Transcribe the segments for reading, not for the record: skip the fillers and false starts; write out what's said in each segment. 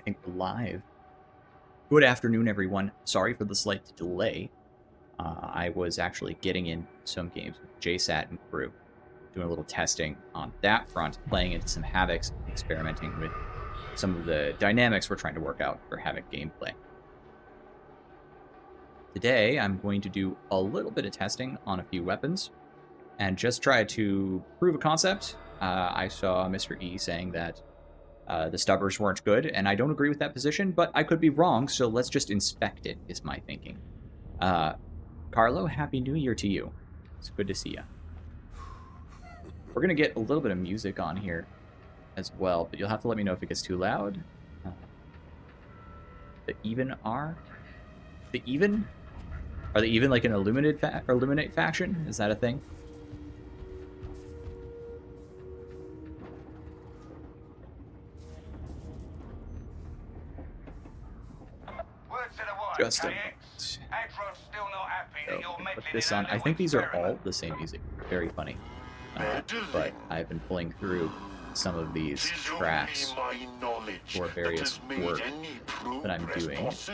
I think we're live. Good afternoon, everyone. Sorry for the slight delay. I was actually getting in some games with JSAT and crew, doing a little testing on that front, playing into some Havocs, experimenting with some of the dynamics we're trying to work out for Havoc gameplay. Today, I'm going to do a little bit of testing on a few weapons and just try to prove a concept. I saw Mr. E saying that the Stubbers weren't good, and I don't agree with that position, but I could be wrong, so let's just inspect it, is my thinking. Carlo, Happy New Year to you. It's good to see you. We're going to get a little bit of music on here as well, but you'll have to let me know if it gets too loud. The even are? The even? Are they even like an Illuminate faction? Is that a thing? Just a moment. So, put this on. I think these are all the same music. Very funny. But I've been pulling through some of these tracks for various work that I'm doing. It's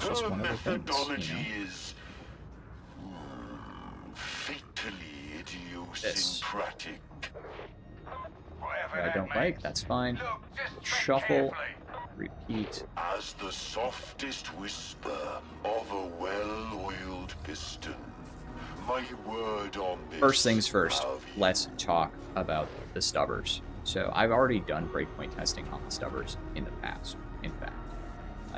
just one of the things, you know? This. I don't like, that's fine. Shuffle. Repeat. As the softest whisper of a well-oiled piston, my word on this. First things first, let's talk about the Stubbers. So I've already done breakpoint testing on the Stubbers in the past, in fact.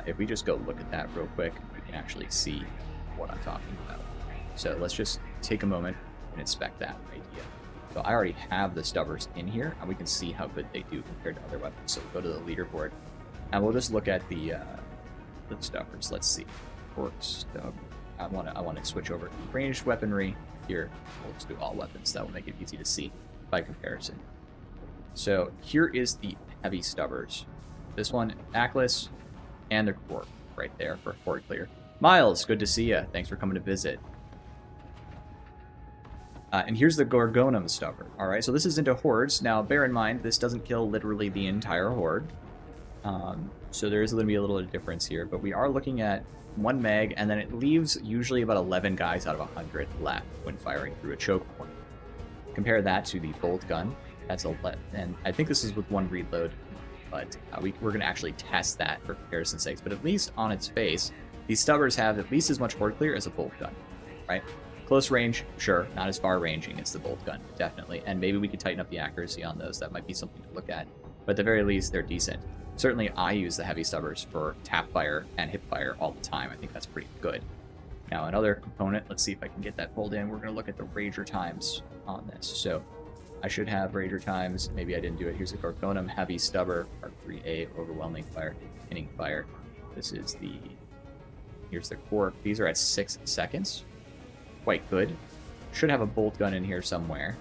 If we just go look at that real quick, we can actually see what I'm talking about. So let's just take a moment and inspect that idea. So I already have the Stubbers in here, and we can see how good they do compared to other weapons. So we'll go to the leaderboard. And we'll just look at the Stubbers. Let's see. Stub. I want to switch over to ranged weaponry here. We'll just do all weapons. That will make it easy to see by comparison. So here is the heavy Stubbers. This one, backless, and the core right there for horde clear. Miles, good to see you. Thanks for coming to visit. And here's the Gorgonum Stubber. All right, so this is into hordes. Now, bear in mind, this doesn't kill literally the entire horde. So there is going to be a little difference here, but we are looking at one mag, and then it leaves usually about 11 guys out of 100 left when firing through a choke point. Compare that to the bolt gun. That's 11, and I think this is with one reload, but we're going to actually test that for comparison's sake. But at least on its face, these Stubbers have at least as much horde clear as a bolt gun, right? Close range, sure, not as far ranging as the bolt gun, definitely, and maybe we could tighten up the accuracy on those. That might be something to look at, but at the very least, they're decent. Certainly, I use the heavy Stubbers for tap fire and hip fire all the time. I think that's pretty good. Now, another component, let's see if I can get that pulled in. We're going to look at the Rager times on this. So, I should have Rager times. Maybe I didn't do it. Here's a Gorgonum heavy Stubber, Part 3A, overwhelming fire, pinning fire. This is the... Here's the core. These are at 6 seconds. Quite good. Should have a bolt gun in here somewhere.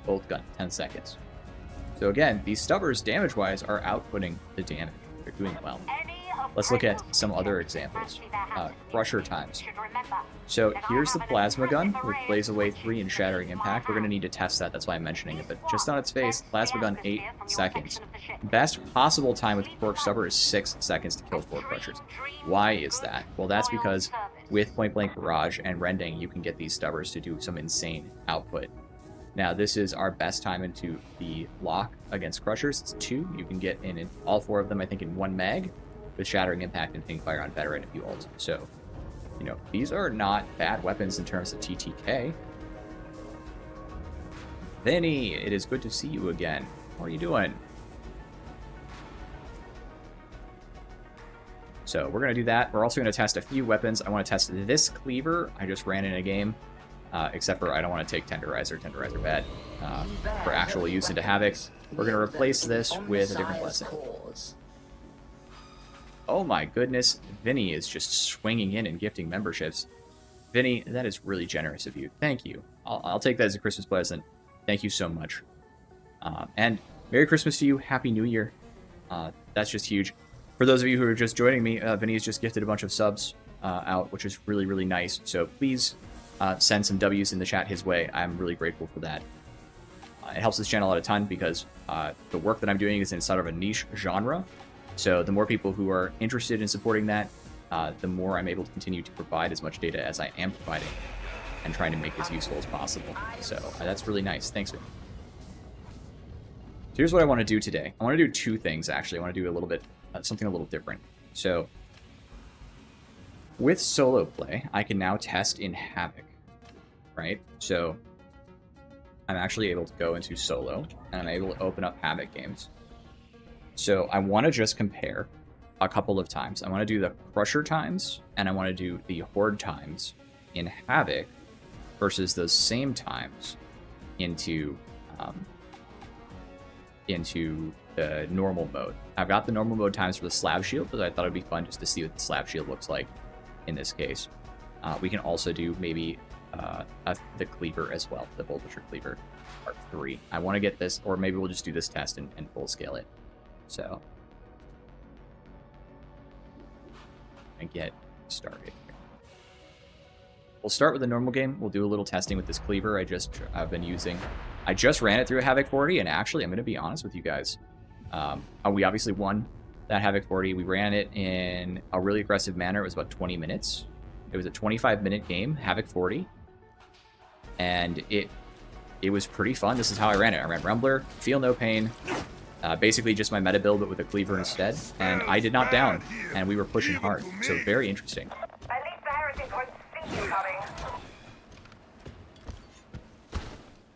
Bolt gun, 10 seconds. So again, these Stubbers, damage-wise, are outputting the damage. They're doing well. Let's look at some other examples. Crusher times. So here's the plasma gun with Blaze Away 3 and Shattering Impact. We're going to need to test that, that's why I'm mentioning it. But just on its face, plasma gun, 8 seconds. Best possible time with Cork Stubber is 6 seconds to kill 4 Crushers. Why is that? Well, that's because with Point Blank Barrage and Rending, you can get these Stubbers to do some insane output. Now, this is our best time into the lock against Crushers. It's 2. You can get in all 4 of them, I think, in 1 mag with Shattering Impact and Pinning Fire on Veteran if you ult. So, you know, these are not bad weapons in terms of TTK. Vinny, it is good to see you again. How are you doing? So, we're going to do that. We're also going to test a few weapons. I want to test this cleaver. I just ran in a game. Except for I don't want to take Tenderizer. Tenderizer bad. For actual use into Havocs. We're going to replace this with a different blessing. Oh my goodness. Vinny is just swinging in and gifting memberships. Vinny, that is really generous of you. Thank you. I'll take that as a Christmas present. Thank you so much. And Merry Christmas to you. Happy New Year. That's just huge. For those of you who are just joining me, Vinny has just gifted a bunch of subs out, which is really, really nice. So please... send some W's in the chat his way. I'm really grateful for that. It helps this channel out a ton because the work that I'm doing is in sort of a niche genre. So the more people who are interested in supporting that, the more I'm able to continue to provide as much data as I am providing and trying to make it as useful as possible. So that's really nice. Thanks, man. Here's what I want to do today. I want to do two things, actually. I want to do a little bit, something a little different. So with solo play, I can now test in Havoc, right? So I'm actually able to go into solo, and I'm able to open up Havoc games. So I want to just compare a couple of times. I want to do the Crusher times, and I want to do the Horde times in Havoc versus those same times into the normal mode. I've got the normal mode times for the slab shield, but I thought it'd be fun just to see what the slab shield looks like in this case. We can also do maybe the cleaver as well, the Voltature cleaver, part 3. I want to get this, or maybe we'll just do this test and full scale it. So, and get started. We'll start with the normal game. We'll do a little testing with this cleaver I've been using. I just ran it through a Havoc 40, and actually, I'm going to be honest with you guys. We obviously won that Havoc 40. We ran it in a really aggressive manner. It was about 20 minutes. It was a 25-minute game, Havoc 40. And it was pretty fun. This is how I ran it. I ran Rumbler, Feel No Pain, basically just my meta build, but with a cleaver instead. And I did not down, and we were pushing hard. So very interesting. At least the heretics won't see you coming.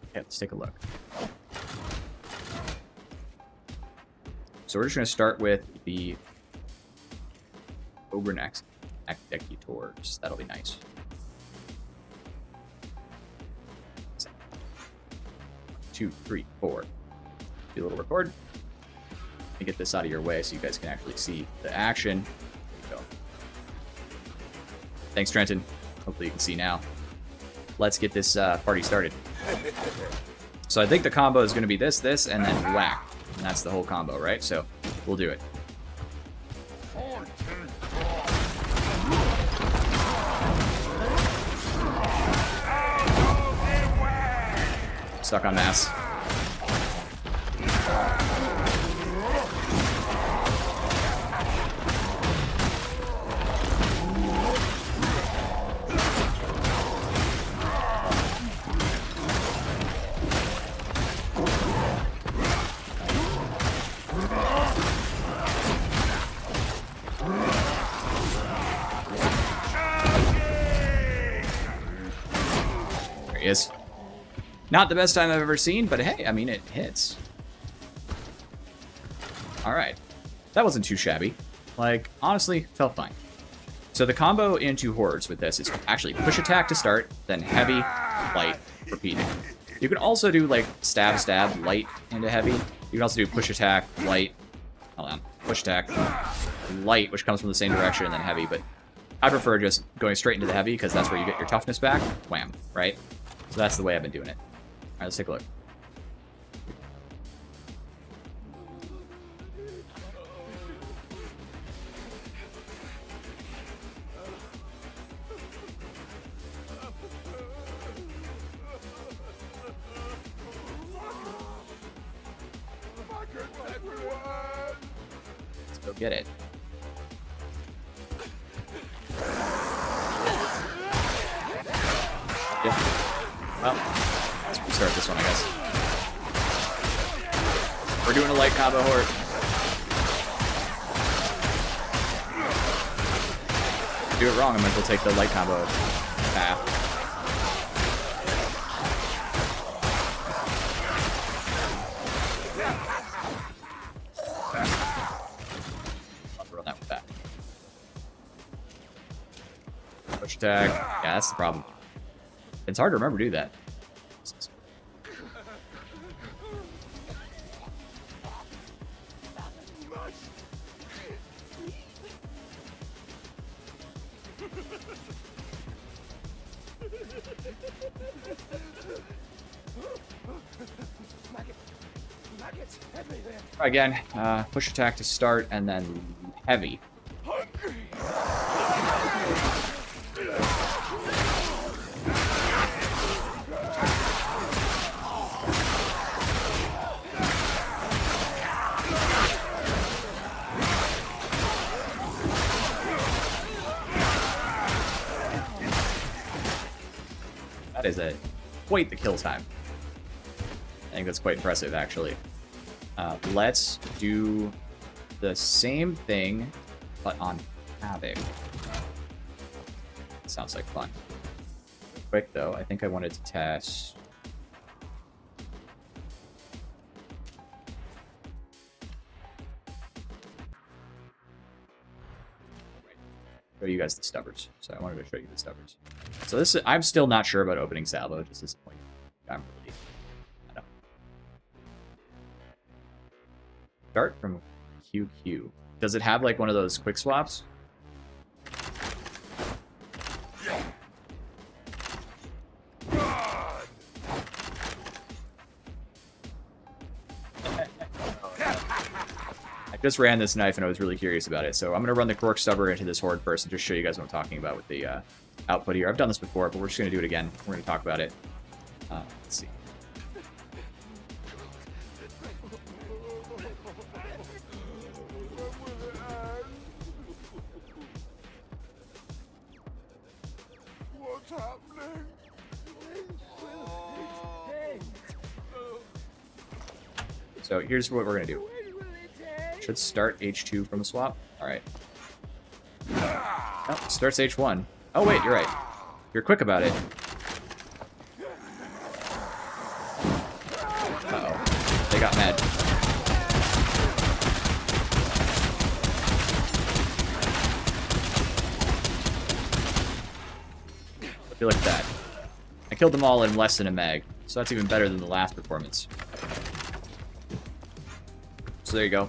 Okay, let's take a look. So we're just going to start with the ogren executors. That'll be nice. 2, 3, 4. Do a little record. Let me get this out of your way so you guys can actually see the action. There you go. Thanks, Trenton. Hopefully you can see now. Let's get this party started. So I think the combo is going to be this, and then whack. And that's the whole combo, right? So we'll do it. Stuck on mass. There he is. Not the best time I've ever seen, but hey, I mean, it hits. Alright. That wasn't too shabby. Like, honestly, felt fine. So the combo into hordes with this is actually push attack to start, then heavy, light, repeating. You can also do, like, stab, stab, light into heavy. You can also do push attack, light, hold on, push attack, light, which comes from the same direction, and then heavy, but I prefer just going straight into the heavy, because that's where you get your toughness back. Wham, right? So that's the way I've been doing it. Alright, let's take a look. Let's go get it. Yeah. Well, let's restart this one, I guess. We're doing a light combo horde. If I do it wrong, I might as well take the light combo path. I'll throw that one back. Push attack. Yeah, that's the problem. It's hard to remember to do that. Again, push attack to start, and then heavy. That is quite the kill time. I think that's quite impressive, actually. Let's do the same thing, but on Havoc. Sounds like fun. Quick, though, I think I wanted to test... show you guys the Stubbers. So I wanted to show you the Stubbers. So this is, I'm still not sure about opening salvo, just this point. I'm really... I don't. Start from QQ. Does it have like one of those quick swaps? Just ran this knife and I was really curious about it. So I'm going to run the Cork Stubber into this horde first and just show you guys what I'm talking about with the output here. I've done this before, but we're just going to do it again. We're going to talk about it. Let's see. What's happening? So here's what we're going to do. Should start H2 from the swap. All right. Oh, starts H1. Oh, wait, you're right. You're quick about it. Uh-oh. They got mad. I feel like that. I killed them all in less than a mag, so that's even better than the last performance. So there you go.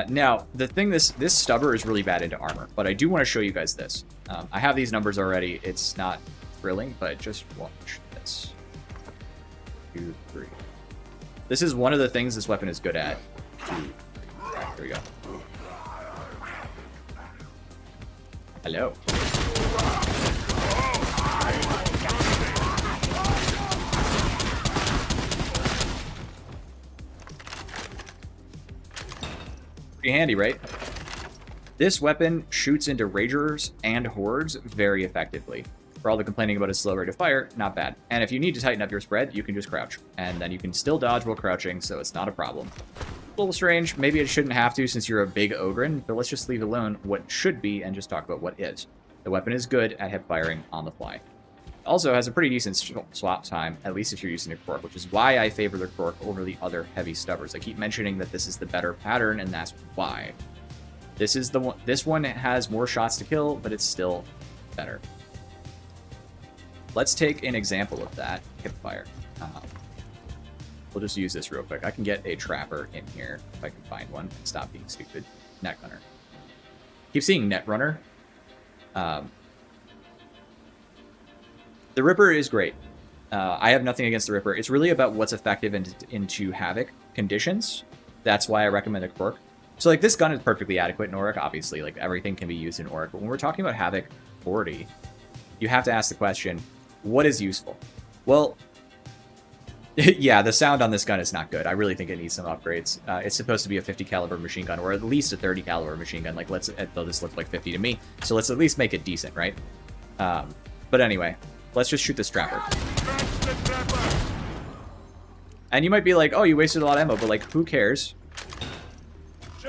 Now, the thing, this Stubber is really bad into armor, but I do want to show you guys this. I have these numbers already. It's not thrilling, but just watch this. 2, 3. This is one of the things this weapon is good at. 2, 3. Right, here we go. Hello. Pretty handy, right? This weapon shoots into Ragers and Hordes very effectively. For all the complaining about its slow rate of fire, not bad. And if you need to tighten up your spread, you can just crouch. And then you can still dodge while crouching, so it's not a problem. A little strange. Maybe it shouldn't have to since you're a big ogren, but let's just leave alone what should be and just talk about what is. The weapon is good at hip firing on the fly. Also has a pretty decent swap time, at least if you're using a Cork, which is why I favor the Cork over the other heavy Stubbers. I keep mentioning that this is the better pattern, and that's why. This is the one. This one has more shots to kill, but it's still better. Let's take an example of that hip fire. We'll just use this real quick. I can get a trapper in here if I can find one. Stop being stupid. Netrunner. Keep seeing Netrunner. The Ripper is great. I have nothing against the Ripper. It's really about what's effective into Havoc conditions. That's why I recommend a Cork. So, like, this gun is perfectly adequate in Auric, obviously. Like, everything can be used in Auric. But when we're talking about Havoc 40, you have to ask the question, what is useful? Well, yeah, the sound on this gun is not good. I really think it needs some upgrades. It's supposed to be a 50 caliber machine gun, or at least a 30 caliber machine gun. Like, though this looks like 50 to me. So let's at least make it decent, right? But anyway, let's just shoot this trapper. And you might be like, oh, you wasted a lot of ammo, but, like, who cares?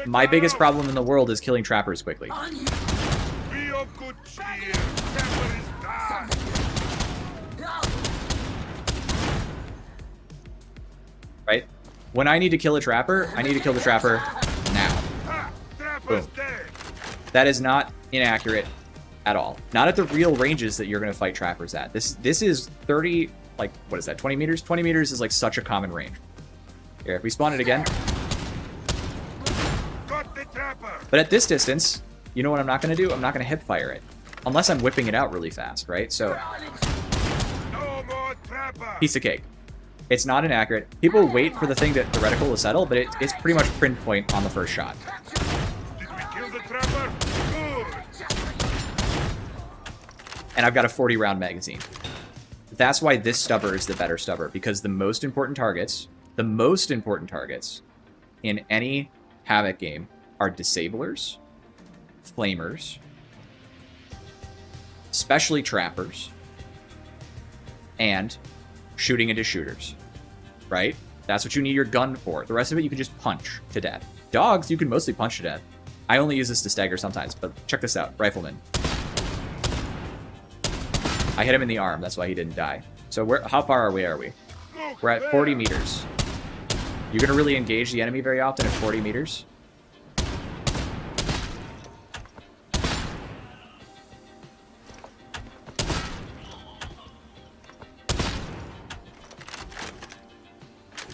My biggest problem in the world is killing trappers quickly. Right? When I need to kill a trapper, I need to kill the trapper now. Boom. That is not inaccurate at all. Not at the real ranges that you're going to fight trappers at. This is 30, like, what is that, 20 meters? 20 meters is, like, such a common range. Here, if we spawn it again. But at this distance, you know what I'm not going to do? I'm not going to hip fire it. Unless I'm whipping it out really fast, right? So, piece of cake. It's not inaccurate. People wait for the thing the reticle to settle, but it's pretty much print point on the first shot. Did we kill the trapper? Good. And I've got a 40-round magazine. That's why this Stubber is the better Stubber, because the most important targets in any Havoc game are disablers, flamers, especially trappers, and shooting into shooters, right? That's what you need your gun for. The rest of it, you can just punch to death. Dogs, you can mostly punch to death. I only use this to stagger sometimes, but check this out. Rifleman. I hit him in the arm. That's why he didn't die. So how far away are we? We're at 40 meters. You're going to really engage the enemy very often at 40 meters.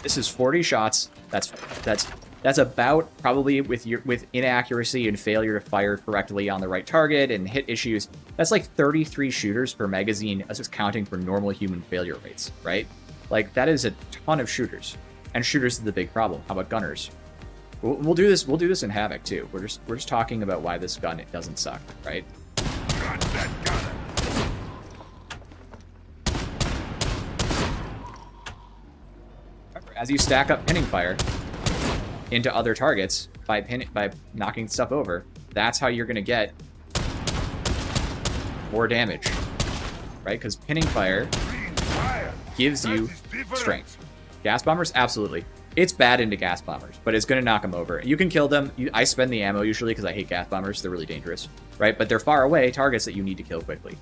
This is 40 shots. That's about, probably with inaccuracy and failure to fire correctly on the right target and hit issues, that's like 33 shooters per magazine. That's just counting for normal human failure rates, right? Like, that is a ton of shooters. And shooters is the big problem. How about gunners? We'll do this in Havoc too. We're just talking about why this gun, it doesn't suck, right? Got that gunner. As you stack up pinning fire into other targets by knocking stuff over, that's how you're going to get more damage, right? Because pinning fire gives you strength. Gas bombers, absolutely. It's bad into gas bombers, but it's going to knock them over. You can kill them. I spend the ammo usually because I hate gas bombers. They're really dangerous, right? But they're far away targets that you need to kill quickly.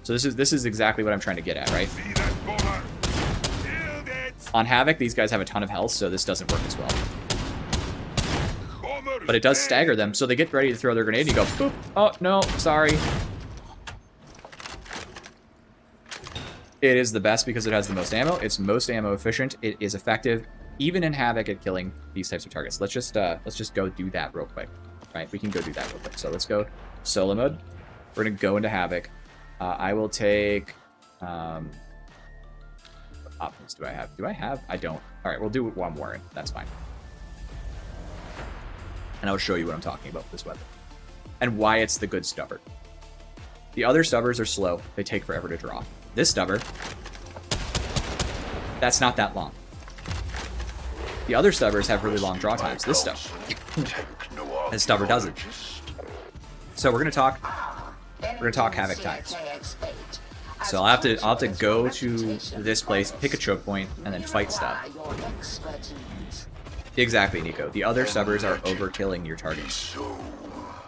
So this is exactly what I'm trying to get at, right? On Havoc, these guys have a ton of health, so this doesn't work as well. But it does stagger them, so they get ready to throw their grenade, and you go, boop, oh, no, sorry. It is the best because it has the most ammo. It's most ammo efficient. It is effective, even in Havoc, at killing these types of targets. Let's just go do that real quick, right? We can go do that real quick. So let's go solo mode. We're gonna go into Havoc. I will take. What options do I have? I don't. All right, we'll do one warrant. That's fine. And I'll show you what I'm talking about with this weapon and why it's the good Stubber. The other Stubbers are slow. They take forever to draw. This Stubber, that's not that long. The other Stubbers have really long draw times. This Stubber doesn't. So we're gonna talk Havoc times. So I'll have to go to this place, pick a choke point, and then fight stuff. Exactly, Nico. The other Stubbers are overkilling your targets.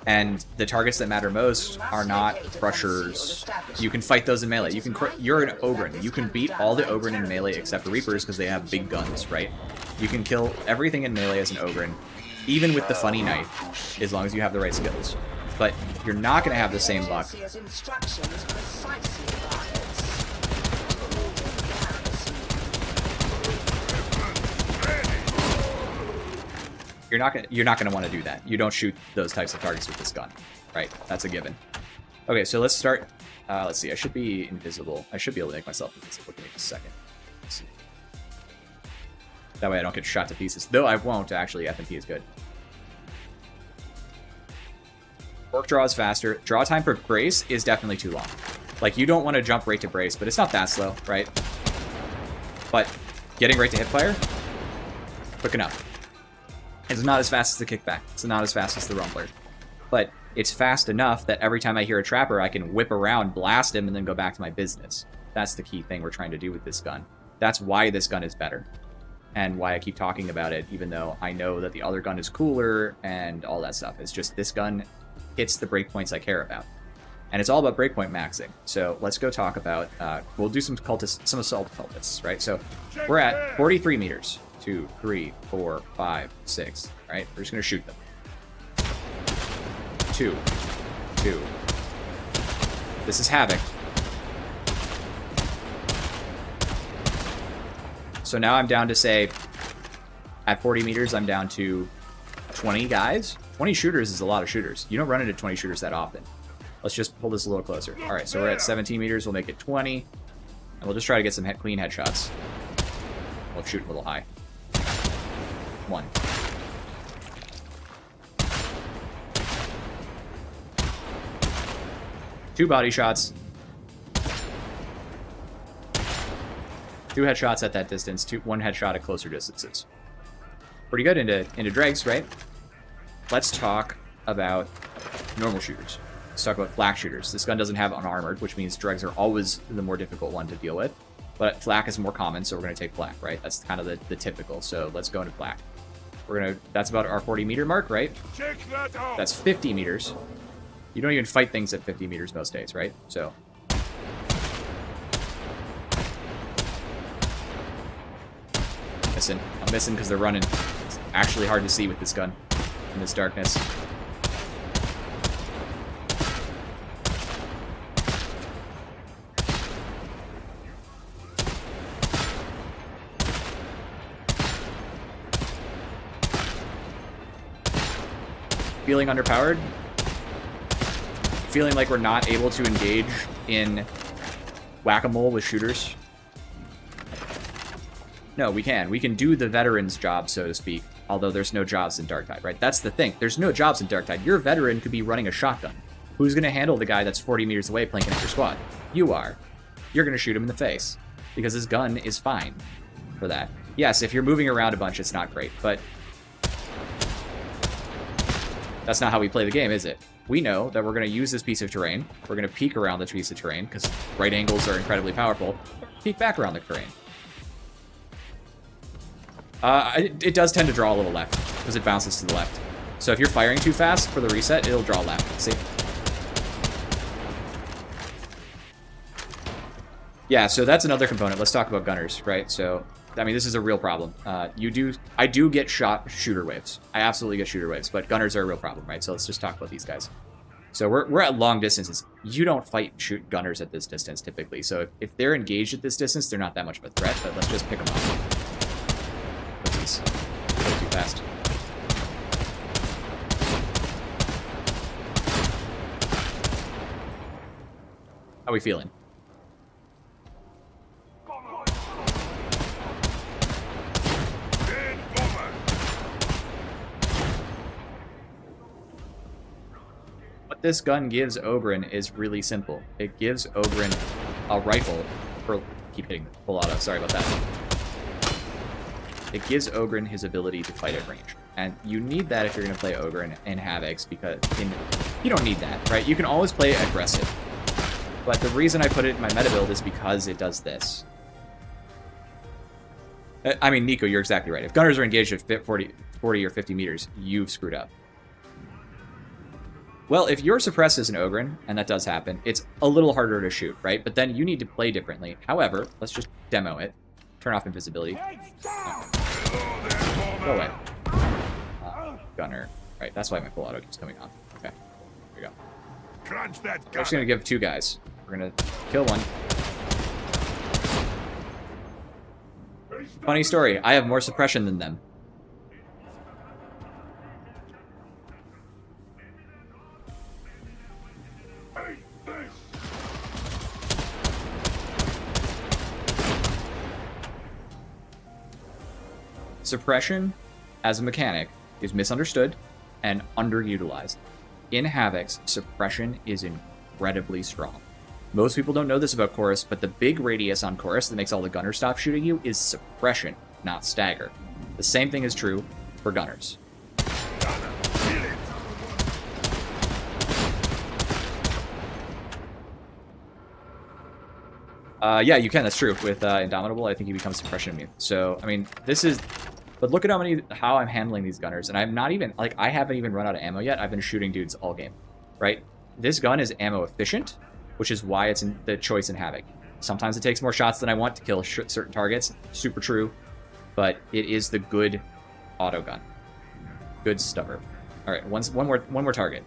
And the targets that matter most are not crushers. You can fight those in melee. You're an ogren. You can beat all the ogren in melee except reapers because they have big guns, right? You can kill everything in melee as an ogren, even with the funny knife, as long as you have the right skills. But you're not going to have the same luck. You're not gonna want to do that. You don't shoot those types of targets with this gun, right? That's a given. Okay, so let's start. Let's see. I should be invisible. I should be able to make myself invisible. Give me a second. Let's see. That way I don't get shot to pieces. Though I won't, actually. FMP is good. Orc draw is faster. Draw time for brace is definitely too long. Like, you don't want to jump right to brace, but it's not that slow, right? But getting right to hip fire, quick enough. It's not as fast as the kickback. It's not as fast as the rumbler. But it's fast enough that every time I hear a trapper, I can whip around, blast him, and then go back to my business. That's the key thing we're trying to do with this gun. That's why this gun is better. And why I keep talking about it, even though I know that the other gun is cooler and all that stuff. It's just this gun hits the breakpoints I care about. And it's all about breakpoint maxing. So let's go talk about, we'll do some assault cultists, right? So we're at 43 meters. 2, 3, 4, 5, 6. All right, we're just gonna shoot them. 2. This is Havoc. So now I'm down to, say, at 40 meters, I'm down to 20 guys. 20 shooters is a lot of shooters. You don't run into 20 shooters that often. Let's just pull this a little closer. All right, so we're at 17 meters. We'll make it 20, and we'll just try to get some clean headshots. We'll shoot a little high. 1. Two body shots. 2 headshots at that distance. 1 headshot at closer distances. Pretty good into dregs, right? Let's talk about normal shooters. Let's talk about flak shooters. This gun doesn't have unarmored, which means dregs are always the more difficult one to deal with. But flak is more common, so we're going to take flak, right? That's kind of the typical, so let's go into flak. That's about our 40 meter mark, right? Check that out. That's 50 meters. You don't even fight things at 50 meters most days, right? So. I'm missing because they're running. It's actually hard to see with this gun in this darkness. Feeling underpowered? Feeling like we're not able to engage in whack-a-mole with shooters? No, we can. We can do the veteran's job, so to speak, although there's no jobs in Darktide, right? That's the thing. There's no jobs in Darktide. Your veteran could be running a shotgun. Who's going to handle the guy that's 40 meters away planking at your squad? You are. You're going to shoot him in the face, because his gun is fine for that. Yes, if you're moving around a bunch, it's not great, but that's not how we play the game, is it? We know that we're going to use this piece of terrain. We're going to peek around this piece of terrain, because right angles are incredibly powerful. Peek back around the terrain. It does tend to draw a little left, because it bounces to the left. So if you're firing too fast for the reset, it'll draw left. See? Yeah, so that's another component. Let's talk about gunners, right? So, I mean, this is a real problem. I do get shooter waves. I absolutely get shooter waves, but gunners are a real problem, right? So let's just talk about these guys. So we're at long distances. You don't shoot gunners at this distance, typically. So if they're engaged at this distance, they're not that much of a threat, but let's just pick them up. Go too fast. How we feeling? What this gun gives Ogren is really simple. It gives Ogren a rifle for... Keep hitting full auto, sorry about that. It gives Ogren his ability to fight at range. And you need that if you're going to play Ogren in Havocs, because you don't need that, right? You can always play aggressive. But the reason I put it in my meta build is because it does this. I mean, Nico, you're exactly right. If gunners are engaged at 40 or 50 meters, you've screwed up. Well, if you're suppressed as an Ogren, and that does happen, it's a little harder to shoot, right? But then you need to play differently. However, let's just demo it. Turn off invisibility. Go away. Gunner. Right, that's why my full auto keeps coming on. Okay, here we go. Crunch that We're just going to give 2 guys. We're going to kill one. Funny story, I have more suppression than them. Suppression, as a mechanic, is misunderstood and underutilized. In Havocs, suppression is incredibly strong. Most people don't know this about Chorus, but the big radius on Chorus that makes all the gunners stop shooting you is suppression, not stagger. The same thing is true for gunners. Yeah, you can, that's true. With Indomitable, I think he becomes suppression immune. So, I mean, this is... But look at how I'm handling these gunners, and I'm not even, like, I haven't even run out of ammo yet. I've been shooting dudes all game, right? This gun is ammo efficient, which is why it's in the choice in Havoc. Sometimes it takes more shots than I want to kill certain targets. Super true, but it is the good auto gun. Good stubber. All right, one more target.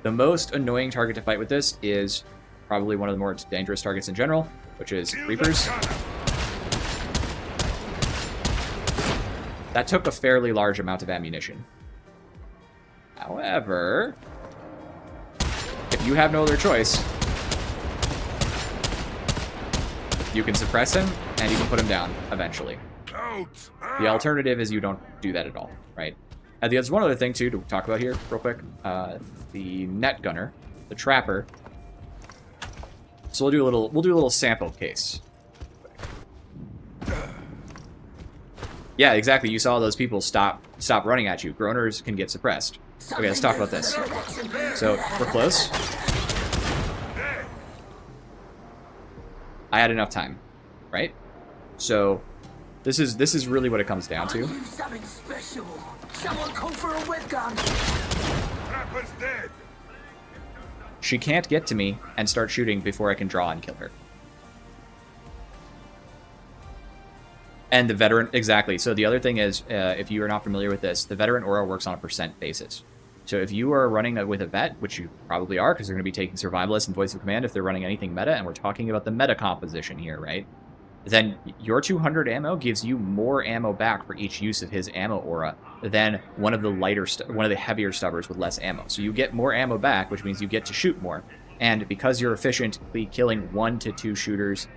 The most annoying target to fight with this is probably one of the more dangerous targets in general, which is Reapers. That took a fairly large amount of ammunition. However, if you have no other choice, you can suppress him and you can put him down eventually. The alternative is you don't do that at all, right? And there's one other thing too to talk about here real quick. The net gunner, the trapper. So we'll do a little sample case. Yeah, exactly. You saw those people stop running at you. Groaners can get suppressed. Okay, let's talk about this. So, we're close. I had enough time. right? So this is really what it comes down to. Something special. Someone call for a wet gun. Trapper's dead. She can't get to me and start shooting before I can draw and kill her. And the veteran, exactly. So the other thing is, if you are not familiar with this, the veteran aura works on a percent basis. So if you are running with a vet, which you probably are, because they're going to be taking Survivalist and Voice of Command if they're running anything meta, and we're talking about the meta composition here, right? Then your 200 ammo gives you more ammo back for each use of his ammo aura than one of the heavier stubbers with less ammo. So you get more ammo back, which means you get to shoot more. And because you're efficiently killing 1 to 2 shooters,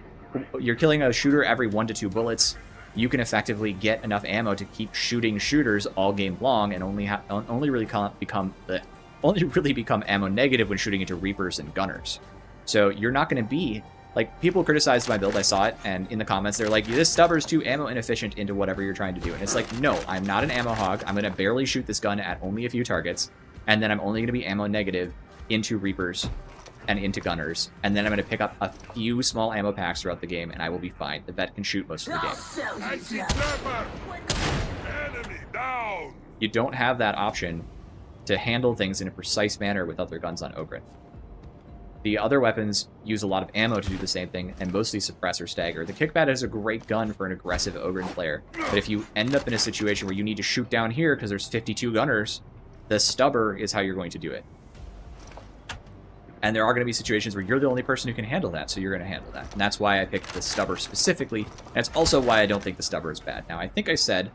you're killing a shooter every 1 to 2 bullets, you can effectively get enough ammo to keep shooting shooters all game long, and only really become ammo negative when shooting into Reapers and Gunners. So you're not going to be like, people criticized my build. I saw it, and in the comments they're like, "This Stubber's too ammo inefficient into whatever you're trying to do." And it's like, no, I'm not an ammo hog. I'm going to barely shoot this gun at only a few targets, and then I'm only going to be ammo negative into Reapers and into Gunners, and then I'm going to pick up a few small ammo packs throughout the game, and I will be fine. The vet can shoot most of the game. I see Trapper. Enemy down. You don't have that option to handle things in a precise manner with other guns on Ogren. The other weapons use a lot of ammo to do the same thing, and mostly suppress or stagger. The Kickbat is a great gun for an aggressive Ogren player, but if you end up in a situation where you need to shoot down here because there's 52 gunners, the Stubber is how you're going to do it. And there are going to be situations where you're the only person who can handle that, so you're going to handle that. And that's why I picked the Stubber specifically, and it's also why I don't think the Stubber is bad. Now, I think I said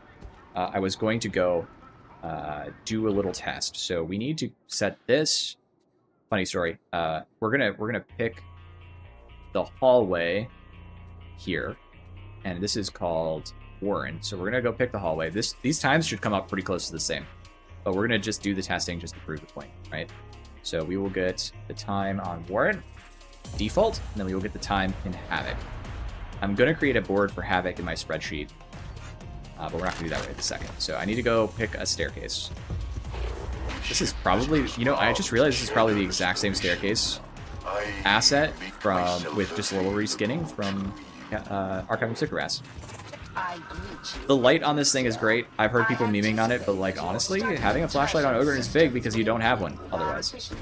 I was going to go do a little test. So we need to set this. Funny story. We're gonna pick the hallway here, and this is called Warren. So we're gonna go pick the hallway. These times should come up pretty close to the same, but we're gonna just do the testing just to prove the point, right? So we will get the time on Warren default, and then we will get the time in Havoc. I'm gonna create a board for Havoc in my spreadsheet, but we're not gonna do that right this second. So I need to go pick a staircase. This is probably, I just realized this is probably the exact same staircase asset with just a little reskinning from Archive of Sycorass. The light on this thing is great. I've heard people memeing on it, but like honestly, having a flashlight on Ogren is big because you don't have one otherwise.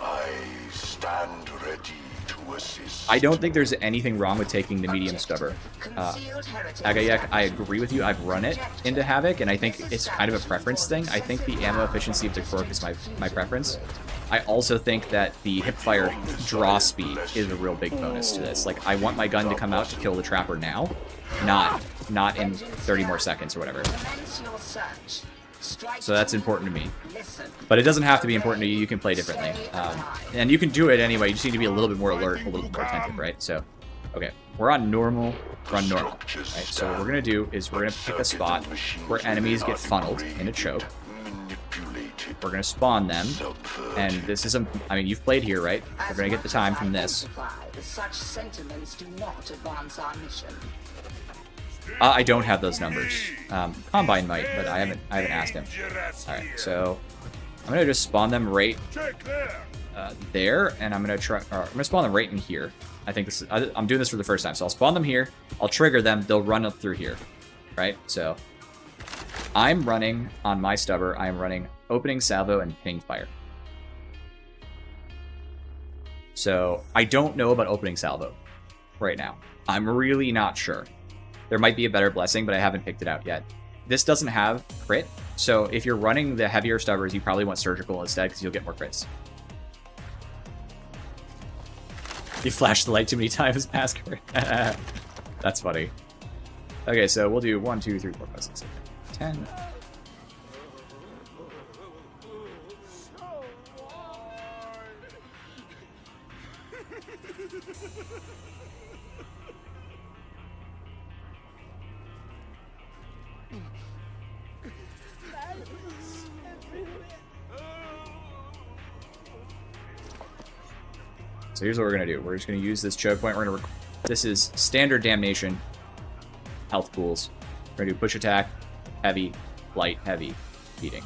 I stand ready to assist. I don't think there's anything wrong with taking the medium Stubber. Agayek, I agree with you. I've run it into Havoc, and I think it's kind of a preference thing. I think the ammo efficiency of the Cork is my preference. I also think that the hipfire draw speed is a real big bonus to this. Like, I want my gun to come out to kill the Trapper now, not in 30 more seconds or whatever. So that's important to me. But it doesn't have to be important to you. You can play differently. And you can do it anyway. You just need to be a little bit more alert, a little bit more attentive, right? So, okay. We're on normal. Run normal. Right? So what we're going to do is we're going to pick a spot where enemies get funneled in a choke. We're going to spawn them. And this is I mean, you've played here, right? We're going to get the time from this. I don't have those numbers. Combine might, but I haven't asked him. Alright, so I'm gonna just spawn them right there, and I'm gonna spawn them right in here. I think I'm doing this for the first time, so I'll spawn them here. I'll trigger them. They'll run up through here, right? So I'm running on my Stubber. I am running opening salvo and pinning fire. So I don't know about opening salvo right now. I'm really not sure. There might be a better blessing, but I haven't picked it out yet. This doesn't have crit, so if you're running the heavier Stubbers, you probably want surgical instead because you'll get more crits. You flashed the light too many times, Masker. That's funny. Okay, so we'll do 1, 2, 3, 4, 5, 6, 7, 10. So here's what we're going to do. We're just going to use this choke point. We're going to this is standard damnation health pools. We're going to do push attack, heavy, light, heavy, beating.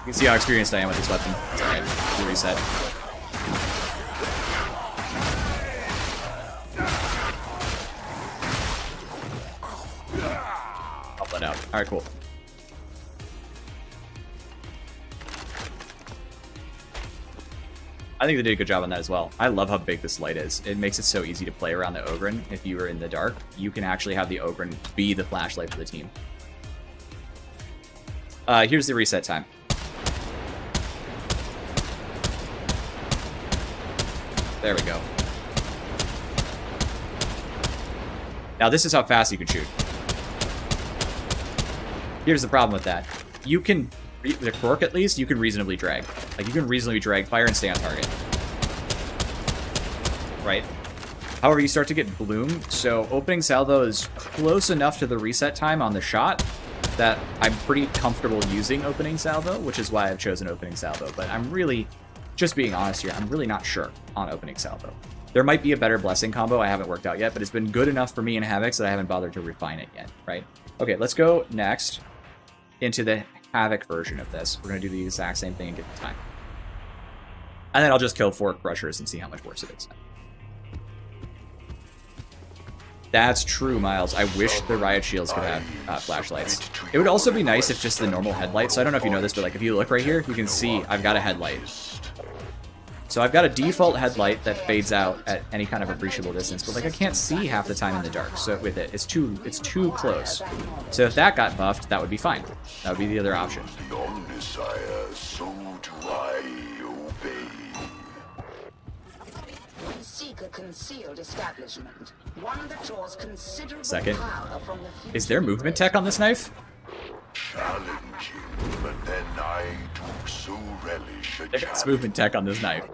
You can see how experienced I am with this weapon. It's alright. We'll reset. Pop that out. Alright, cool. I think they did a good job on that as well. I love how big this light is. It makes it so easy to play around the ogren. If you were in the dark, you can actually have the ogren be the flashlight for the team. Here's the reset time. There we go. Now this is how fast you can shoot. Here's the problem with that. You can, the cork at least, you can reasonably drag. Like, you can reasonably drag fire and stay on target. Right? However, you start to get bloom, so opening salvo is close enough to the reset time on the shot that I'm pretty comfortable using opening salvo, which is why I've chosen opening salvo. But I'm really, just being honest here, I'm really not sure on opening salvo. There might be a better blessing combo I haven't worked out yet, but it's been good enough for me in Havocs that I haven't bothered to refine it yet, right? Okay, let's go next into the Havoc version of this. We're going to do the exact same thing and get the time. And then I'll just kill 4 crushers and see how much worse it is. That's true, Miles. I wish the riot shields could have flashlights. It would also be nice if just the normal headlight. So I don't know if you know this, but like if you look right here, you can see I've got a headlight. So I've got a default headlight that fades out at any kind of appreciable distance, but like I can't see half the time in the dark. So with it, it's too close. So if that got buffed, that would be fine. That would be the other option. Your desire, so do I obey. We seek a concealed establishment, one that draws considerable Second. power from the future. Is there movement tech on this knife? Challenging, but then I do so relish a It's challenge. movement tech on this knife.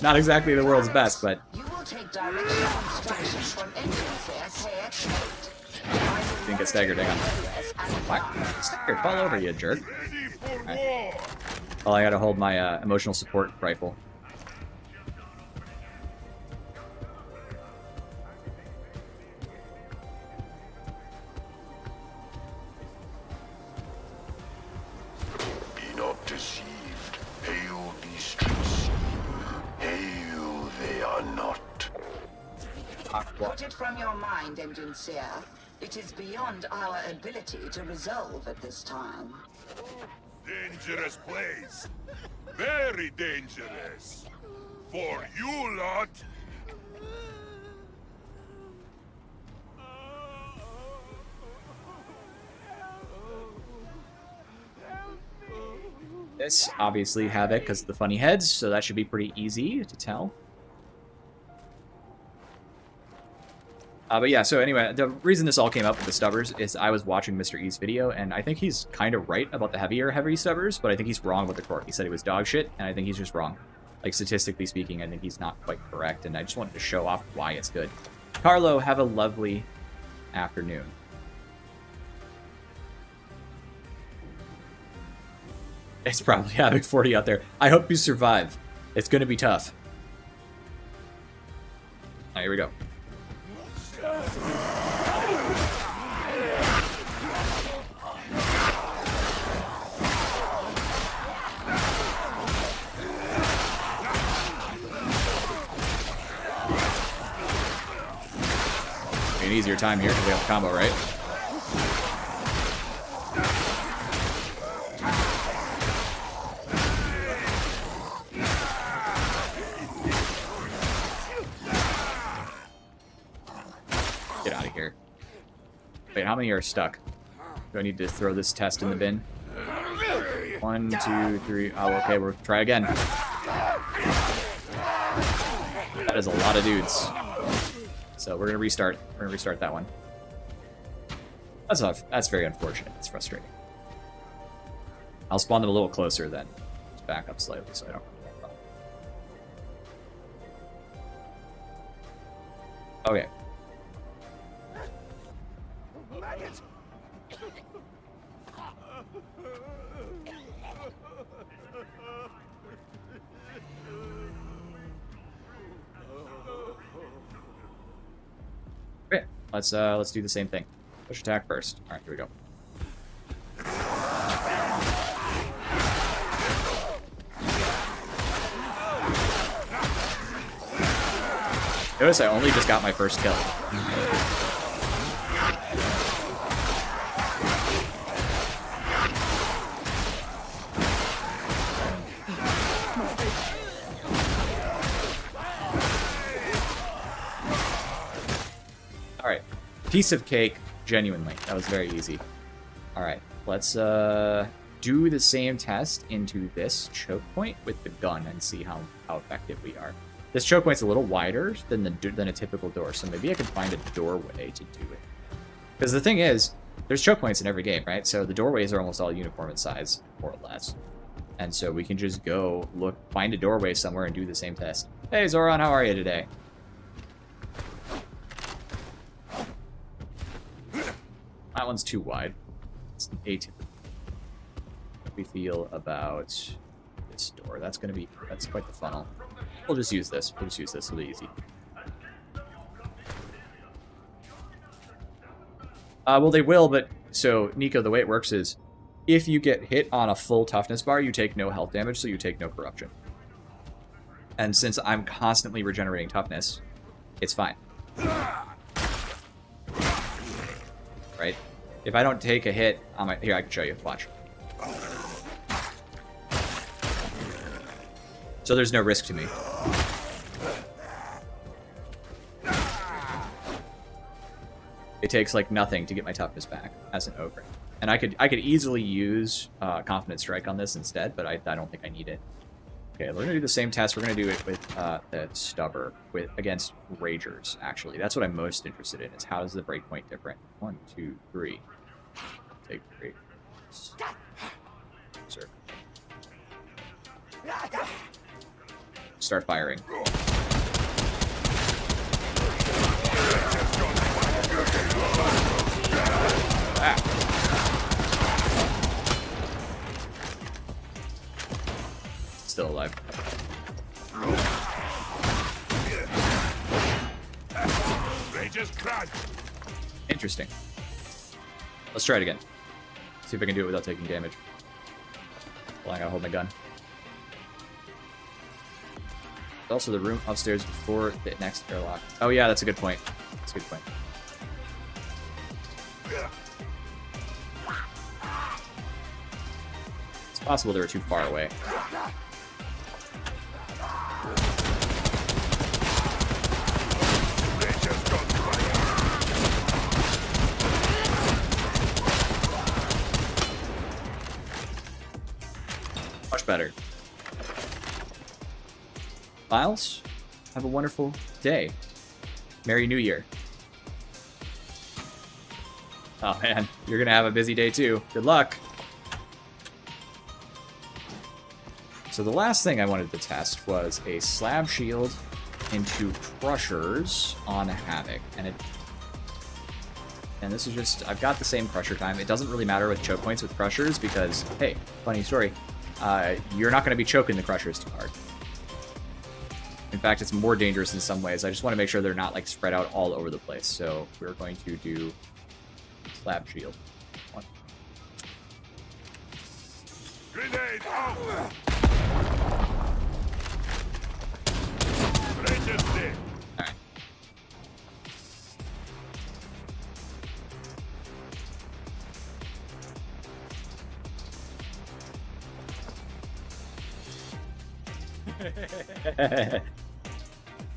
Not exactly the world's best, but You will take direction instructions from engines there, KX8. didn't get staggered. Hang on. What? Staggered. Fall over, you jerk. Right. Well, I gotta hold my emotional support rifle. Be not deceived. Hail these streets seem. Hail they are not. Put it from your mind, Engine Seer. It is beyond our ability to resolve at this time. Dangerous place. Very dangerous. For you lot. This, obviously, Havoc because of the funny heads, so that should be pretty easy to tell. But yeah, so anyway, the reason this all came up with the Stubbers is I was watching Mr. E's video, and I think he's kind of right about the heavy Stubbers, but I think he's wrong with the cork. He said it was dog shit, and I think he's just wrong. Like, statistically speaking, I think he's not quite correct, and I just wanted to show off why it's good. Carlo, have a lovely afternoon. It's probably Havoc 40 out there. I hope you survive. It's going to be tough. All right, here we go. An easier time here because we have a combo, right? Get out of here. Wait, how many are stuck? Do I need to throw this test in the bin? 1, 2, 3. Oh, okay, we'll try again. That is a lot of dudes. So we're gonna restart. We're gonna restart that one. That's very unfortunate. It's frustrating. I'll spawn them a little closer then. Just back up slightly so I don't. Okay. Okay, let's do the same thing. Push attack first. All right, here we go. Notice I only just got my first kill. Alright. Piece of cake, genuinely. That was very easy. Alright, let's do the same test into this choke point with the gun and see how effective we are. This choke point's a little wider than a typical door, so maybe I can find a doorway to do it. Because the thing is, there's choke points in every game, right? So the doorways are almost all uniform in size, more or less. And so we can just go find a doorway somewhere and do the same test. Hey, Zoran, how are you today? That one's too wide. It's atypical. What do we feel about this door? That's quite the funnel. We'll just use this. It'll be easy. Well, they will, but... So, Nico, the way it works is, if you get hit on a full toughness bar, you take no health damage, so you take no corruption. And since I'm constantly regenerating toughness, it's fine. Right? If I don't take a hit on my... Here, I can show you. Watch. So there's no risk to me. It takes like nothing to get my toughness back as an ogre. And I could easily use Confident Strike on this instead, but I don't think I need it. Okay, we're gonna do the same test. We're gonna do it with the Stubber against Ragers. Actually, that's what I'm most interested in. Is how is the breakpoint different? 1, 2, 3. Take 3. Sir. Start firing. Ah. Still alive. Interesting. Let's try it again. See if I can do it without taking damage. Well, I gotta hold my gun. Also, the room upstairs before the next airlock. Oh yeah, that's a good point. That's a good point. It's possible they were too far away. Much better. Miles, have a wonderful day. Merry New Year. Oh man, you're gonna have a busy day too. Good luck. So the last thing I wanted to test was a slab shield into crushers on Havoc, and this is just, I've got the same crusher time. It doesn't really matter with choke points with crushers because, hey, funny story, you're not going to be choking the crushers too hard. In fact, it's more dangerous in some ways. I just want to make sure they're not like spread out all over the place. So we're going to do slab shield. One. Grenade out! Rangers dead. All right.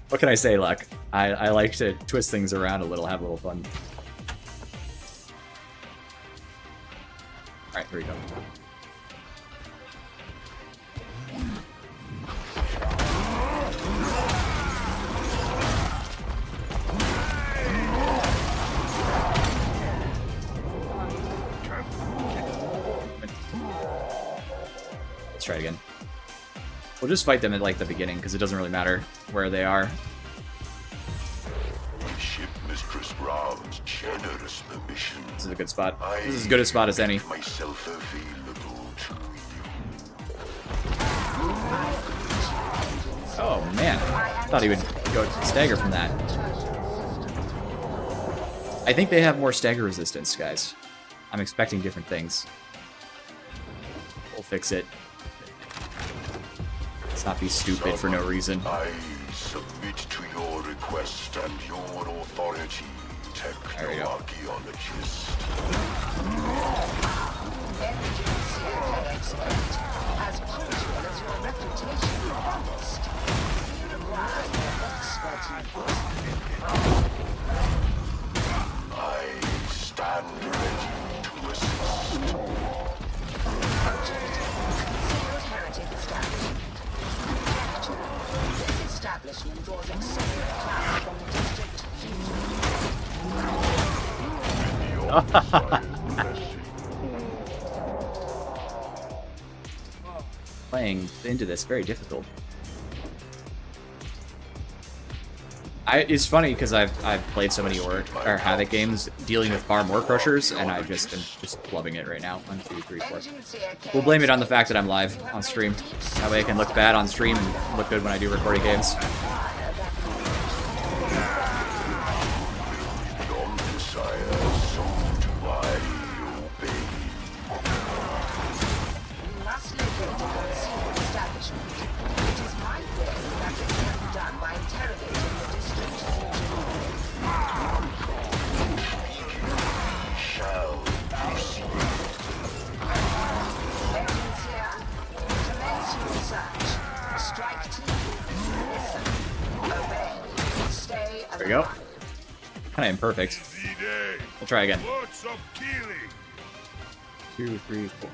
What can I say, Luck? I like to twist things around a little, have a little fun. Alright, here we go. Let's try it again. We'll just fight them at like the beginning because it doesn't really matter where they are. Ship Mistress Brahm's generous permission. This is a good spot. This is as good a spot as any. Myself available to you. Oh man, I thought he would go stagger from that. I think they have more stagger resistance, guys. I'm expecting different things. We'll fix it. Let's not be stupid for no reason. I submit to your request. conquest and your authority, There we go. techno-archaeologist. Havocs as punctual as your reputation promised. You require your expertise. I stand ready to assist. Concealed heretic establishment. Conjecture. This establishment draws excessive power from the district fusion. Playing into this very difficult. It's funny because I've played so many Havoc games dealing with far more crushers, and I just am just loving it right now. 1, 2, 3, 4. We'll blame it on the fact that I'm live on stream. That way I can look bad on stream and look good when I do recording games. There we go. Kind of imperfect. We'll try again. 2, 3, 4.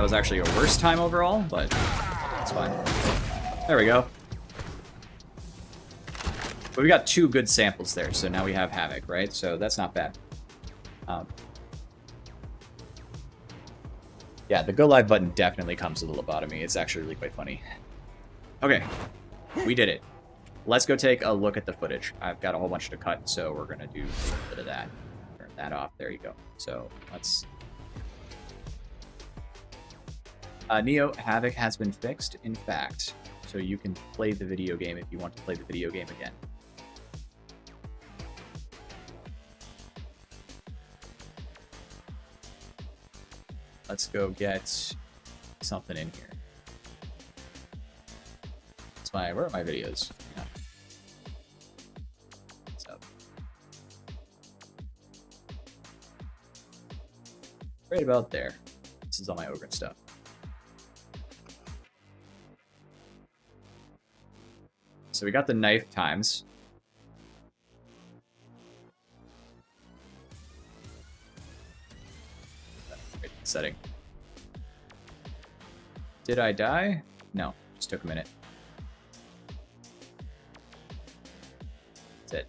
Was actually a worse time overall, but it's fine. There we go. But we got 2 good samples there, so now we have Havoc, right? So that's not bad. Yeah, the go live button definitely comes with a lobotomy. It's actually really quite funny. Okay, we did it. Let's go take a look at the footage. I've got a whole bunch to cut, so we're gonna do a little bit of that. Turn that off. There you go. So let's. Neo, Havoc has been fixed, in fact, so you can play the video game if you want to play the video game again. Let's go get something in here. Where are my videos? Yeah. What's up? Right about there. This is all my ogren stuff. So we got the knife times. Setting. Did I die? No, just took a minute. That's it.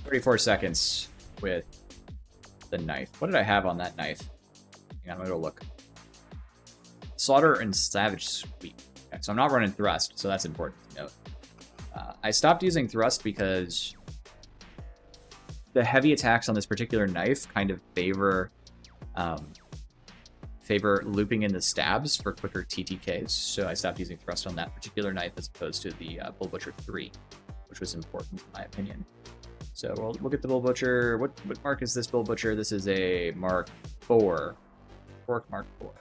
34 seconds with the knife. What did I have on that knife? Hang on, I'm gonna go look. Slaughter and Savage Sweep. Okay, so I'm not running thrust, so that's important to note. I stopped using thrust because the heavy attacks on this particular knife kind of favor looping in the stabs for quicker TTKs, so I stopped using thrust on that particular knife as opposed to the Bull Butcher 3, which was important in my opinion. So we'll look at the Bull Butcher. What mark is this Bull Butcher? This is a Mark 4. Fork Mark 4.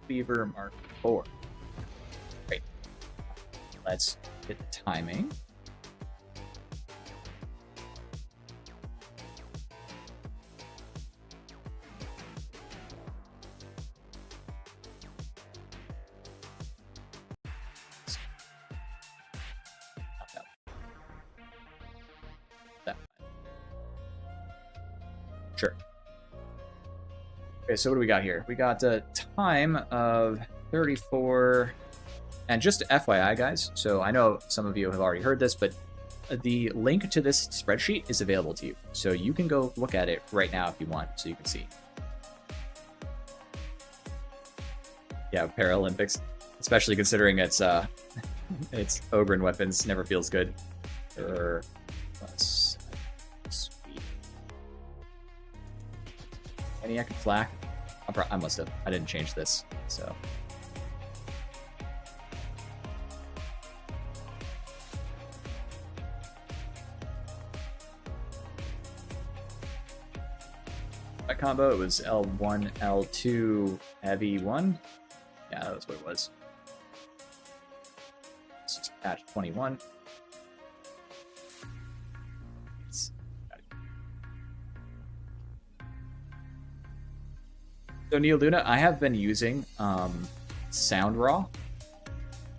Cleaver Mark 4. Great. Let's hit the timing. Sure. Okay, so what do we got here? We got a time of 34 And just FYI, guys, so I know some of you have already heard this, but the link to this spreadsheet is available to you. So you can go look at it right now if you want, so you can see. Yeah, Paralympics, especially considering it's ogren weapons, never feels good. Sweet. Maniac and Flak. I must have. I didn't change this, so. That combo, it was L1, L2, heavy 1. Yeah, that was what it was. Let's just patch 21. So Neo Luna, I have been using SoundRaw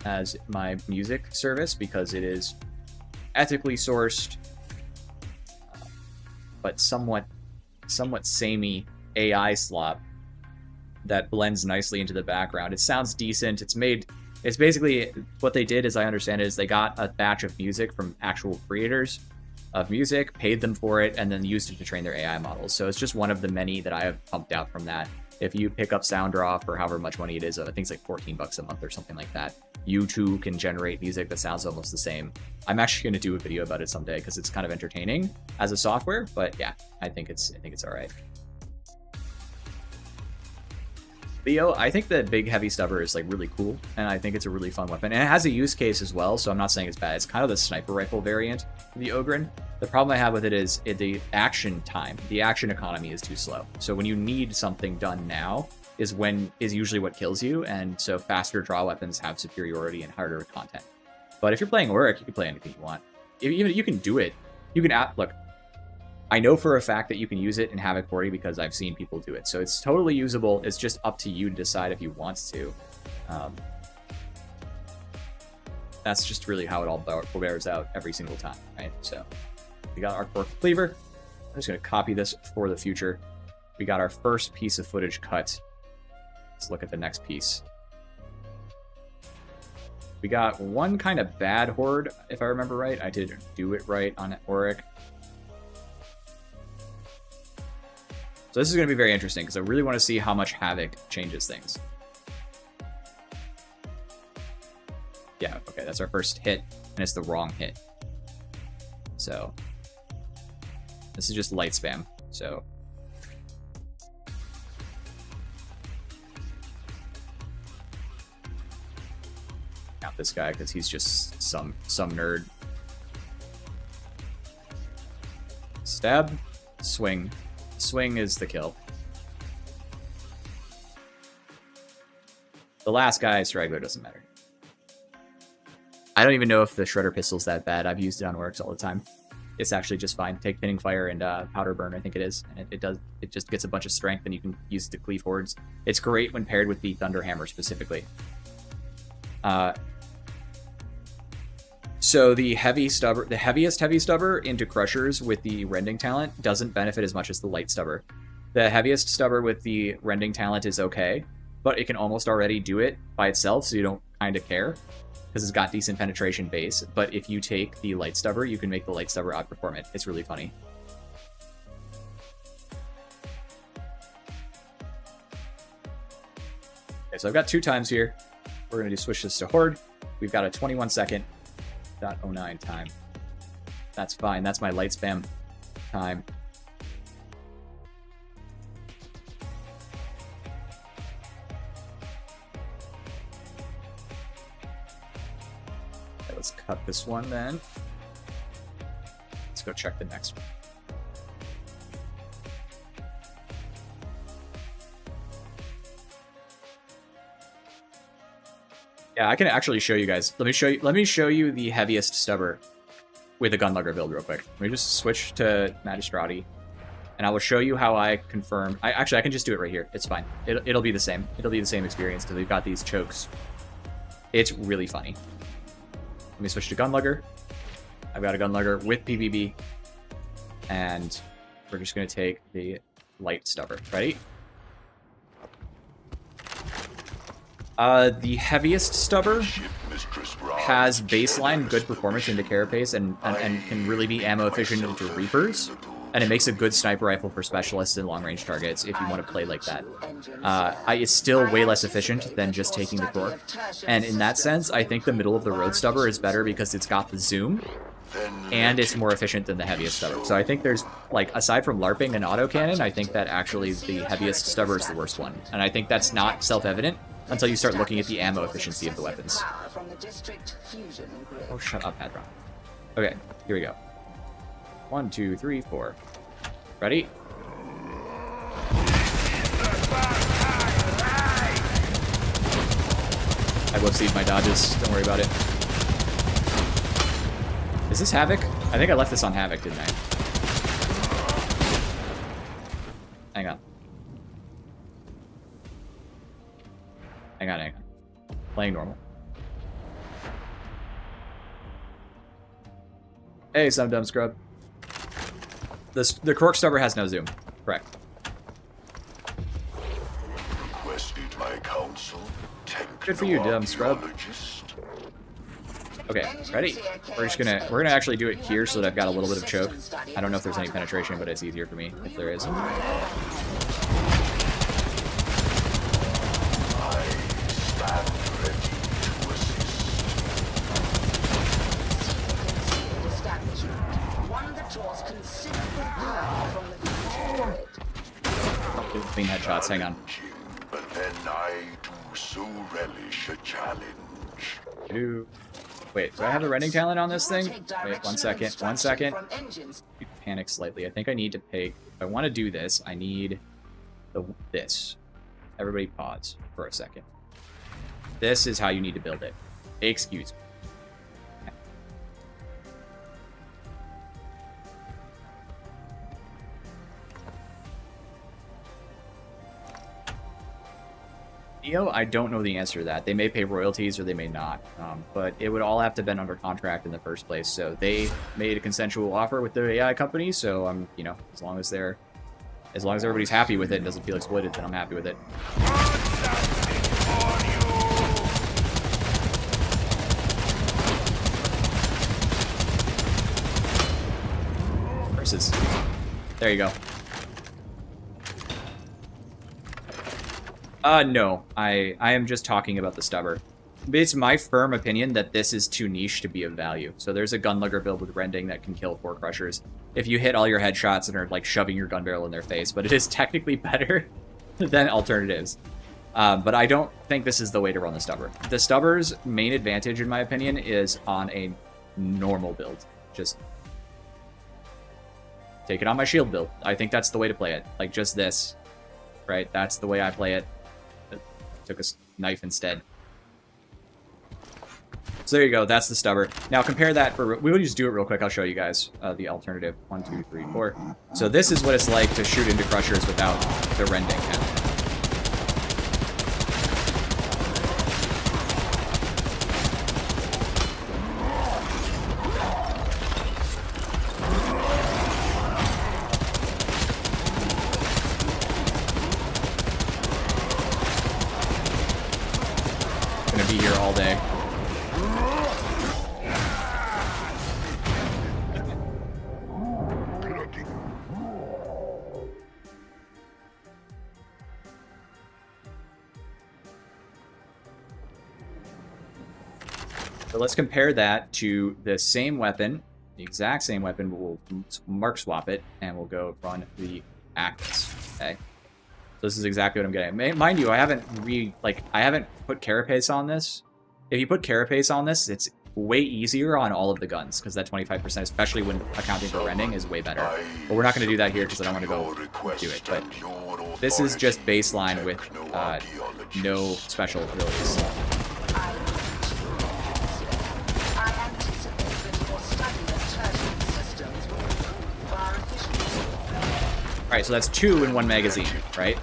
as my music service because it is ethically sourced, but somewhat samey AI slop that blends nicely into the background. It sounds decent. It's basically what they did, as I understand it, is they got a batch of music from actual creators of music, paid them for it, and then used it to train their AI models. So it's just one of the many that I have pumped out from that. If you pick up SoundRaw for however much money it is, I think it's like $14 a month or something like that, you too can generate music that sounds almost the same. I'm actually going to do a video about it someday because it's kind of entertaining as a software, but yeah, I think it's all right. Leo, I think the big heavy stubber is like really cool, and I think it's a really fun weapon. And it has a use case as well, so I'm not saying it's bad. It's kind of the sniper rifle variant of the ogren. The problem I have with it is the action time, the action economy is too slow. So when you need something done now is usually what kills you, and so faster draw weapons have superiority and harder content. But if you're playing Auric, you can play anything you want. Even you can do it. You can look. I know for a fact that you can use it in Havoc 40 because I've seen people do it. So it's totally usable. It's just up to you to decide if you want to. That's just really how it all bears out every single time, right? So we got our cleaver. I'm just going to copy this for the future. We got our first piece of footage cut. Let's look at the next piece. We got one kind of bad horde, if I remember right. I did do it right on Auric. So this is going to be very interesting because I really want to see how much Havoc changes things. Yeah, okay, that's our first hit, and it's the wrong hit. So this is just light spam. So count this guy because he's just some nerd. Stab, swing. Swing is the kill. The last guy, straggler, doesn't matter. I don't even know if the shredder pistol's that bad. I've used it on works all the time. It's actually just fine. Take pinning fire and powder burn, I think it is, and it just gets a bunch of strength, and you can use it to cleave hordes. It's great when paired with the thunder hammer specifically. So the heaviest heavy stubber into crushers with the rending talent doesn't benefit as much as the light stubber. The heaviest stubber with the rending talent is okay, but it can almost already do it by itself, so you don't kind of care because it's got decent penetration base. But if you take the light stubber, you can make the light stubber outperform it. It's really funny. Okay, so I've got 2 times here. We're going to switch this to horde. We've got a 21-second. 0.09 time. That's fine. That's my light spam time. Okay, let's cut this one then. Let's go check the next one. Yeah, I can actually show you guys. Let me show you the heaviest stubber with a gunlugger build real quick. Let me just switch to Magistrati, and I will show you how I confirm. I can just do it right here. It's fine. It'll be the same. It'll be the same experience because we've got these chokes. It's really funny. Let me switch to gunlugger. I've got a gunlugger with PvB, and we're just going to take the light stubber. Ready? The heaviest Stubber Ship Mistress Bride has baseline good performance into carapace and can really be ammo efficient into reapers. And it makes a good sniper rifle for specialists and long-range targets if you want to play like that. It's still way less efficient than just taking the core. And in that sense, I think the middle-of-the-road Stubber is better because it's got the zoom, and it's more efficient than the heaviest Stubber. So I think there's, like, aside from LARPing and autocannon, I think that actually the heaviest Stubber is the worst one. And I think that's not self-evident until you start looking at the ammo efficiency of the weapons. Oh, shut up, Hadron. Okay, here we go. 1, 2, 3, 4. Ready? I whoopsied my dodges. Don't worry about it. Is this Havoc? I think I left this on Havoc, didn't I? Hang on. Hang on. Playing normal. Hey, some dumb scrub. The Cork Stubber has no zoom. Correct. requested my counsel. Good for you, dumb scrub. Okay, ready? We're gonna actually do it here so that I've got a little bit of choke. I don't know if there's any penetration, but it's easier for me if there is. Clean headshots, hang on. But then I do so relish a challenge. Wait, do I have the rending talent on this thing? Wait, 1 second, 1 second. You panic slightly. I think I need to pay. If I want to do this, I need this. Everybody pause for a second. This is how you need to build it. Excuse me. Neo, I don't know the answer to that. They may pay royalties or they may not, but it would all have to have been under contract in the first place. So they made a consensual offer with the AI company. So I'm, you know, as long as everybody's happy with it and doesn't feel exploited, then I'm happy with it. Versus, there you go. No. I am just talking about the Stubber. It's my firm opinion that this is too niche to be of value. So there's a gunlugger build with rending that can kill 4 crushers if you hit all your headshots and are, like, shoving your gun barrel in their face. But it is technically better than alternatives. But I don't think this is the way to run the Stubber. The Stubber's main advantage, in my opinion, is on a normal build. Just take it on my shield build. I think that's the way to play it. Like, just this. Right? That's the way I play it. Took a knife instead. So there you go. That's the Stubber. Now compare that for... We will just do it real quick. I'll show you guys the alternative. 1, 2, 3, 4. So this is what it's like to shoot into crushers without the rending. Gonna be here all day. So let's compare that to the same weapon, the exact same weapon, but we'll mark swap it, and we'll go run the Actus. Okay. So this is exactly what I'm getting. Mind you, I haven't put carapace on this. If you put carapace on this, it's way easier on all of the guns, because that 25%, especially when accounting for rending, is way better. But we're not going to do that here because I don't want to go do it. But this is just baseline with no special abilities. Alright, so that's 2 in 1 magazine, right?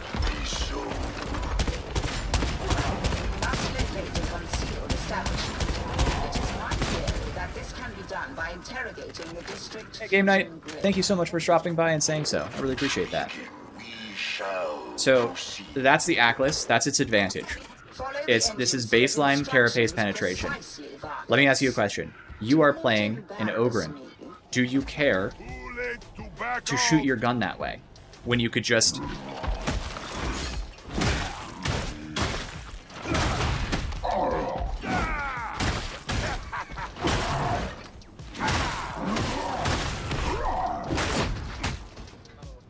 Hey, Game Night, thank you so much for dropping by and saying so. I really appreciate that. So, that's the Actus. That's its advantage. This is baseline carapace penetration. Let me ask you a question. You are playing an ogren. Do you care Too late to back to off. shoot your gun that way when you could just...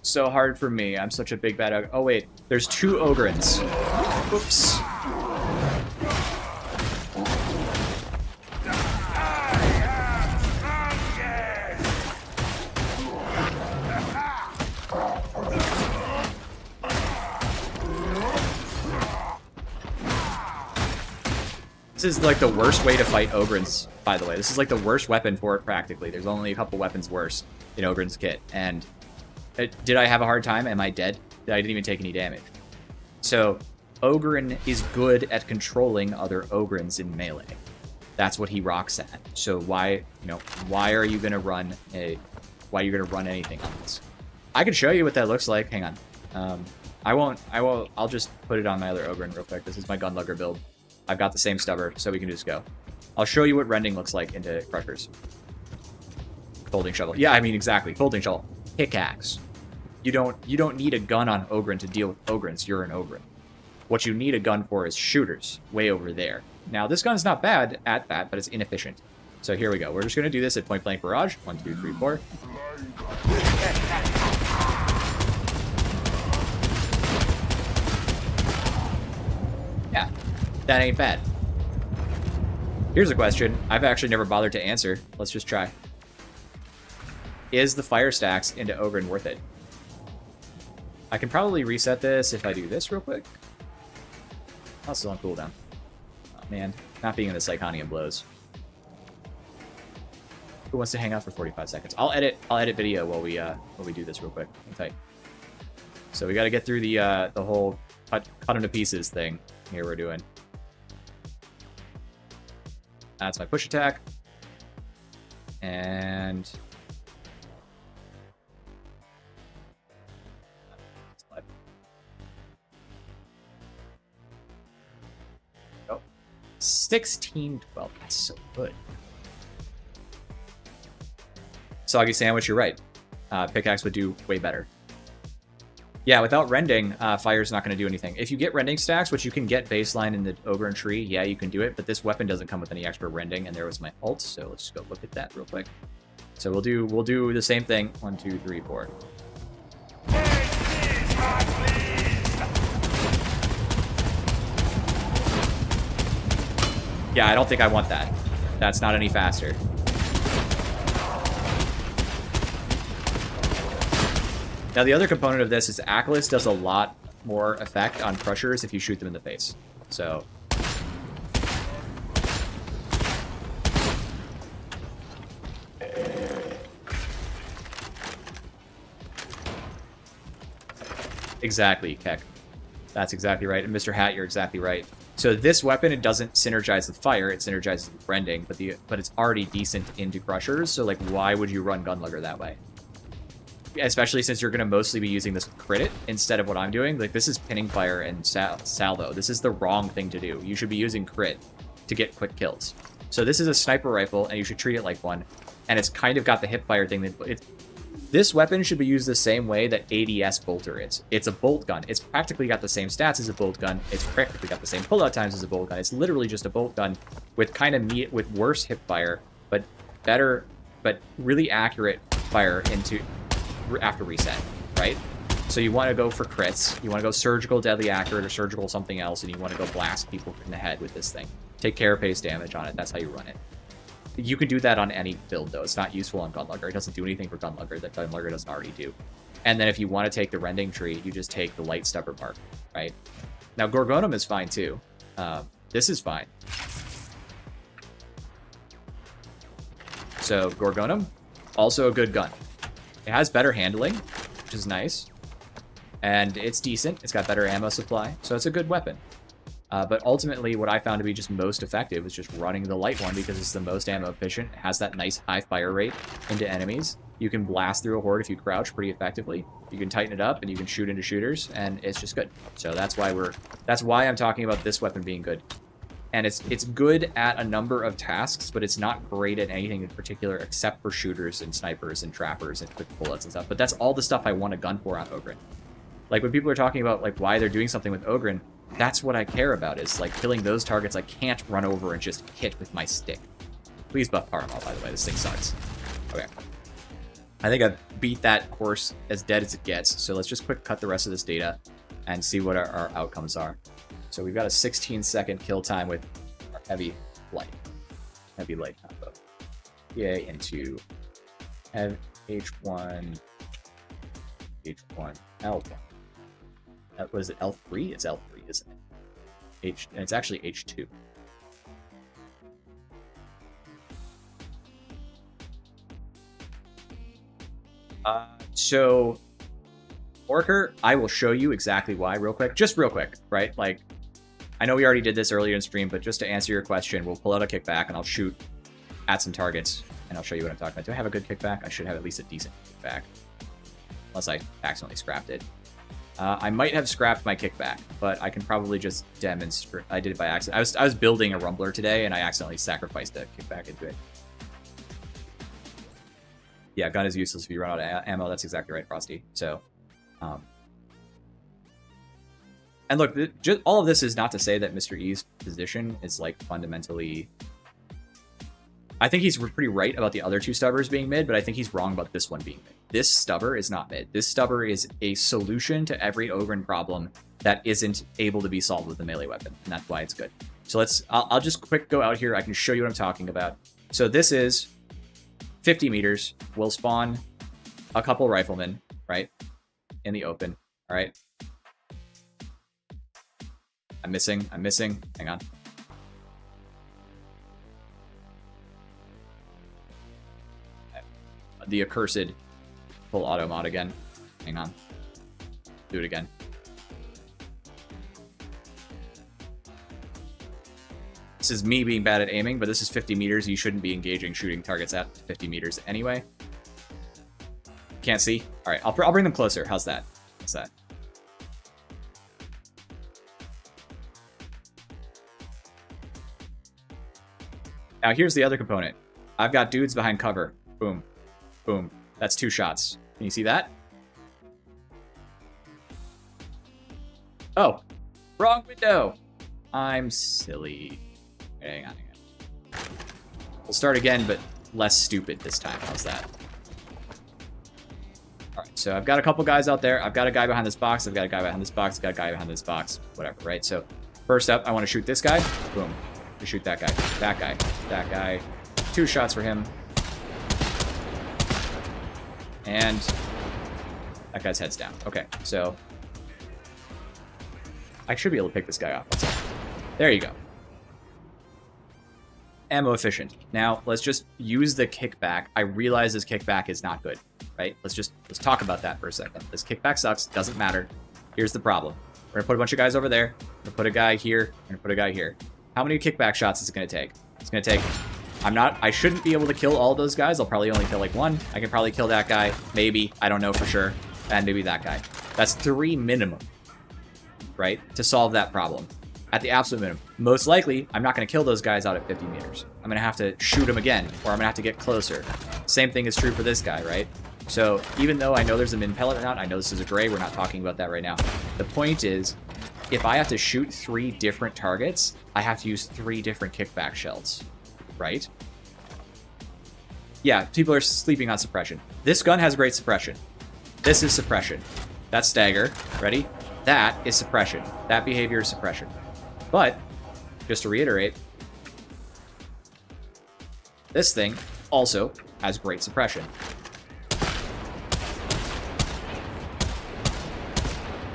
So hard for me. I'm such a big bad... Oh, wait. There's 2 ogrens. Oops. This is like the worst way to fight ogrens, by the way. This is like the worst weapon for it, practically. There's only a couple weapons worse in ogren's kit. And did I have a hard time? Am I dead? I didn't even take any damage. So, ogren is good at controlling other ogrens in melee. That's what he rocks at. So why are you gonna run anything on this? I can show you what that looks like. Hang on. I'll just put it on my other ogren real quick. This is my gunlugger build. I've got the same stubber, so we can just go. I'll show you what rending looks like into crushers. Folding shovel. Yeah, I mean exactly. Folding shovel. Pickaxe. You don't need a gun on ogren to deal with ogrens. You're an ogren. What you need a gun for is shooters, way over there. Now, this gun's not bad at that, but it's inefficient. So here we go. We're just going to do this at point blank barrage. 1, 2, 3, 4. Yeah, that ain't bad. Here's a question I've actually never bothered to answer. Let's just try. Is the fire stacks into ogren worth it? I can probably reset this if I do this real quick. I'll still on cooldown. Oh man, not being in the Psychonium blows. Who wants to hang out for 45 seconds? I'll edit video while we do this real quick. Hang tight. So we got to get through the whole cut them to pieces thing here we're doing. That's my push attack. And oh, 16-12. That's so good. Soggy Sandwich, you're right. Pickaxe would do way better. Yeah, without rending, fire's not going to do anything. If you get rending stacks, which you can get baseline in the ogren tree, yeah, you can do it, but this weapon doesn't come with any extra rending, and there was my ult, so let's just go look at that real quick. So we'll do the same thing. 1, 2, 3, 4. Yeah, I don't think I want that. That's not any faster. Now, the other component of this is Ackless does a lot more effect on crushers if you shoot them in the face. So... Exactly, Keck. That's exactly right. And Mr. Hat, you're exactly right. So this weapon, it doesn't synergize with fire, it synergizes with rending, but it's already decent into crushers, so like why would you run Gunlugger that way? Especially since you're going to mostly be using this with crit it instead of what I'm doing. Like, this is pinning fire and salvo. This is the wrong thing to do. You should be using crit to get quick kills. So this is a sniper rifle, and you should treat it like one. And it's kind of got the hip fire thing. This weapon should be used the same way that ADS Bolter is. It's a bolt gun. It's practically got the same stats as a bolt gun. It's practically got the same pullout times as a bolt gun. It's literally just a bolt gun with with worse hip fire, but better, but really accurate fire after reset, right? So you want to go for crits, you want to go surgical deadly accurate or surgical something else, and you want to go blast people in the head with this thing. Take carapace damage on it. That's how you run it. You can do that on any build, though. It's not useful on Gunlugger. It doesn't do anything for Gunlugger that Gunlugger doesn't already do. And then if you want to take the rending tree, you just take the light stubber mark, right? Now, Gorgonum is fine, too. This is fine. So, Gorgonum, also a good gun. It has better handling, which is nice. And it's decent. It's got better ammo supply, so it's a good weapon. But ultimately, what I found to be just most effective is just running the light one because it's the most ammo efficient. It has that nice high fire rate into enemies. You can blast through a horde if you crouch pretty effectively. You can tighten it up and you can shoot into shooters, and it's just good. So that's why I'm talking about this weapon being good. And it's good at a number of tasks, but it's not great at anything in particular except for shooters and snipers and trappers and quick bullets and stuff. But that's all the stuff I want a gun for on Ogren. Like when people are talking about like why they're doing something with Ogren, that's what I care about, is like killing those targets I can't run over and just hit with my stick. Please buff Paramount, by the way. This thing sucks. Okay. I think I've beat that horse as dead as it gets. So let's just quick cut the rest of this data and see what our outcomes are. So we've got a 16-second kill time with our heavy light combo. PA into H1, L1. That was it L3? It's L3, isn't it? And it's actually H2. So Orker, I will show you exactly why real quick. Just real quick, right? Like, I know we already did this earlier in stream, but just to answer your question, we'll pull out a kickback and I'll shoot at some targets and I'll show you what I'm talking about. Do I have a good kickback? I should have at least a decent kickback. Unless I accidentally scrapped it. I might have scrapped my kickback, but I can probably just demonstrate. I did it by accident. I was building a rumbler today and I accidentally sacrificed a kickback into it. Yeah, gun is useless if you run out of ammo. That's exactly right, Frosty. So, and look, just, all of this is not to say that Mr. E's position is like fundamentally. I think he's pretty right about the other two Stubbers being mid, but I think he's wrong about this one being mid. This Stubber is not mid. This Stubber is a solution to every ogren problem that isn't able to be solved with a melee weapon, and that's why it's good. So I'll just quick go out here. I can show you what I'm talking about. So this is 50 meters. We'll spawn a couple riflemen, right, in the open. All right. I'm missing. Hang on. The accursed full auto mod again. Hang on. Do it again. This is me being bad at aiming, but this is 50 meters. You shouldn't be engaging shooting targets at 50 meters anyway. Can't see? All right, I'll bring them closer. How's that? What's that? Now here's the other component. I've got dudes behind cover. Boom. Boom. That's 2 shots. Can you see that? Oh, wrong window. I'm silly. Hang on. We'll start again, but less stupid this time. How's that? All right, so I've got a couple guys out there. I've got a guy behind this box. I've got a guy behind this box. I've got a guy behind this box. Whatever, right? So first up, I want to shoot this guy. Boom. To shoot that guy. That guy. That guy. 2 shots for him. And that guy's head's down. Okay, so I should be able to pick this guy off. There you go. Ammo efficient. Now, let's just use the kickback. I realize this kickback is not good, right? Let's talk about that for a second. This kickback sucks. Doesn't matter. Here's the problem. We're going to put a bunch of guys over there. We're going to put a guy here. We're going to put a guy here. How many kickback shots is it going to take? It's going to take... I shouldn't be able to kill all those guys. I'll probably only kill like 1. I can probably kill that guy. Maybe. I don't know for sure. And maybe that guy. That's 3 minimum, right? To solve that problem. At the absolute minimum. Most likely, I'm not going to kill those guys out at 50 meters. I'm going to have to shoot them again, or I'm going to have to get closer. Same thing is true for this guy, right? So even though I know there's a min pellet or not, I know this is a gray. We're not talking about that right now. The point is, if I have to shoot 3 different targets, I have to use 3 different kickback shells. Right? Yeah, people are sleeping on suppression. This gun has great suppression. This is suppression. That's stagger. Ready? That is suppression. That behavior is suppression. But, just to reiterate, this thing also has great suppression.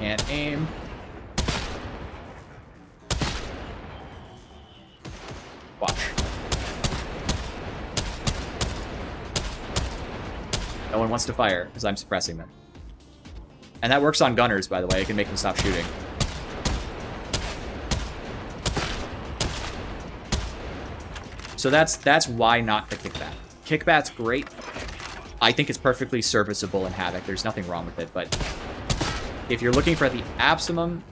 And aim. Watch. No one wants to fire because I'm suppressing them. And that works on gunners, by the way. It can make them stop shooting. So that's why not the kickback. Kickback's great I think it's perfectly serviceable in Havoc. There's nothing wrong with it, but if you're looking for the optimum,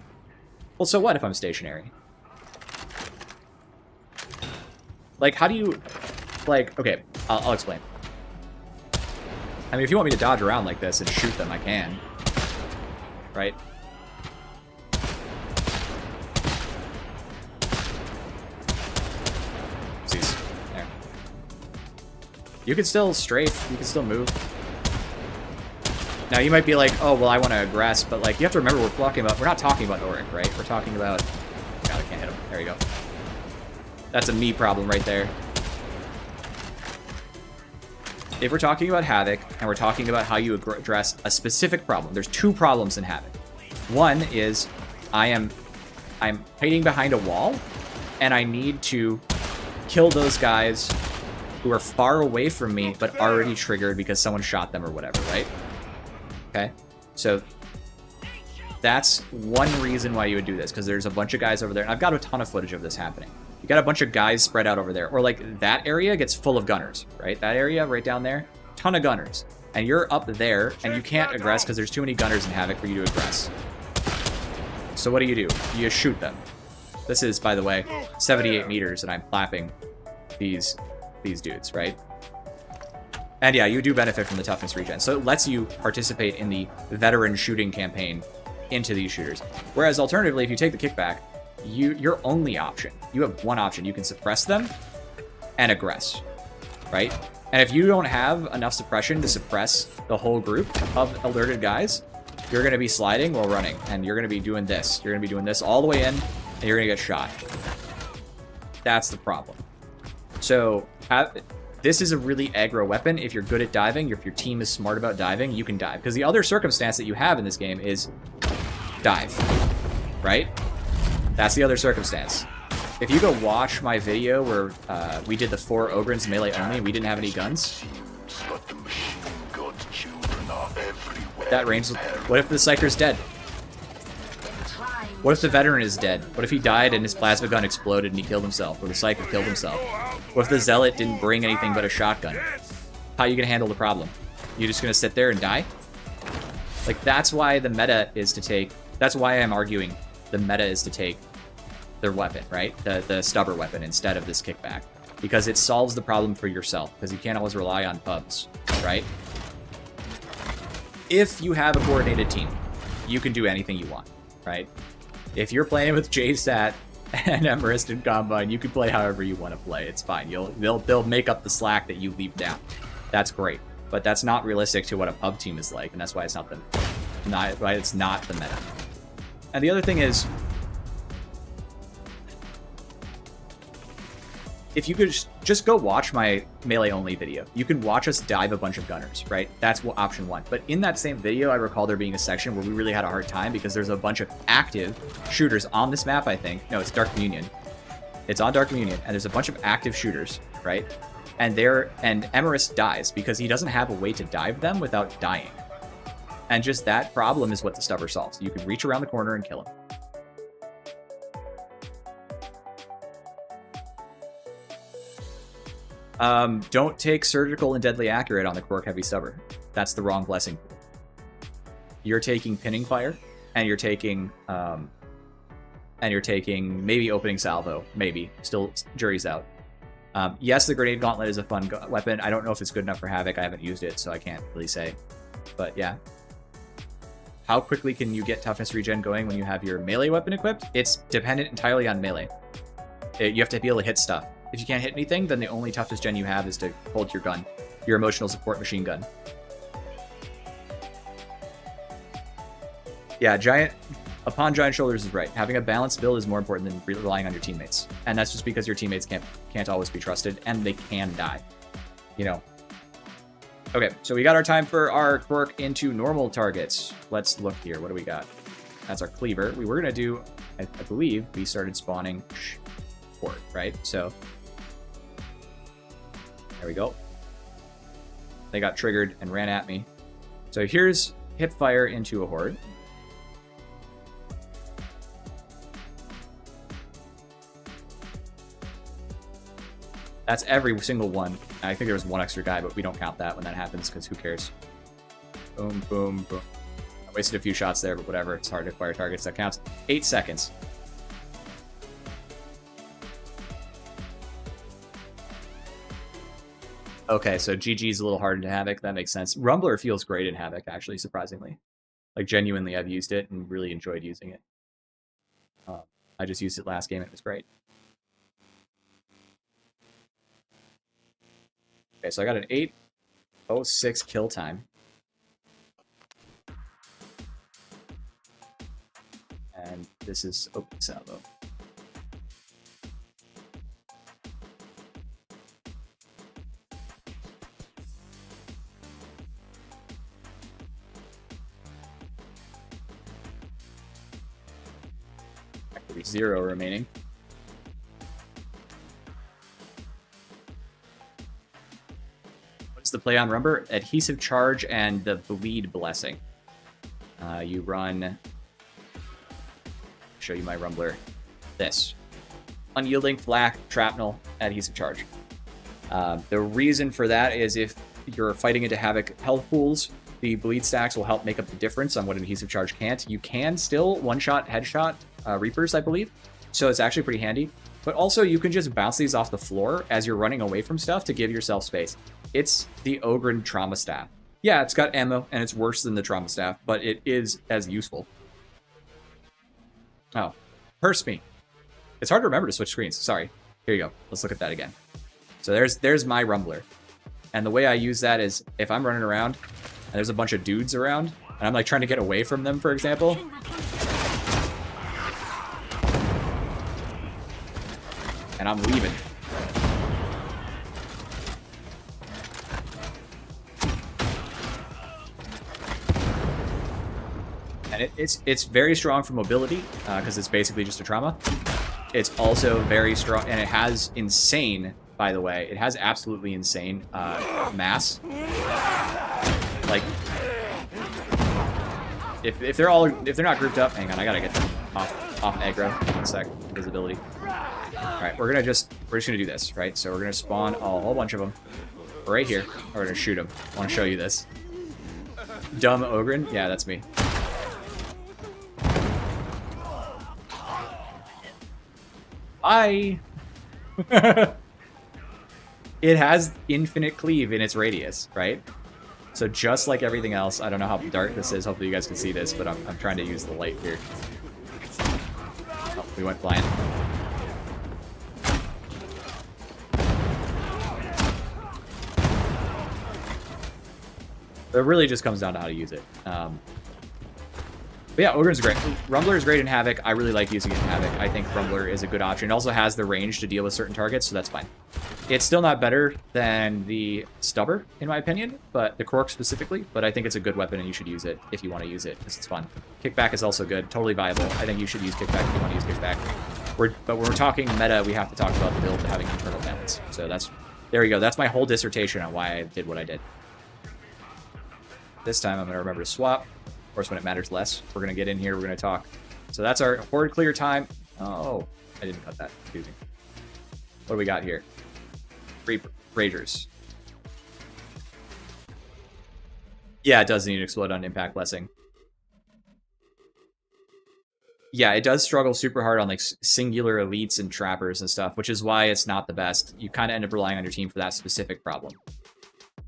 well, so what if I'm stationary? Like, how do you, like, okay, I'll explain. I mean, if you want me to dodge around like this and shoot them, I can. Right? Oopsies. There. You can still strafe, you can still move. Now, you might be like, oh, well, I want to aggress, but, like, you have to remember we're not talking about Auric, right? We're talking about... God, I can't hit him. There you go. That's a me problem right there. If we're talking about Havoc, and we're talking about how you address a specific problem, there's two problems in Havoc. One is I'm hiding behind a wall, and I need to kill those guys who are far away from me, but already triggered because someone shot them or whatever, right? Okay, so that's one reason why you would do this, because there's a bunch of guys over there, and I've got a ton of footage of this happening. You got a bunch of guys spread out over there, or like that area gets full of gunners, right? That area right down there, ton of gunners, and you're up there, and you can't aggress because there's too many gunners in Havoc for you to aggress. So what do? You shoot them. This is, by the way, 78 meters, and I'm clapping these dudes, right? And yeah, you do benefit from the toughness regen, so it lets you participate in the veteran shooting campaign into these shooters. Whereas alternatively, if you take the kickback, your only option, you have one option. You can suppress them and aggress, right? And if you don't have enough suppression to suppress the whole group of alerted guys, you're going to be sliding while running, and you're going to be doing this. You're going to be doing this all the way in, and you're going to get shot. That's the problem. So this is a really aggro weapon. If you're good at diving, if your team is smart about diving, you can dive. Because the other circumstance that you have in this game is dive, right? That's the other circumstance. If you go watch my video where we did the 4 ogrens melee only, and we didn't have any guns. That range. What if the Psyker's dead? What if the veteran is dead? What if he died and his plasma gun exploded and he killed himself, or the Psyker killed himself? What if the Zealot didn't bring anything but a shotgun? How are you gonna handle the problem? You just gonna sit there and die? Like, that's why the meta is to take... That's why I'm arguing the meta is to take their weapon, right? The Stubber weapon instead of this kickback. Because it solves the problem for yourself, because you can't always rely on pubs, right? If you have a coordinated team, you can do anything you want, right? If you're playing with JSAT and Emerist and Combine, you can play however you want to play. It's fine. They'll make up the slack that you leave down. That's great. But that's not realistic to what a pub team is like, and that's why it's not the meta. And the other thing is, if you could just go watch my melee only video, you can watch us dive a bunch of gunners, right? That's option one. But in that same video, I recall there being a section where we really had a hard time because there's a bunch of active shooters on this map, I think. No, it's Dark Communion. It's on Dark Communion, and there's a bunch of active shooters, right? And Emerist dies because he doesn't have a way to dive them without dying. And just that problem is what the Stubber solves. You can reach around the corner and kill him. Don't take surgical and deadly accurate on the Quark Heavy Stubber. That's the wrong blessing. You're taking pinning fire, and you're taking maybe opening salvo, maybe. Still, jury's out. Yes, the grenade gauntlet is a fun weapon. I don't know if it's good enough for Havoc. I haven't used it, so I can't really say. But yeah. How quickly can you get toughness regen going when you have your melee weapon equipped? It's dependent entirely on melee. You have to be able to hit stuff. If you can't hit anything, then the only toughness gen you have is to hold your gun, your emotional support machine gun. Yeah, Giant Shoulders is right. Having a balanced build is more important than relying on your teammates. And that's just because your teammates can't always be trusted, and they can die. You know. Okay, so we got our time for our quirk into normal targets. Let's look here. What do we got? That's our cleaver. We were going to do, I believe, we started spawning horde, right? So, there we go. They got triggered and ran at me. So here's hip fire into a horde. That's every single one. I think there was one extra guy, but we don't count that when that happens, because who cares? Boom, boom, boom. I wasted a few shots there, but whatever. It's hard to acquire targets. That counts. 8 seconds. Okay, so GG's a little hard in Havoc. That makes sense. Rumbler feels great in Havoc, actually, surprisingly. Like, genuinely, I've used it and really enjoyed using it. I just used it last game, and it was great. Okay, so I got an 8:06 kill time. And this is open salvo. Actually, 0 remaining. What's the play on Rumber? Adhesive Charge and the Bleed Blessing. You run... Show you my Rumbler. This. Unyielding, Flak, Shrapnel, Adhesive Charge. The reason for that is if you're fighting into Havoc health pools, the bleed stacks will help make up the difference on what an Adhesive Charge can't. You can still one-shot, headshot Reapers, I believe, so it's actually pretty handy. But also, you can just bounce these off the floor as you're running away from stuff to give yourself space. It's the Ogren Trauma Staff. Yeah, it's got ammo, and it's worse than the Trauma Staff, but it is as useful. Oh, hurts me. It's hard to remember to switch screens. Sorry. Here you go. Let's look at that again. So there's my Rumbler. And the way I use that is if I'm running around and there's a bunch of dudes around and I'm like trying to get away from them, for example. And I'm leaving. And it's very strong for mobility, because it's basically just a trauma. It's also very strong, and it has insane, by the way, it has absolutely insane mass. Like, if they're not grouped up, hang on, I gotta get them off aggro. 1 sec, visibility. All right, we're just gonna do this, right? So we're gonna spawn a whole bunch of them right here. We're gonna shoot them. I want to show you this. Dumb Ogren, yeah, that's me. Bye. It has infinite cleave in its radius, right? So just like everything else, I don't know how dark this is. Hopefully you guys can see this, but I'm trying to use the light here. Oh, we went flying. It really just comes down to how to use it. But yeah, Ogren's great. Rumbler is great in Havoc. I really like using it in Havoc. I think Rumbler is a good option. It also has the range to deal with certain targets, so that's fine. It's still not better than the Stubber, in my opinion, but the Cork specifically. But I think it's a good weapon, and you should use it if you want to use it, because it's fun. Kickback is also good. Totally viable. I think you should use Kickback if you want to use Kickback. But when we're talking meta, we have to talk about the build having internal balance. So there we go. That's my whole dissertation on why I did what I did. This time I'm going to remember to swap. Of course, when it matters less, we're going to get in here, we're going to talk. So that's our horde clear time. Oh, I didn't cut that. Excuse me. What do we got here? Ragers. Yeah, it does need to explode on impact blessing. Yeah, it does struggle super hard on like singular elites and trappers and stuff, which is why it's not the best. You kind of end up relying on your team for that specific problem.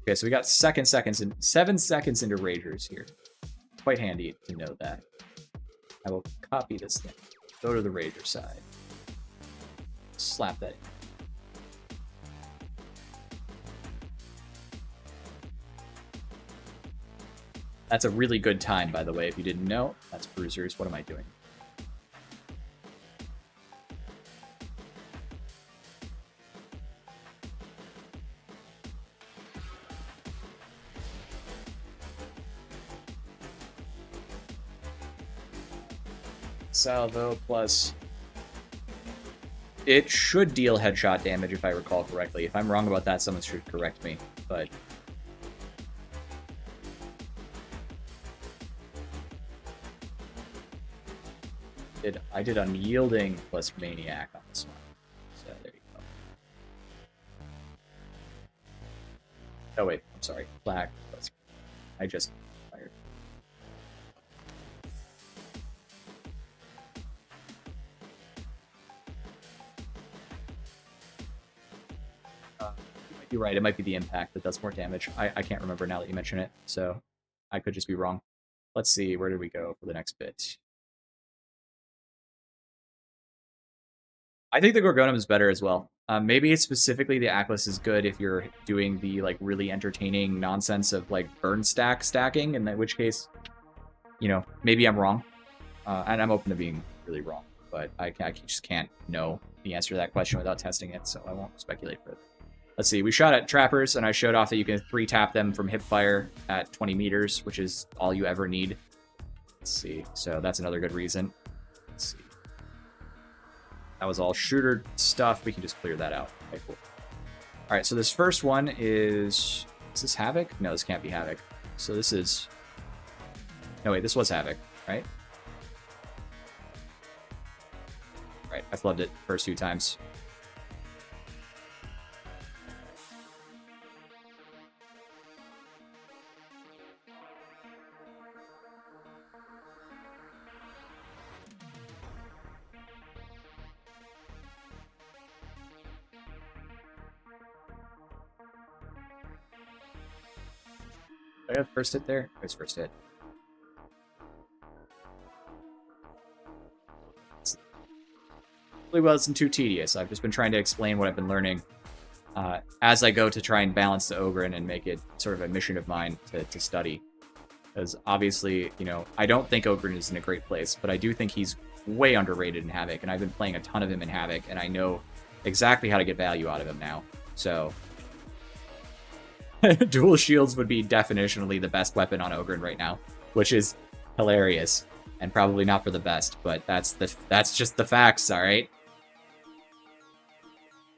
Okay, so we got 7 seconds into Ragers here. Quite handy to know that. I will copy this thing. Go to the Rager side. Slap that in. That's a really good time, by the way, if you didn't know. That's Bruisers. What am I doing? Salvo plus... It should deal headshot damage if I recall correctly. If I'm wrong about that, someone should correct me, but... I did Unyielding plus Maniac on this one. So there you go. Oh wait, I'm sorry. Black. I just fired. You might be right. It might be the impact that does more damage. I can't remember now that you mention it, so I could just be wrong. Let's see. Where did we go for the next bit? I think the Gorgonum is better as well. Maybe it's specifically the Atlas is good if you're doing the like really entertaining nonsense of like burn stacking, in which case, you know, maybe I'm wrong, and I'm open to being really wrong, but I just can't know the answer to that question without testing it, so I won't speculate further. Let's see. We shot at trappers, and I showed off that you can 3-tap them from hip fire at 20 meters, which is all you ever need. Let's see. So that's another good reason. Let's see. That was all shooter stuff. We can just clear that out. Okay, cool. All right, so this first one is this Havoc? No, this can't be Havoc. So this is... No, wait, this was Havoc, right? Right, I flubbed it first 2 times. I got first hit there? Where's first hit? Really wasn't too tedious. I've just been trying to explain what I've been learning as I go to try and balance the ogren and make it sort of a mission of mine to study. Because obviously, you know, I don't think ogren is in a great place, but I do think he's way underrated in Havoc, and I've been playing a ton of him in Havoc, and I know exactly how to get value out of him now. So... Dual shields would be definitionally the best weapon on ogren right now, which is hilarious and probably not for the best, but that's just the facts, all right?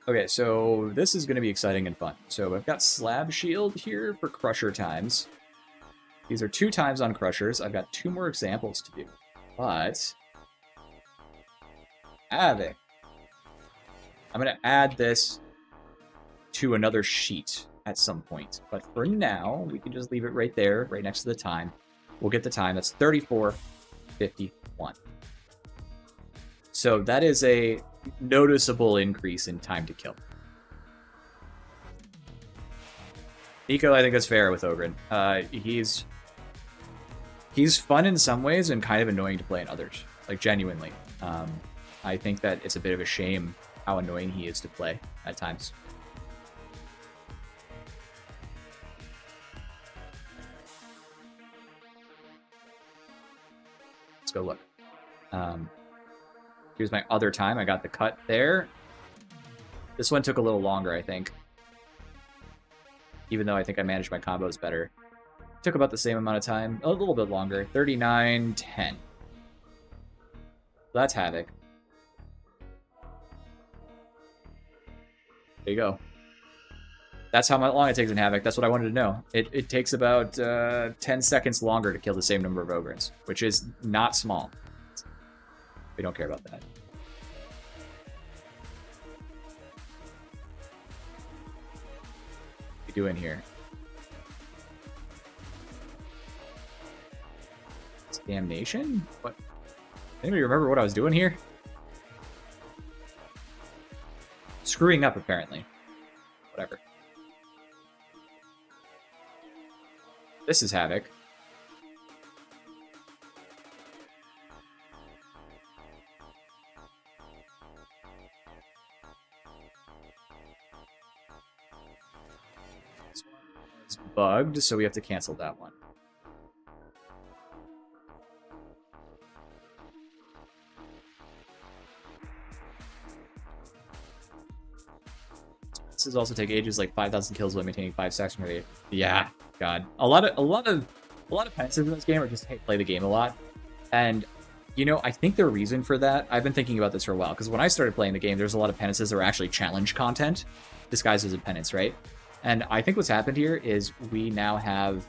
Okay, so this is going to be exciting and fun. So I've got slab shield here for crusher times. These are 2 times on crushers. I've got 2 more examples to do, but Havoc. I'm going to add this to another sheet at some point. But for now, we can just leave it right there, right next to the time. We'll get the time. That's 34:51. So that is a noticeable increase in time to kill. Nico, I think that's fair with Ogren. He's fun in some ways and kind of annoying to play in others. Like, genuinely. I think that it's a bit of a shame how annoying he is to play at times. Let's go look. Here's my other time. I got the cut there. This one took a little longer, I think. Even though I think I managed my combos better. Took about the same amount of time. A little bit longer. 39:10. That's Havoc. There you go. That's how long it takes in Havoc. That's what I wanted to know. It takes about 10 seconds longer to kill the same number of ogrens, which is not small. We don't care about that. What are you doing here? It's damnation? What? Anybody remember what I was doing here? Screwing up, apparently. Whatever. This is Havoc. This one is bugged, so we have to cancel that one. This does also take ages, like 5,000 kills while maintaining 5 stacks from here. Yeah, God, a lot of penances in this game are just play the game a lot, and you know, I think the reason for that, I've been thinking about this for a while, because when I started playing the game, there's a lot of penances that were actually challenge content disguised as a penance, right? And I think what's happened here is we had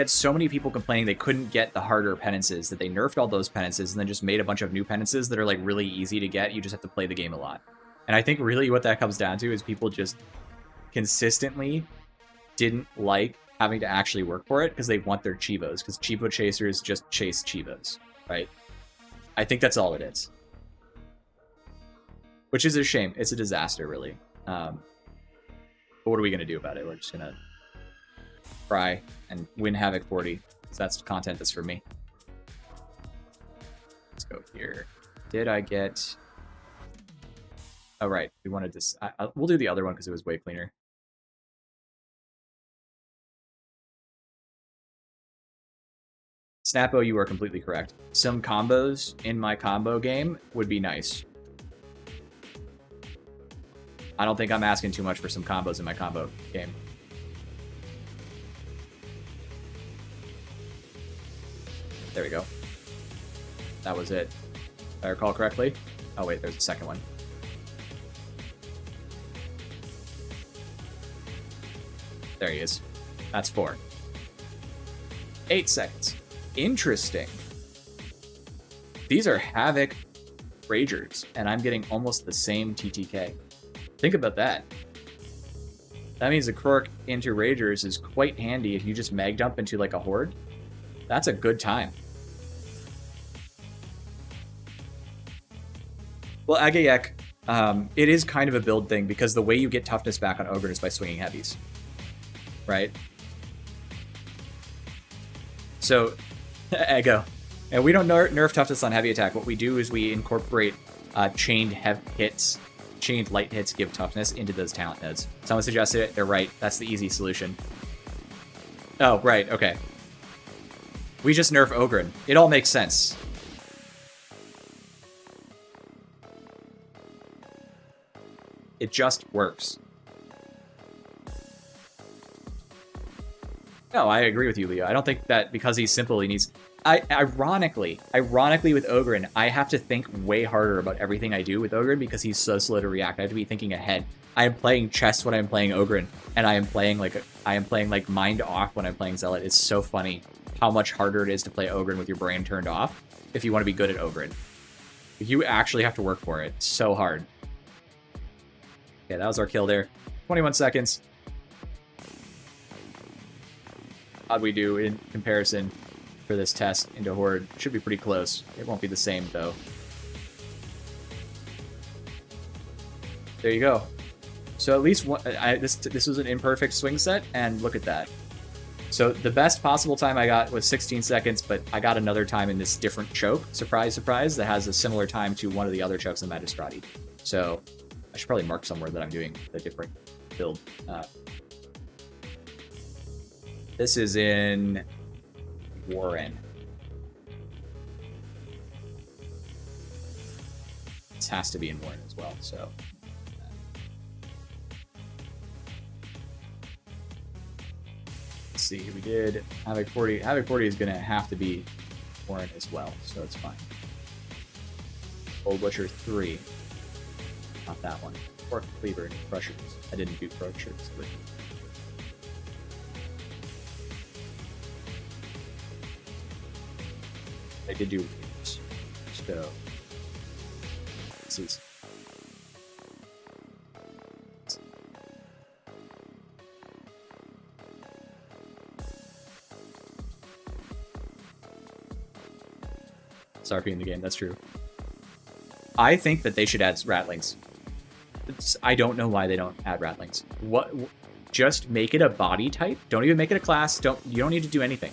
so many people complaining they couldn't get the harder penances that they nerfed all those penances and then just made a bunch of new penances that are like really easy to get. You just have to play the game a lot. And I think really what that comes down to is people just consistently didn't like having to actually work for it because they want their Chivos, because Chivo chasers just chase Chivos, right? I think that's all it is. Which is a shame. It's a disaster, really. But what are we going to do about it? We're just going to try and win Havoc 40. Because that's content that's for me. Let's go here. Did I get... Oh, right. We wanted this. We'll do the other one because it was way cleaner. Snappo, you are completely correct. Some combos in my combo game would be nice. I don't think I'm asking too much for some combos in my combo game. There we go. That was it. If I recall correctly. Oh wait, there's a second one. There he is. That's 4. 8 seconds. Interesting. These are Havoc Ragers, and I'm getting almost the same TTK. Think about that. That means a Krork into Ragers is quite handy if you just mag dump into like a Horde. That's a good time. Well, Agayek, it is kind of a build thing because the way you get toughness back on Ogren is by swinging heavies. Right? So, Ego. And we don't nerf toughness on heavy attack. What we do is we incorporate chained light hits give toughness into those talent nodes. Someone suggested it. They're right. That's the easy solution. Oh, right. Okay. We just nerf Ogren. It all makes sense. It just works. No, I agree with you, Leo. I don't think that because he's simple, he needs... Ironically with Ogren, I have to think way harder about everything I do with Ogren because he's so slow to react. I have to be thinking ahead. I am playing chess when I'm playing Ogren, and I am playing like mind off when I'm playing Zealot. It's so funny how much harder it is to play Ogren with your brain turned off if you want to be good at Ogren. You actually have to work for it. It's so hard. Okay, that was our kill there. 21 seconds. How'd we do in comparison for this test into Horde? Should be pretty close. It won't be the same, though. There you go. So at least one, this was an imperfect swing set, and look at that. So the best possible time I got was 16 seconds, but I got another time in this different choke, surprise, surprise, that has a similar time to one of the other chokes in Magistrati. So I should probably mark somewhere that I'm doing a different build. This is in Warren. This has to be in Warren as well, so... Let's see, we did Havoc 40. Havoc 40 is going to have to be Warren as well, so it's fine. Old Butcher 3. Not that one. Or Cleaver and Crushers. I didn't do Crushers, but... I did do Readers. So... This is... RP in the game, that's true. I think that they should add ratlings. I don't know why they don't add ratlings. Just make it a body type. Don't even make it a class. You don't need to do anything.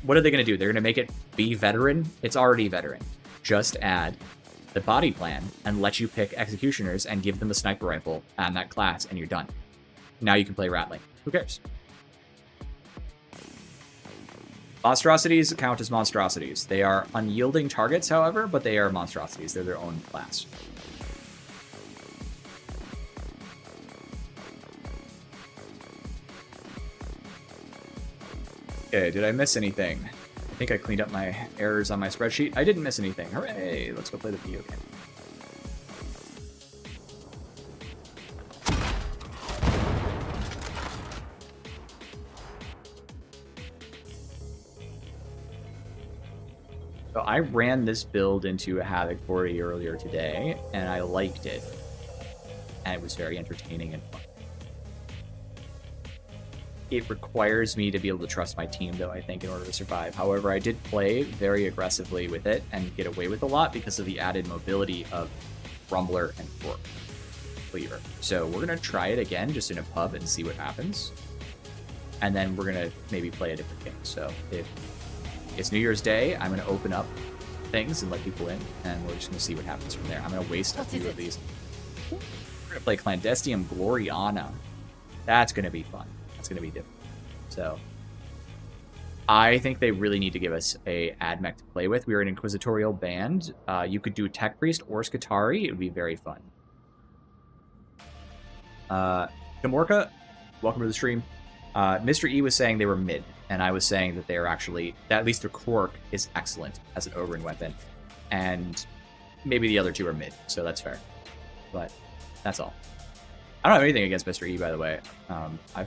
What are they going to do? They're going to make it be veteran? It's already veteran. Just add the body plan and let you pick executioners and give them a sniper rifle and that class, and you're done. Now you can play ratling. Who cares? Monstrosities count as monstrosities. They are unyielding targets, however, but they are monstrosities. They're their own class. Okay, did I miss anything? I think I cleaned up my errors on my spreadsheet. I didn't miss anything. Hooray! Let's go play the video game. So I ran this build into a Havoc 40 earlier today, and I liked it. And it was very entertaining and fun. it requires me to be able to trust my team, though, I think, in order to survive. However, I did play very aggressively with it and get away with a lot because of the added mobility of Rumbler and Cleaver. So we're going to try it again, just in a pub, and see what happens. And then we're going to maybe play a different game. So if it's New Year's Day, I'm going to open up things and let people in, and we're just going to see what happens from there. I'm going to waste a few of these. We're going to play Clandestium Gloriana. That's going to be fun. That's going to be different. So I think they really need to give us a admech to play with. We were an Inquisitorial band. You could do Tech Priest or Skatari. It would be very fun. Gamorka, welcome to the stream. Mr. E was saying they were mid, and I was saying that they are actually, that at least their Quark is excellent as an ogren weapon, and maybe the other two are mid, so that's fair. But that's all. I don't have anything against Mr. E, by the way. I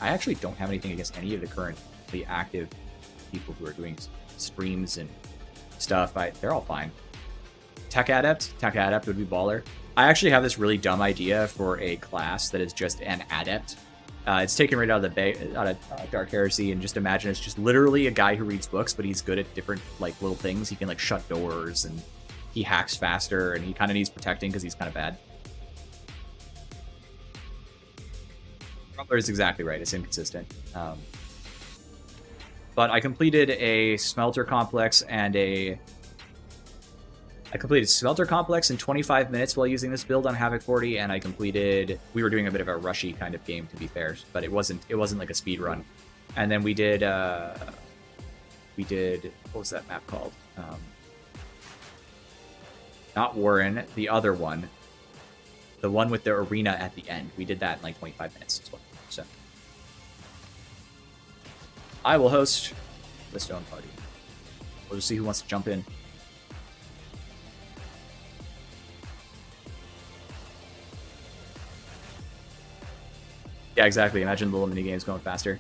actually don't have anything against any of the currently active people who are doing streams and stuff. They're all fine. Tech Adept would be baller. I actually have this really dumb idea for a class that is just an Adept. It's taken right out of Dark Heresy, and just imagine it's just literally a guy who reads books, but he's good at different like little things. He can like shut doors, and he hacks faster, and he kind of needs protecting because he's kind of bad. Rumbler is exactly right. It's inconsistent. But I completed a smelter complex and I completed Smelter Complex in 25 minutes while using this build on Havoc 40, and we were doing a bit of a rushy kind of game, to be fair, but it wasn't like a speed run. And then we did, what was that map called? Not Warren, the other one. The one with the arena at the end. We did that in like 25 minutes as well. So I will host the Stone Party. We'll just see who wants to jump in. Yeah, exactly. Imagine the little mini games going faster.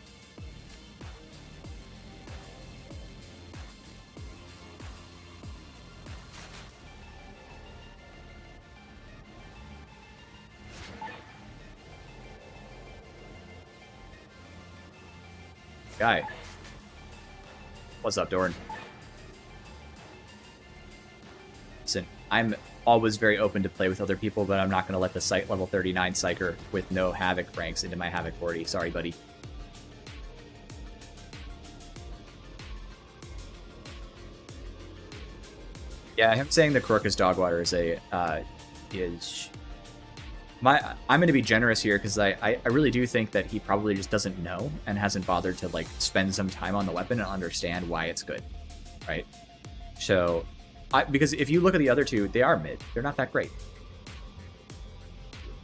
Guy. What's up, Doran? Listen, I'm always very open to play with other people, but I'm not going to let the site level 39 Psyker with no Havoc ranks into my Havoc 40. Sorry, buddy. Yeah, him saying the Crocus Dogwater is I'm going to be generous here because I really do think that he probably just doesn't know and hasn't bothered to like spend some time on the weapon and understand why it's good, right? So, because if you look at the other two, they are mid. They're not that great.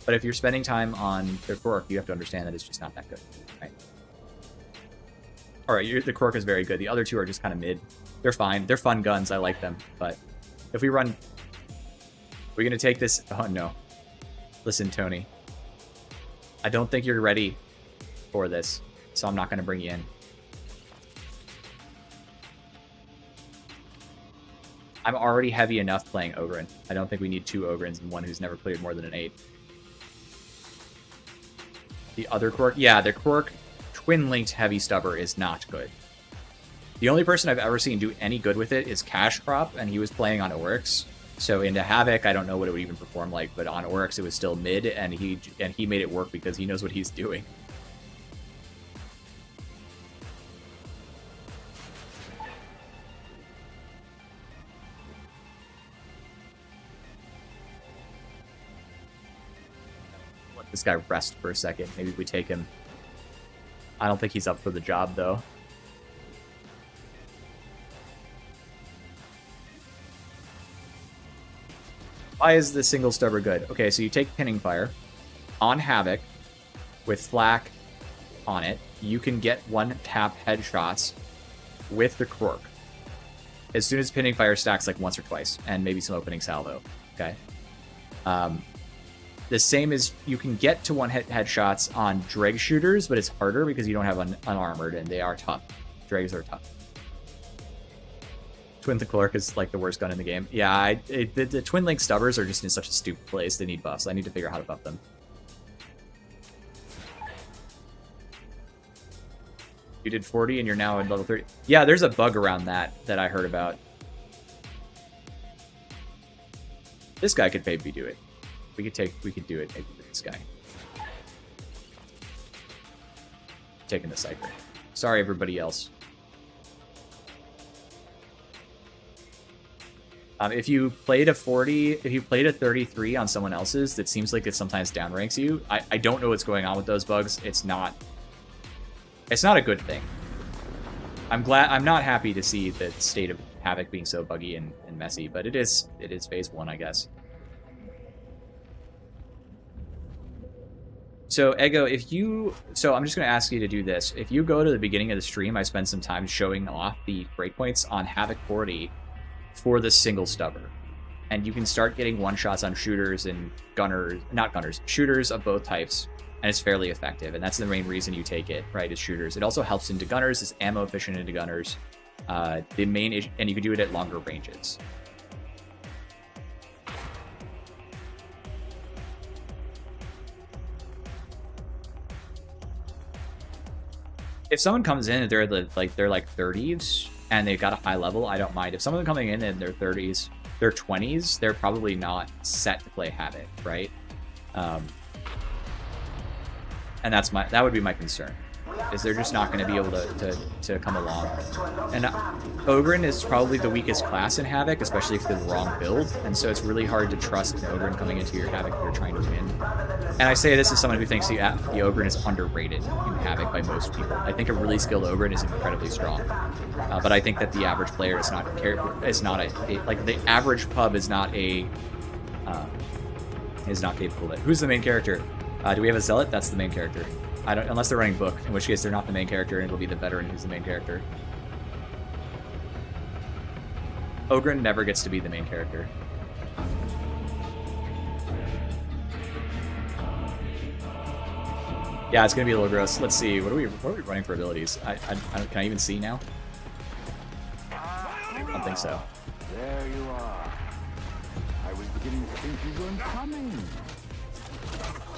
But if you're spending time on their Quark, you have to understand that it's just not that good, right? All right, the Quark is very good. The other two are just kind of mid. They're fine. They're fun guns. I like them. But if we run... We're going to take this... Oh, no. Listen, Tony. I don't think you're ready for this, so I'm not going to bring you in. I'm already heavy enough playing Ogren. I don't think we need two Ogrens and one who's never cleared more than an 8. The other Quark... Yeah, the Quark twin-linked heavy Stubber is not good. The only person I've ever seen do any good with it is Cash Crop, and he was playing on Oryx. So into Havoc, I don't know what it would even perform like, but on Oryx it was still mid, and he made it work because he knows what he's doing. Let this guy rest for a second. Maybe we take him. I don't think he's up for the job, though. Why is the single Stubber good? Okay, so you take Pinning Fire on Havoc with Flak on it. You can get one-tap headshots with the Quark as soon as Pinning Fire stacks like once or twice, and maybe some opening salvo. Okay. The same as you can get to one-hit headshots on Dreg shooters, but it's harder because you don't have unarmored, and they are tough. Dregs are tough. Twin the Clark is like the worst gun in the game. Yeah, the Twin Link Stubbers are just in such a stupid place. They need buffs. I need to figure out how to buff them. You did 40 and you're now at level 30. Yeah, there's a bug around that I heard about. This guy could maybe do it. We could do it maybe with this guy. Taking the Cypher. Sorry, everybody else. If you played a 40, if you played a 33 on someone else's, that seems like it sometimes downranks you. I don't know what's going on with those bugs. It's not a good thing. I'm not happy to see the state of Havoc being so buggy and messy, but it is phase 1, I guess. So Ego, so I'm just going to ask you to do this. If you go to the beginning of the stream, I spend some time showing off the breakpoints on Havoc 40 for the single Stubber. And you can start getting one-shots on shooters and shooters of both types, and it's fairly effective. And that's the main reason you take it, right, is shooters. It also helps into gunners, it's ammo efficient into gunners. And you can do it at longer ranges. If someone comes in and they're like 30s and they've got a high level, I don't mind. If someone coming in their 30s, their 20s, they're probably not set to play Havoc, right? And that would be my concern, is they're just not going to be able to come along. And Ogren is probably the weakest class in Havoc, especially if they're the wrong build, and so it's really hard to trust an Ogren coming into your Havoc if you're trying to win. And I say this as someone who thinks the Ogren is underrated in Havoc by most people. I think a really skilled Ogren is incredibly strong, but I think that the average player is not like the average pub is not capable of it. Who's the main character? Do we have a Zealot? That's the main character. I don't, unless they're running Book, in which case they're not the main character, and it'll be the veteran who's the main character. Ogren never gets to be the main character. Yeah, it's gonna be a little gross. Let's see. What are we running for abilities? Can I even see now? I don't think so. There you are. I was beginning to think you weren't coming.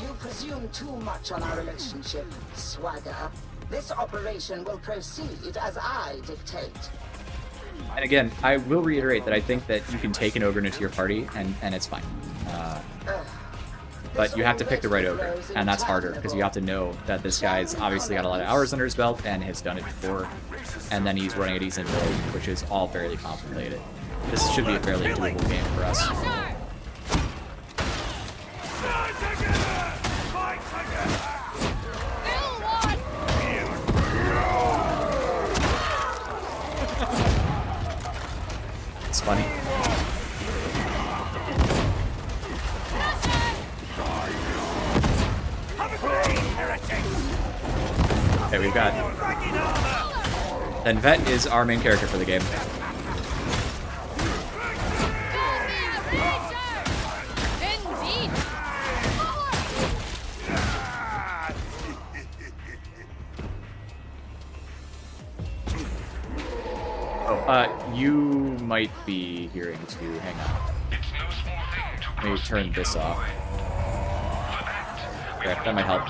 You presume too much on our relationship, Swagger. This operation will proceed as I dictate. And again, I will reiterate that I think that you can take an Ogren into your party, and it's fine. But you have to pick the right Ogren, and that's harder, because you have to know that this guy's obviously got a lot of hours under his belt, and has done it before, and then he's running a decent build, which is all fairly complicated. This should be a fairly doable game for us. It's funny. Okay, we've got... Then Vet is our main character for the game. You might be hearing too. Hang on. Let me turn this off. Okay, that might help.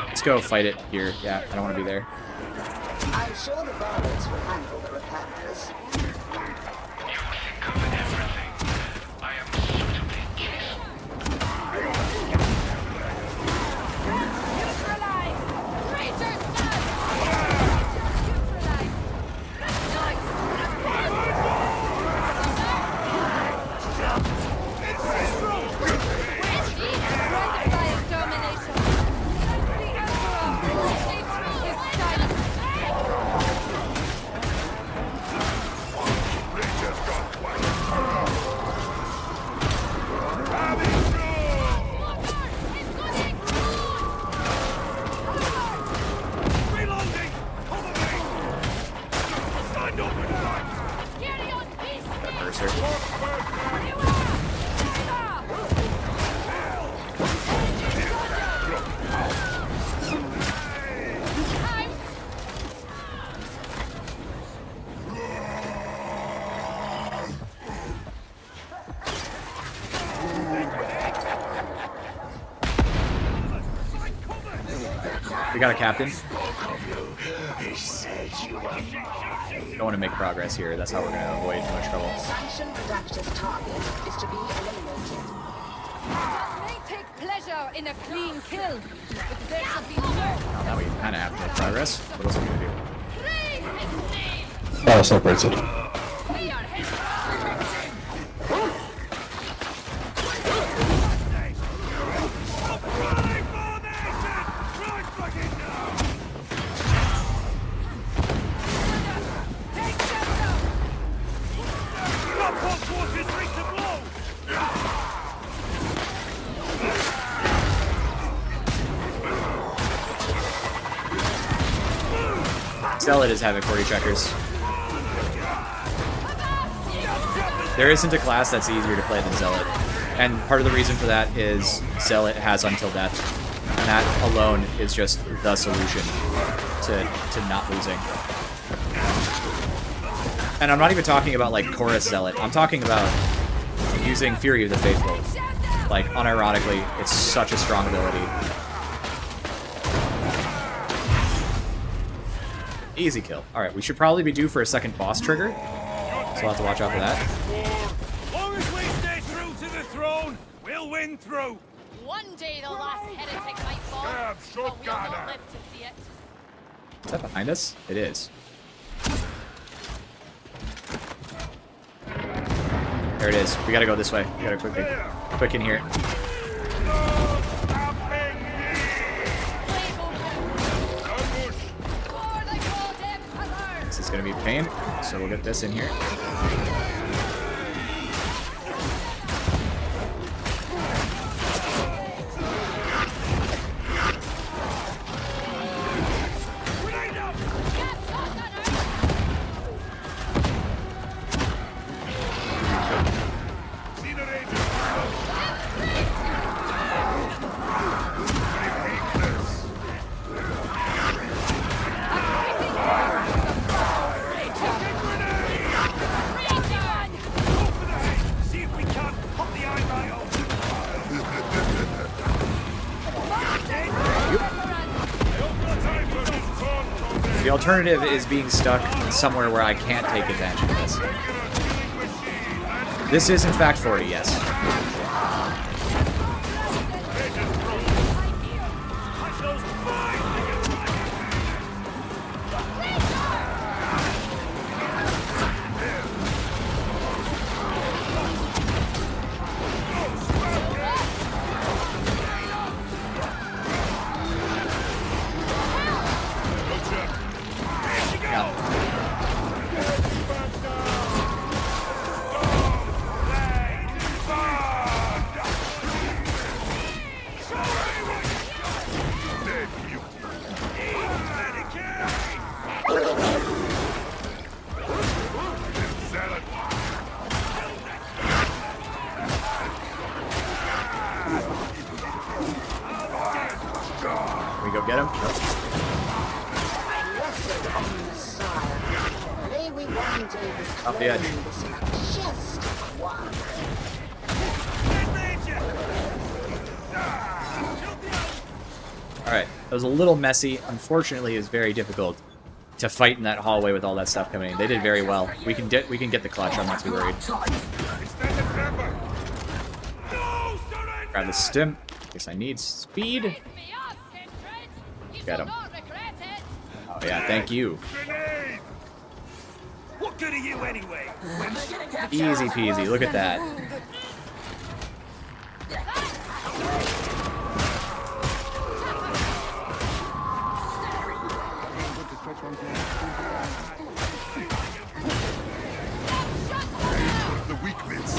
Let's go fight it here. Yeah, I don't want to be there. I'm sure the varmints will handle the repairs. We got a captain. Don't want to make progress here. That's how we're going to avoid too much trouble. Sanction Redactor's target is to be eliminated. May take pleasure in a clean kill, but there should be no. Well, now we kind of have to make progress. What else are we going to do? Praise his name. Oh, separated. We are his. Take shelter. Zealot is Havoc 40 checkers. There isn't a class that's easier to play than Zealot. And part of the reason for that is Zealot has Until Death. And that alone is just the solution to not losing. And I'm not even talking about like Chorus Zealot. I'm talking about using Fury of the Faithful. Like, unironically, it's such a strong ability. Easy kill. Alright, we should probably be due for a second boss trigger. So we'll have to watch out for that. Long as we stay true to the throne, we'll win through. One day the last heretic might fall, Yeah, but short we'll not gunner. live to see it. Is that behind us? It is. There it is. We gotta go this way. We gotta quick in here. For the gold emperor! This is gonna be a pain, so we'll get this in here. See if we can't pop the eye out. The alternative is being stuck somewhere where I can't take advantage of this. This is in fact 40, yes. Can we go get him? Nope. May we one day Off the edge. reclaim this majestic one. Alright, that was a little messy. Unfortunately, it was very difficult to fight in that hallway with all that stuff coming in. They did very well. We can get the clutch, I'm not too worried. Grab the stim. Guess I need speed. Take me up, Kindred! You Get shall him. not regret it! Oh yeah, thank you. Grenade! What good are you anyway? Easy peasy, look at that. The weakness.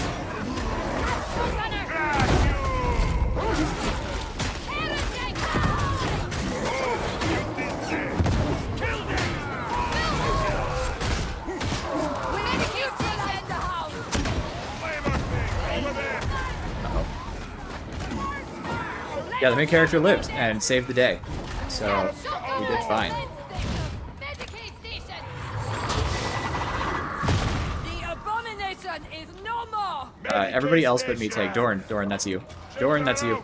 Yeah, the main character lived and saved the day. So, we did fine. The abomination is no more! Everybody else but me take. Doran, that's you. Doran, that's you.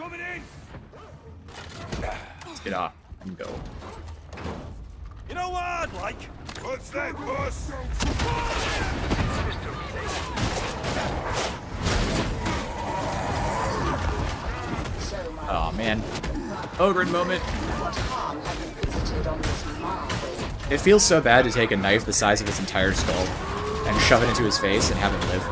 coming in! Let's get off and go. You know what I'd like? What's that, boss? Oh man. Ogren moment. What harm have you visited on this marvel? It feels so bad to take a knife the size of his entire skull and shove it into his face and have him live.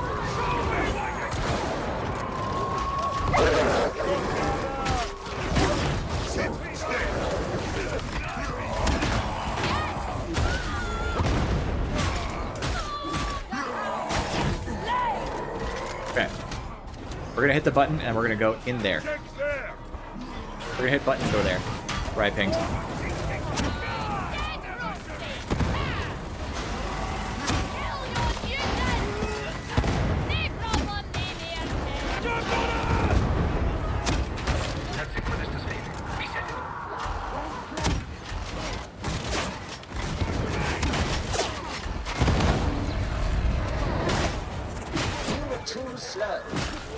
Okay. We're gonna hit the button and we're gonna go in there. We're gonna hit button and go there. Where I pinged. Too slow.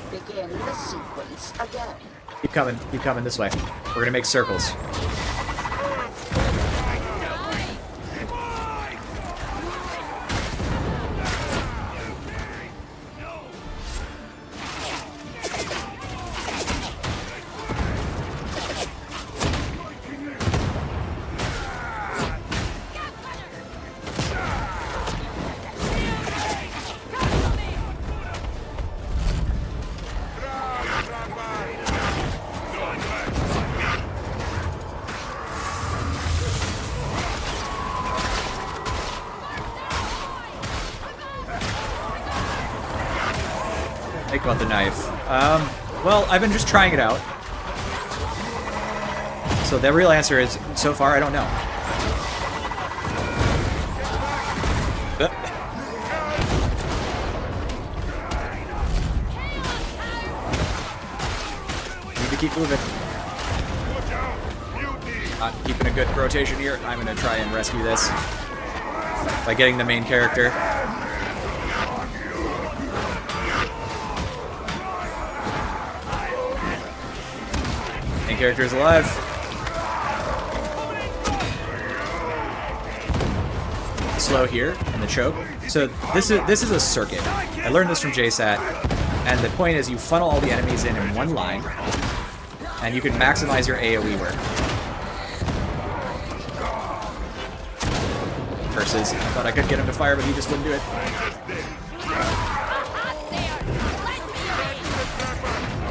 Begin the sequence again. Keep coming this way. We're gonna make circles. Think about the knife. Well, I've been just trying it out. So the real answer is, so far, I don't know. Need to keep moving. Not keeping a good rotation here. I'm gonna try and rescue this by getting the main character. Main character is alive. Slow here in the choke. So this is a circuit. I learned this from JSAT, and the point is you funnel all the enemies in one line, and you can maximize your AoE work. Versus, I thought I could get him to fire, but he just wouldn't do it.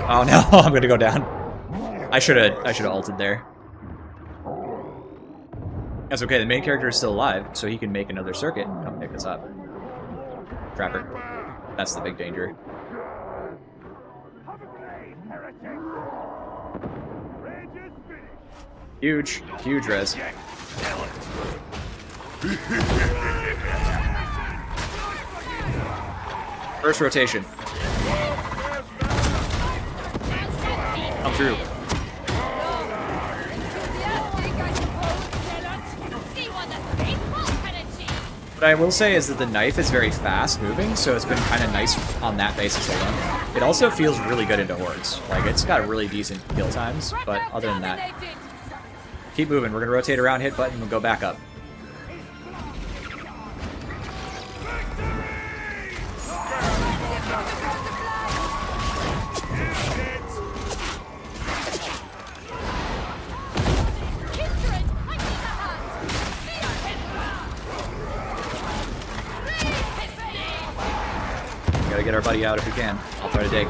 Oh no, I'm gonna go down. I should have ulted there. That's okay, the main character is still alive, so he can make another circuit and come pick us up. Trapper. That's the big danger. Huge, huge res. First rotation. Come through. What I will say is that the knife is very fast moving, so it's been kind of nice on that basis alone. It also feels really good into hordes. Like, it's got really decent kill times, but other than that, keep moving. We're gonna rotate around, hit button, and go back up. Gotta get our buddy out if we can. I'll try to dig.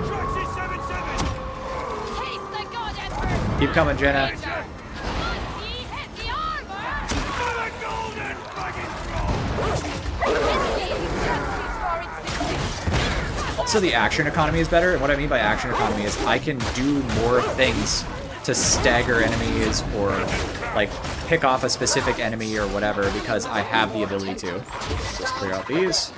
Keep coming, Jenna. Also, the action economy is better, and what I mean by action economy is I can do more things to stagger enemies or, like, pick off a specific enemy or whatever because I have the ability to. Just clear out these.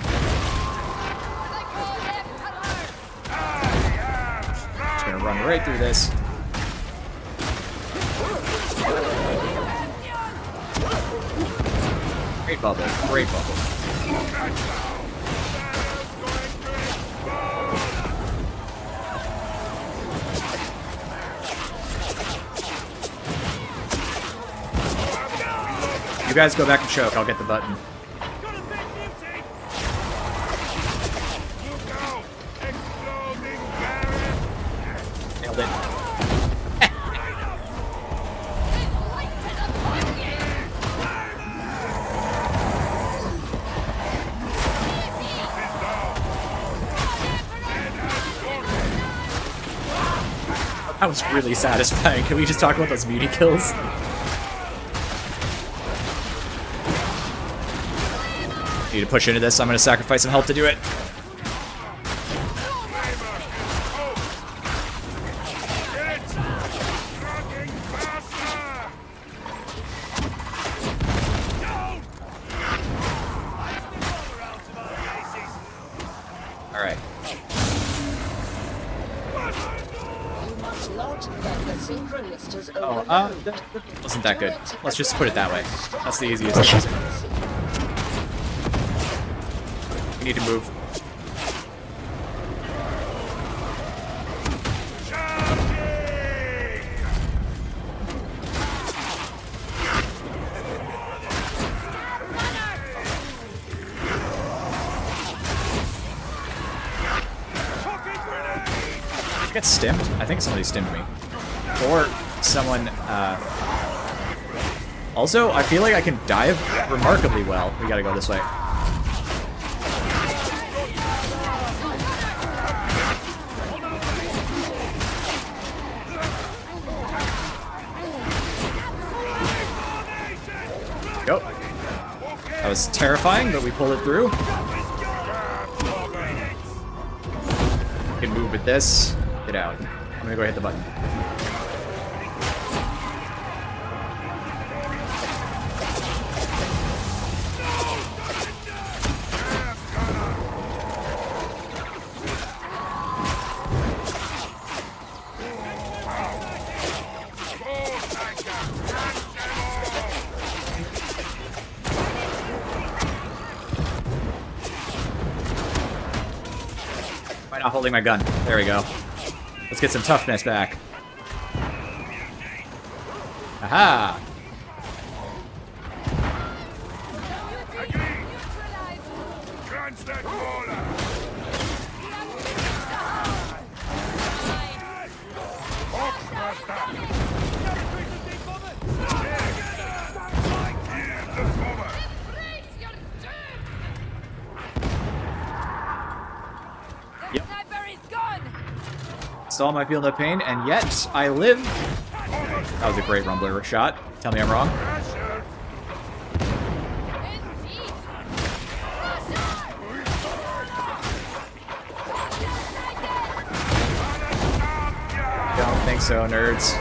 Just gonna run right through this. Great bubble, great bubble. guys go back and choke. I'll get the button. Got a big mutiny! Look out! Exploding Baron! Nailed it. That was really satisfying. Can we just talk about those beauty kills? Need to push into this. I'm going to sacrifice some health to do it. Alright. Oh, that wasn't that good. Let's just put it that way. That's the easiest answer. We need to move. Did you get stimmed? I think somebody stimmed me. Or someone, Also, I feel like I can dive remarkably well. We gotta go this way. Go. That was terrifying, but we pulled it through. We can move with this. Get out. I'm gonna go hit the button. Why not holding my gun? There we go. Let's get some toughness back. Aha! Still am I feeling no pain, and yet I live. That was a great rumbler shot. Tell me I'm wrong. Don't think so, nerds.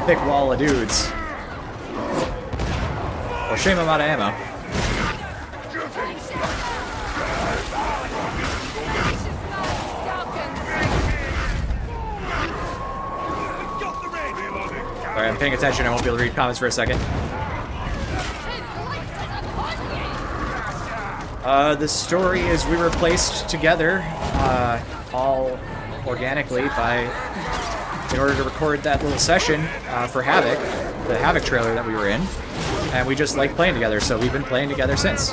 Thick wall of dudes. Well, shame I'm out of ammo. Sorry, I'm paying attention. I won't be able to read comments for a second. The story is we were placed together, all organically in order to record that little session for Havoc, the Havoc trailer that we were in, and we just like playing together, so we've been playing together since.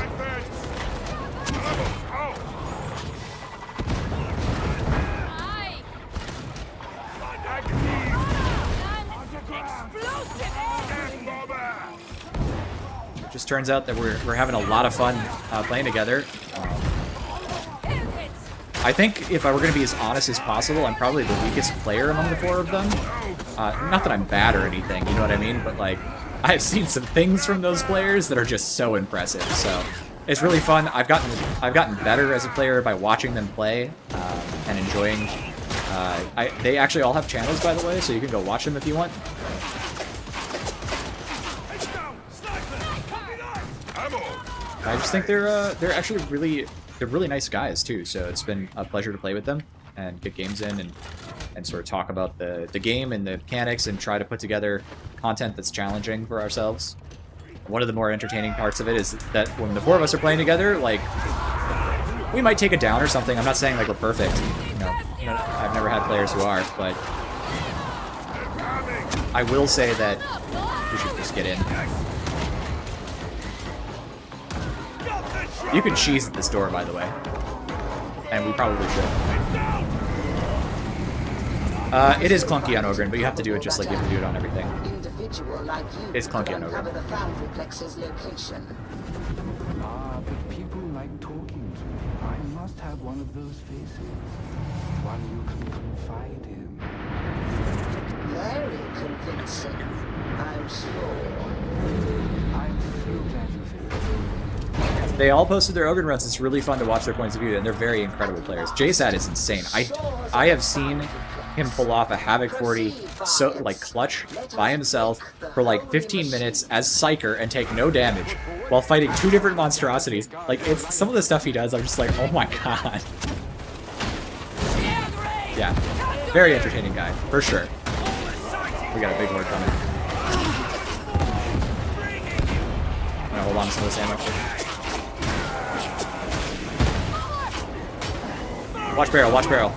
It just turns out that we're having a lot of fun playing together. I think if I were going to be as honest as possible, I'm probably the weakest player among the four of them. Not that I'm bad or anything, you know what I mean? But, like, I've seen some things from those players that are just so impressive. So it's really fun. I've gotten better as a player by watching them play and enjoying. They actually all have channels, by the way, so you can go watch them if you want. I just think they're actually really nice guys too. So it's been a pleasure to play with them. and get games in and sort of talk about the game and the mechanics and try to put together content that's challenging for ourselves. One of the more entertaining parts of it is that when the 4 of us are playing together, like, we might take it down or something. I'm not saying like we're perfect. You know, I've never had players who are, but I will say that we should just get in. You can cheese at this door, by the way. And we probably should. It is clunky on Ogren, but you have to do it just like you have to do it on everything. It's clunky on Ogren. But people like talking to. I must have one of those faces. One you can confide in. Very convincing, I'm sure. I'm so glad you think so. They all posted their Ogren runs. It's really fun to watch their points of view, and they're very incredible players. JSAT is insane. I have seen him pull off a Havoc 40 so like clutch by himself for like 15 minutes as Psyker and take no damage while fighting 2 different monstrosities. Like, it's some of the stuff he does, I'm just like, oh my god. Yeah, very entertaining guy, for sure. We got a big horde coming. I'm gonna hold on to some of this ammo. Watch barrel, watch barrel.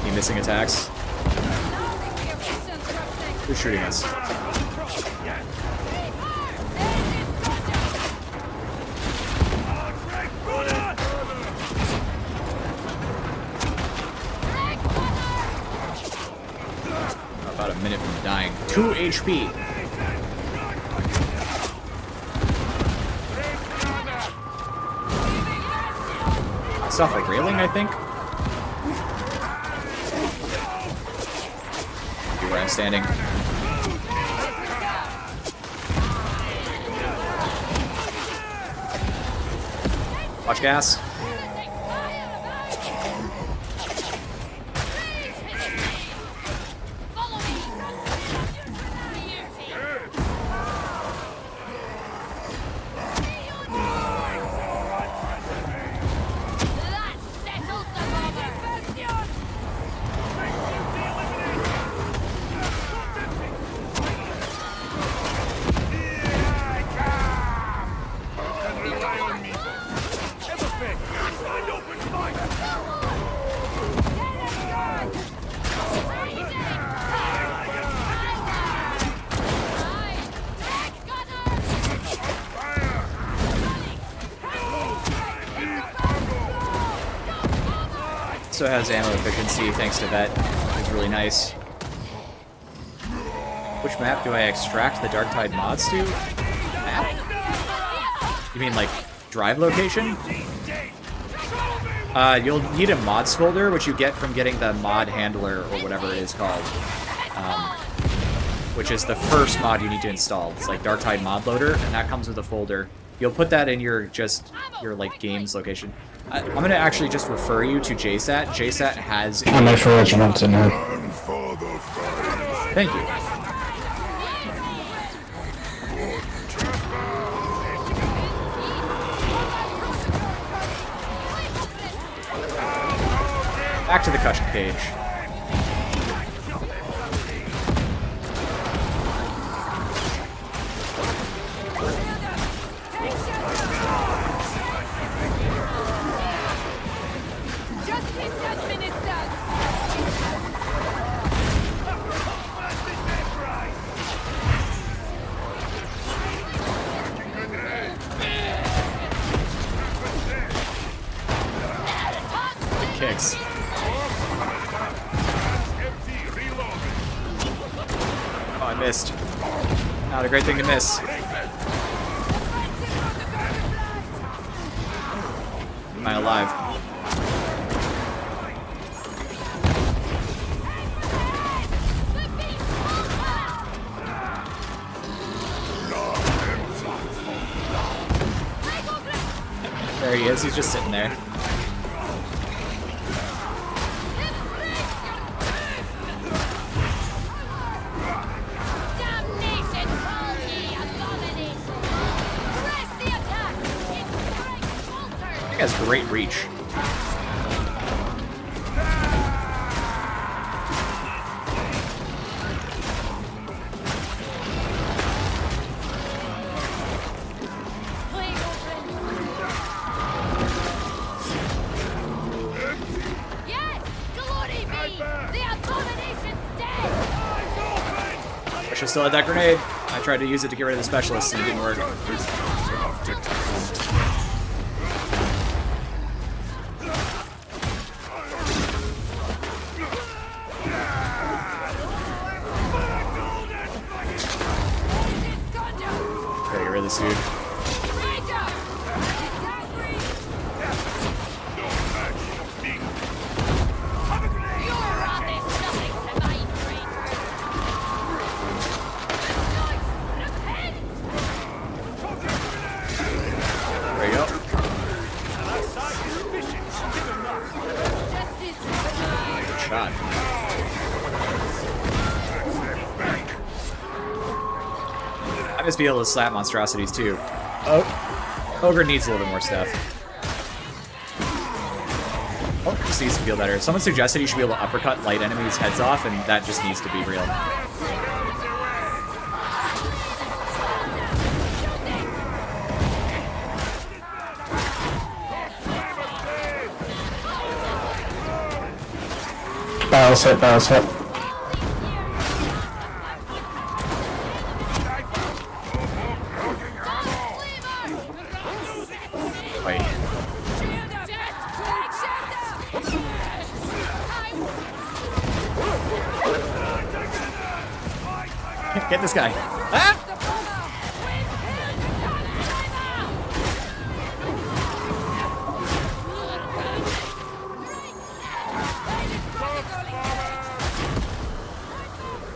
He missing attacks. Who's shooting us? About a minute from dying. 2 HP. It's off a railing, I think. See where I'm standing. Watch gas. Also has ammo efficiency thanks to Vet, which is really nice. Which map do I extract the Darktide mods to? Map? You mean like drive location? You'll need a mods folder, which you get from getting the mod handler or whatever it is called. Which is the first mod you need to install. It's like Darktide mod loader, and that comes with a folder. You'll put that in your like games location. I'm gonna actually just refer you to JSAT. JSAT has. I'm a for regiment in here. Thank you. Back to the cushion cage. Kicks. Oh, I missed. Not a great thing to miss. Am I alive? There he is, he's just sitting there. He has great reach. I still had that grenade. I tried to use it to get rid of the specialists and it didn't work. Okay, get rid of this dude. Shot. I must be able to slap monstrosities too. Oh, ogre needs a little bit more stuff. Oh, this needs to feel better. Someone suggested you should be able to uppercut light enemies' heads off, and that just needs to be real. Bounce it, bounce it. Wait. Get this guy. Ah!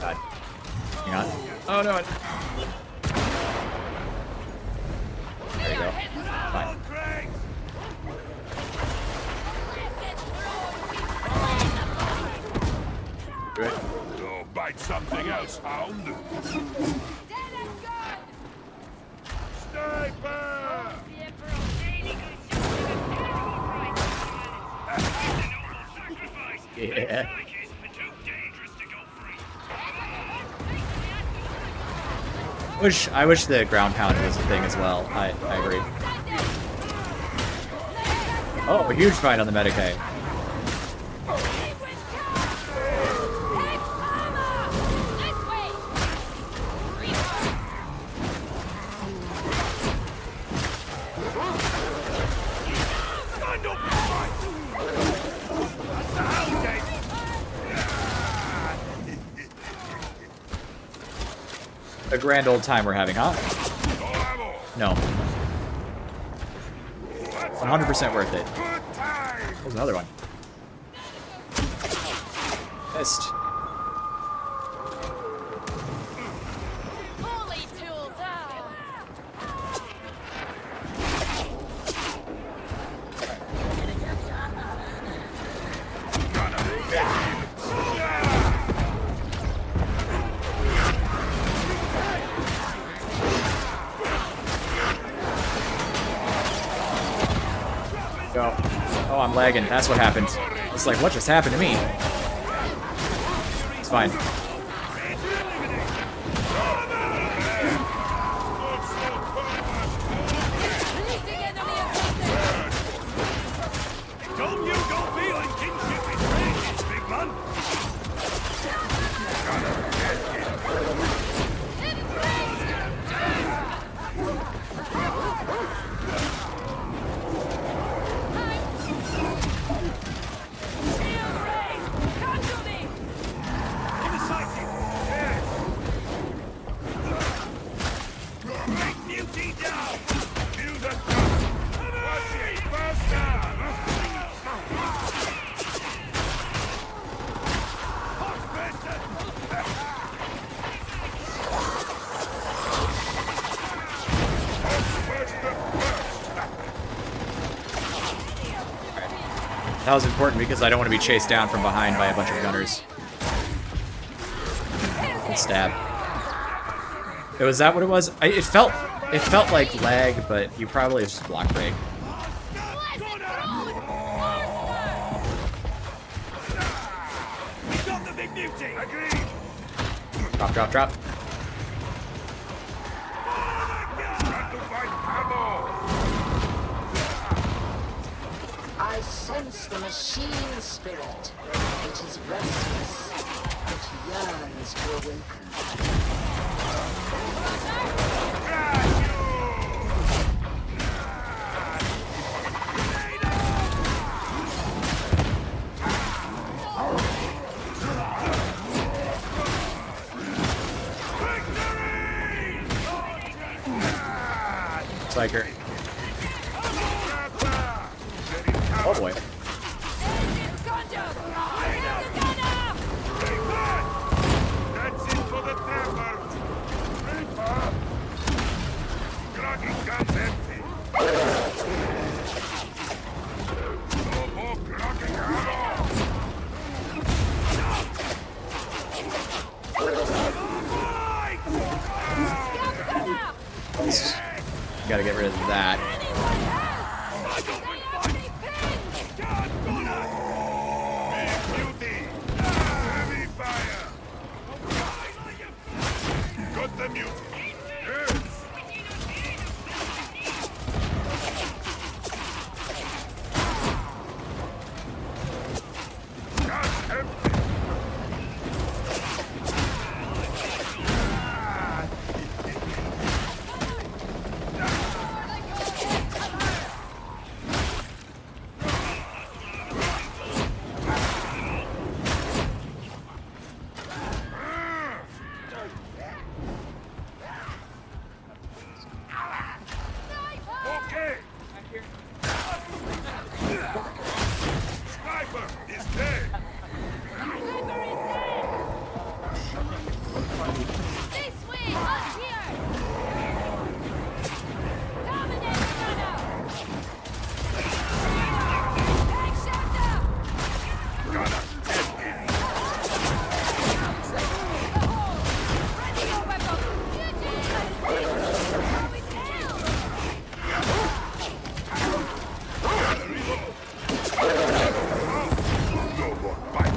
God. Hang on. Oh no. There you go. Fine. Do it. Go bite something else, hound. Sniper! Yeah. I wish the ground pound was a thing as well. I agree. Oh, a huge fight on the Medicaid. A grand old time we're having, huh? No. 100% worth it. There's another one. Missed. Go. Oh, I'm lagging. That's what happened. It's like, what just happened to me? It's fine. Don't you go feeling kinship betrayed, big man? That was important because I don't want to be chased down from behind by a bunch of gunners. And stab. Was that what it was? It felt like lag, but you probably just block break. Agreed. Drop, drop, drop. Got to find ammo. I sense the machine spirit. It is restless. It yearns to awaken. Psyker. Oh boy. That's it for the tapper. Reaper. Groggy gun's empty. No more groggy ammo. Gotta get rid of that. Heavy fire. Got the mute. Yes. Gas empty. Okay. Sniper is dead. This way, up here! Dominate the runner! Take shelter! Gunner is in. Ready your weapon! You did it! How we down! No more fight.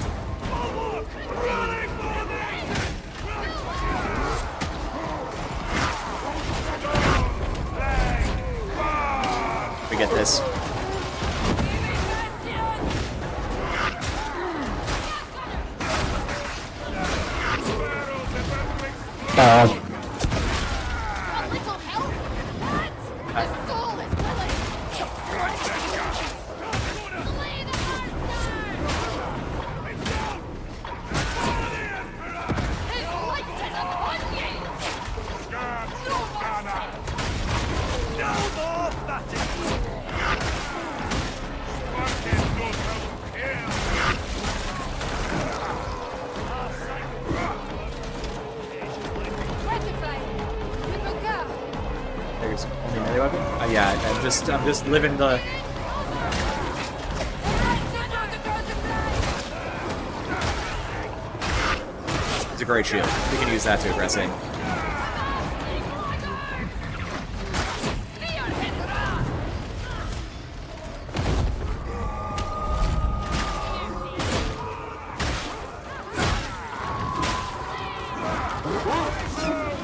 We get this. Down. A little help? What? The soul is willing! Slay the monster! His light is upon you! No mercy! No more batting. Spartan knows how to kill. Rectify! You will go! There's only melee weapon? Yeah, I'm just living the. It's a great shield. We can use that to aggress in.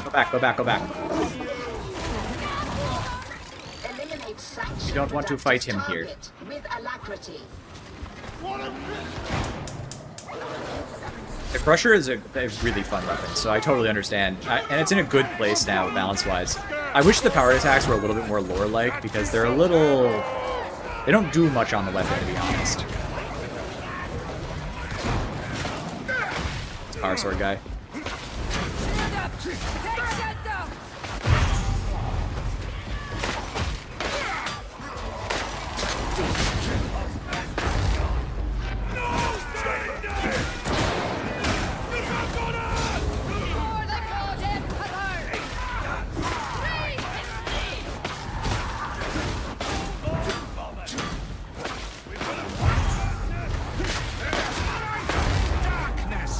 Go back, go back, go back. Eliminate sanction. You don't want to fight him here. Target with alacrity. The Crusher is a really fun weapon, so I totally understand. And it's in a good place now, balance-wise. I wish the power attacks were a little bit more lore-like, because they're a little... They don't do much on the weapon, to be honest. It's Power Sword guy. Stand up! Take shelter! For the God Emperor! Praise his name! Darkness.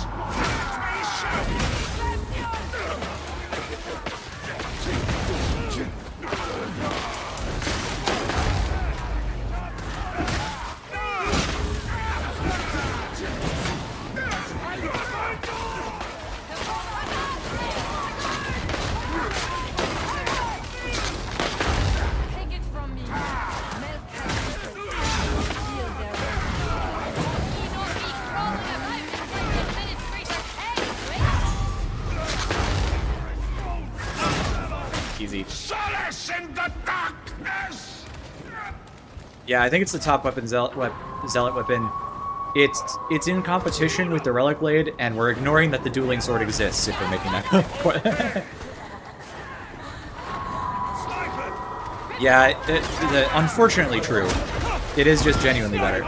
Easy. Solace in the darkness! Yeah, I think it's the top weapon, Zealot weapon. It's in competition with the Relic Blade, and we're ignoring that the dueling sword exists if we're making that. Yeah, unfortunately true. It is just genuinely better.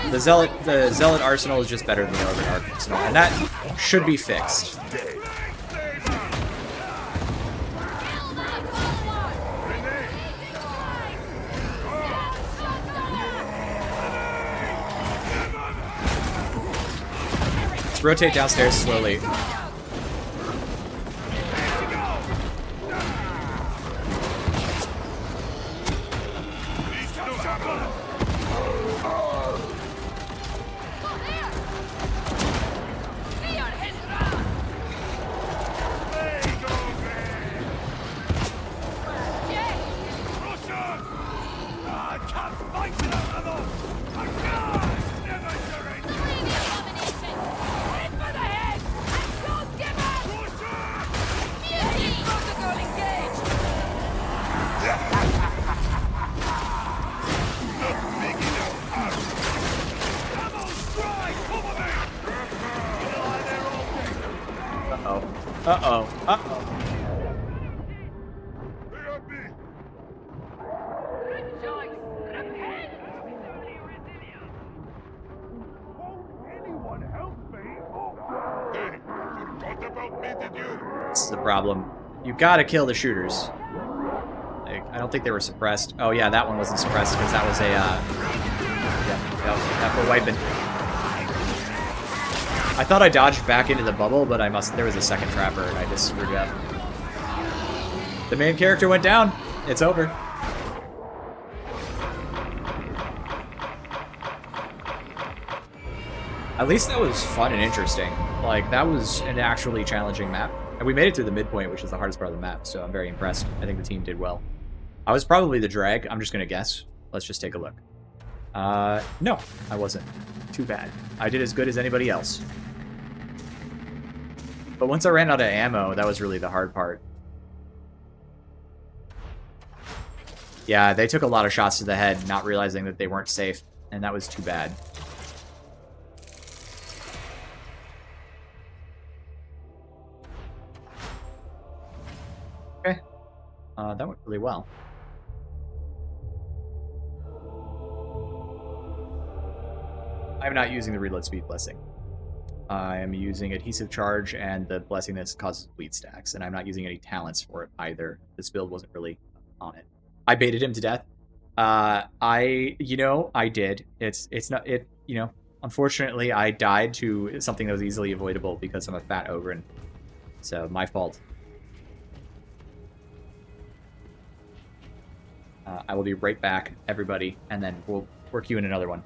The Zealot Arsenal is just better than the Ogren Arsenal, and that should be fixed. Let's rotate downstairs slowly. Uh-oh. Uh-oh. This is the problem. You gotta kill the shooters. Like, I don't think they were suppressed. Oh yeah, that one wasn't suppressed because that was a, that for wiping. I thought I dodged back into the bubble, but there was a second trapper and I just screwed up. The main character went down. It's over. At least that was fun and interesting. Like, that was an actually challenging map. And we made it through the midpoint, which is the hardest part of the map, so I'm very impressed. I think the team did well. I was probably the drag. I'm just gonna guess. Let's just take a look. No, I wasn't. Too bad. I did as good as anybody else. But once I ran out of ammo, that was really the hard part. Yeah, they took a lot of shots to the head, not realizing that they weren't safe, and that was too bad. Okay. That went really well. I'm not using the reload speed blessing. I am using adhesive charge and the blessing that causes bleed stacks, and I'm not using any talents for it either. This build wasn't really on it. I baited him to death. I did. Unfortunately, I died to something that was easily avoidable because I'm a fat ogren. So, my fault. I will be right back, everybody, and then we'll work you in another one.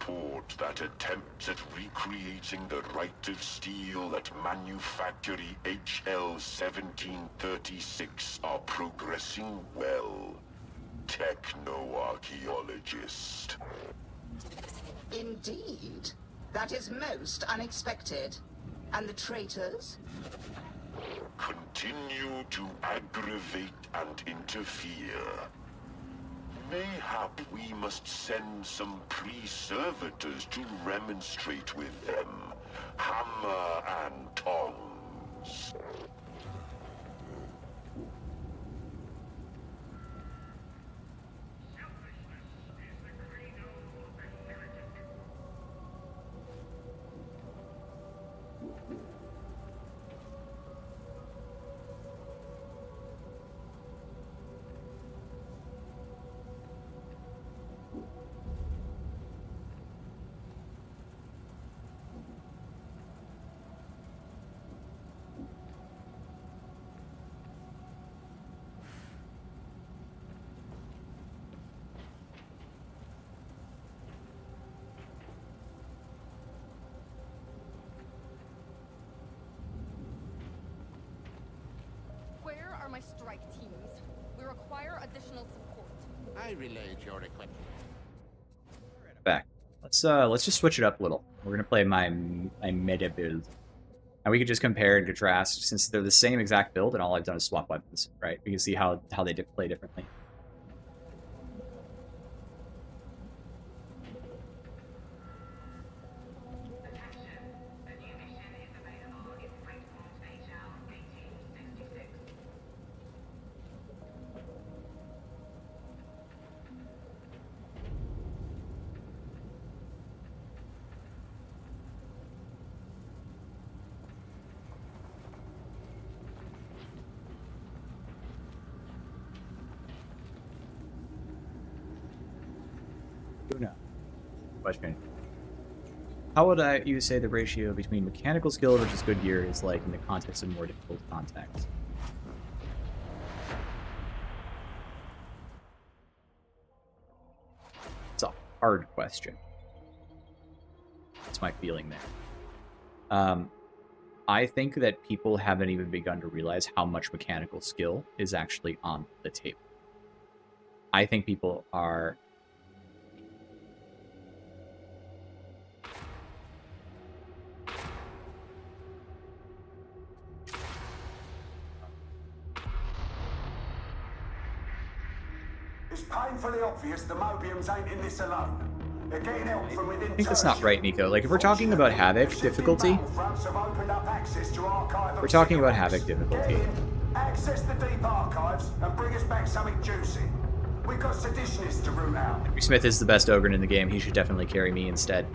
report that attempts at recreating the right of steel at Manufactory HL 1736 are progressing well. Techno-archaeologist. Indeed. That is most unexpected. And the traitors? Continue to aggravate and interfere. Mayhap we must send some pre-servitors to remonstrate with them. Hammer and tongs. Where are my strike teams? We require additional support. I relayed your request. Back. Let's just switch it up a little. We're gonna play my meta build, and we could just compare and contrast since they're the same exact build, and all I've done is swap weapons. Right? We can see how they play differently. Question. How would you say the ratio between mechanical skill versus good gear is like in the context of more difficult contacts? It's a hard question. That's my feeling there. I think that people haven't even begun to realize how much mechanical skill is actually on the table. I think people are... It's painfully obvious the Mobiums ain't in this alone. They're getting help from within. I think that's not right, Nico. Like, if we're talking about Havoc difficulty, we're talking about Havoc difficulty. Access the deep archives and bring us back something juicy. We've got seditionists to root out. Smith is the best ogren in the game. He should definitely carry me instead.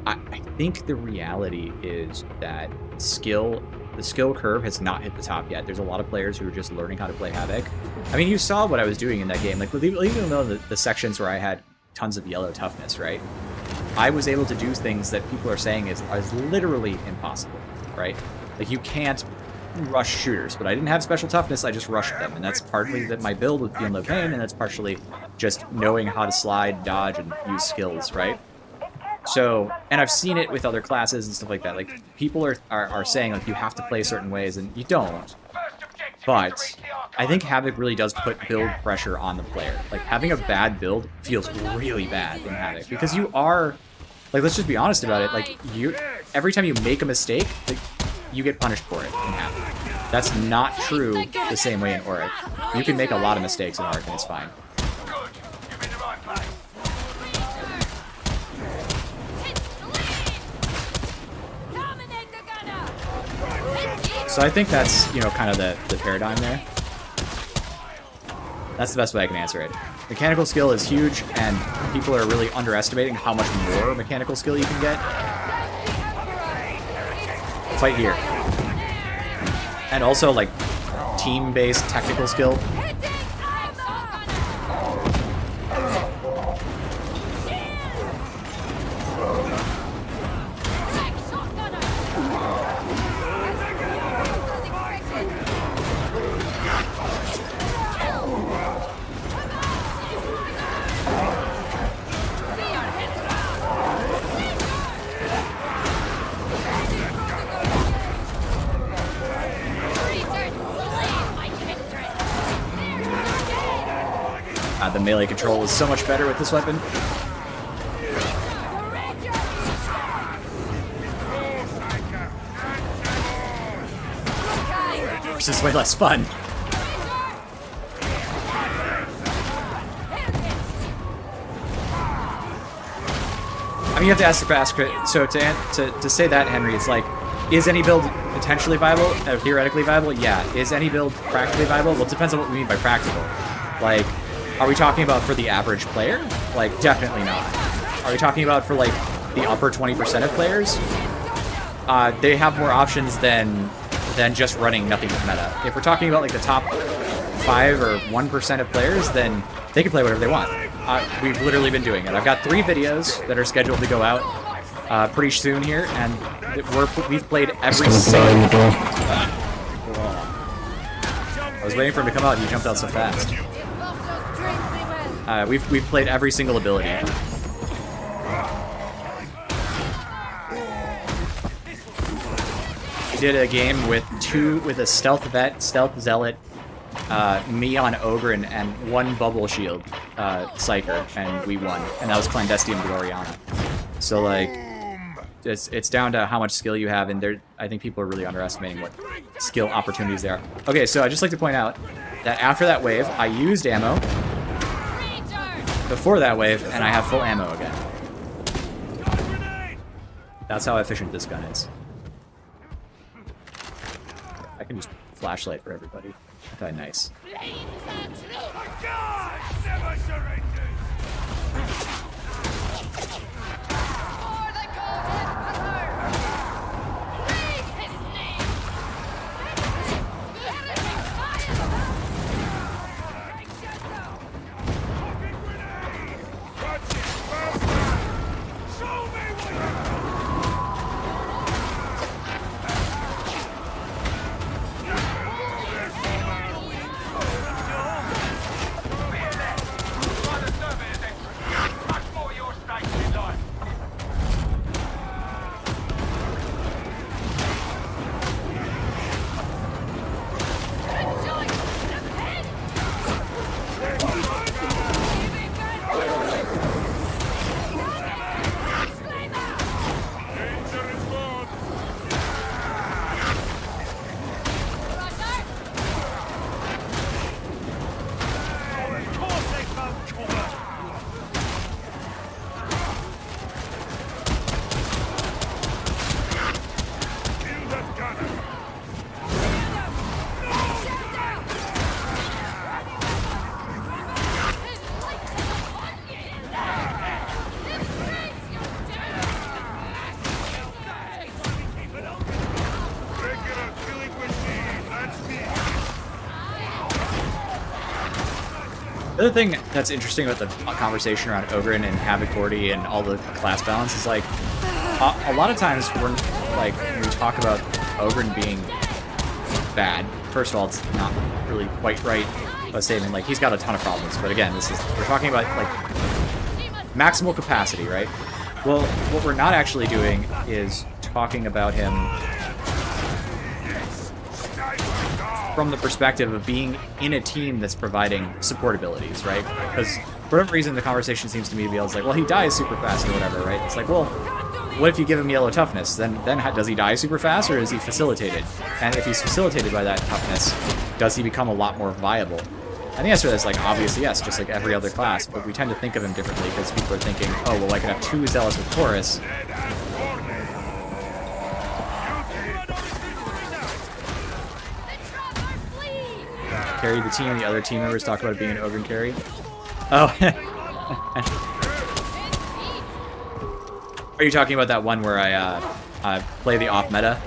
I think the reality is that the skill curve has not hit the top yet. There's a lot of players who are just learning how to play Havoc. I mean, you saw what I was doing in that game. Like, even though the sections where I had tons of yellow toughness, right? I was able to do things that people are saying is literally impossible, right? Like, you can't rush shooters, but I didn't have special toughness, I just rushed them, and that's partly that my build would feel no pain, and that's partially just knowing how to slide, dodge, and use skills, right? So, and I've seen it with other classes and stuff like that. Like, people are saying, like, you have to play certain ways, and you don't. But I think Havoc really does put build pressure on the player. Like, having a bad build feels really bad in Havoc, because you are, like, let's just be honest about it, like, every time you make a mistake, like, you get punished for it in Havoc. That's not true the same way in Auric. You can make a lot of mistakes in Auric, and it's fine. So I think that's, you know, kind of the paradigm there. That's the best way I can answer it. Mechanical skill is huge, and people are really underestimating how much more mechanical skill you can get. Fight here. And also, like, team-based technical skill. the melee control is so much better with this weapon. This is way less fun. I mean, you have to ask the basket. So to say that, Henry, it's like, is any build potentially viable, theoretically viable? Yeah. Is any build practically viable? Well, it depends on what we mean by practical. Like, are we talking about for the average player? Like, definitely not. Are we talking about for, like, the upper 20% of players? They have more options than just running nothing but meta. If we're talking about, like, the top 5 or 1% of players, then they can play whatever they want. We've literally been doing it. I've got 3 videos that are scheduled to go out pretty soon here, and we've played every single... I was waiting for him to come out, and he jumped out so fast. We've played every single ability. We did a game with a stealth vet, stealth zealot, me on ogren, and 1 bubble shield psyker, and we won. And that was clandestine Gloriana. So like, it's down to how much skill you have, and I think people are really underestimating what skill opportunities there are. Okay, so I'd just like to point out that after that wave, I used ammo before that wave, and I have full ammo again. That's how efficient this gun is. I can just flashlight for everybody. Okay, nice. The other thing that's interesting about the conversation around ogren and Havoc Gordy and all the class balance is like, a lot of times when we talk about ogren being bad, first of all, it's not really quite right a statement. Like, he's got a ton of problems, but again, we're talking about like maximal capacity, right? Well, what we're not actually doing is talking about him from the perspective of being in a team that's providing support abilities, right? Because for whatever reason, the conversation seems to me to be like, well, he dies super fast or whatever, right? It's like, well, what if you give him yellow toughness? Then does he die super fast, or is he facilitated? And if he's facilitated by that toughness, does he become a lot more viable? And the answer to that is like, obviously yes, just like every other class, but we tend to think of him differently because people are thinking, oh, well, I could have 2 zealots with Taurus. Carry the team, the other team members talk about it being an ogren carry. Oh. Are you talking about that one where I play the off meta?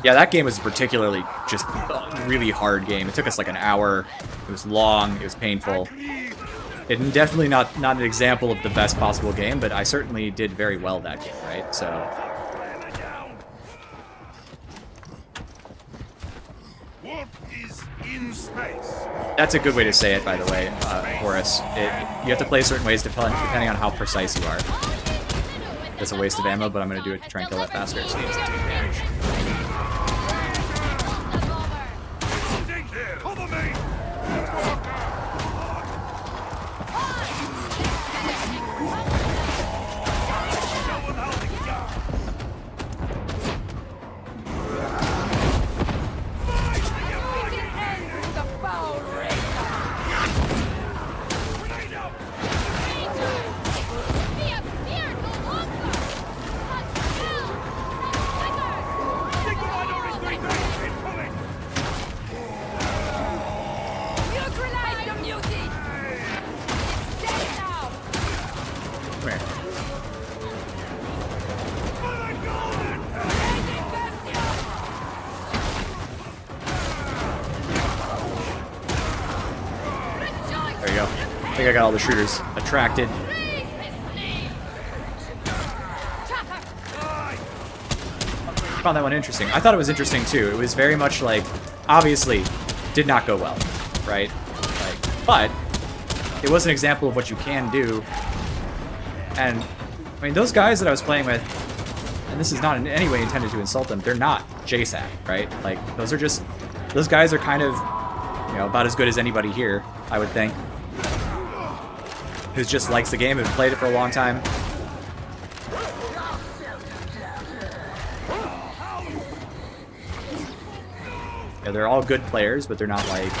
Yeah, that game was particularly just a really hard game. It took us like an hour. It was long. It was painful. It's definitely not an example of the best possible game, but I certainly did very well that game, right? So. What is in space? That's a good way to say it, by the way, Horace. You have to play certain ways depending on how precise you are. That's a waste of ammo, but I'm going to do it to try and kill that faster. So he doesn't take damage. Come here. There you go. I think I got all the shooters attracted. I found that one interesting. I thought it was interesting too. It was very much like, obviously, did not go well, right? Like, but it was an example of what you can do. And I mean, those guys that I was playing with, and this is not in any way intended to insult them, they're not JSAT, right? Like, those guys are kind of, you know, about as good as anybody here, I would think, who just likes the game and played it for a long time. Yeah, they're all good players, but they're not like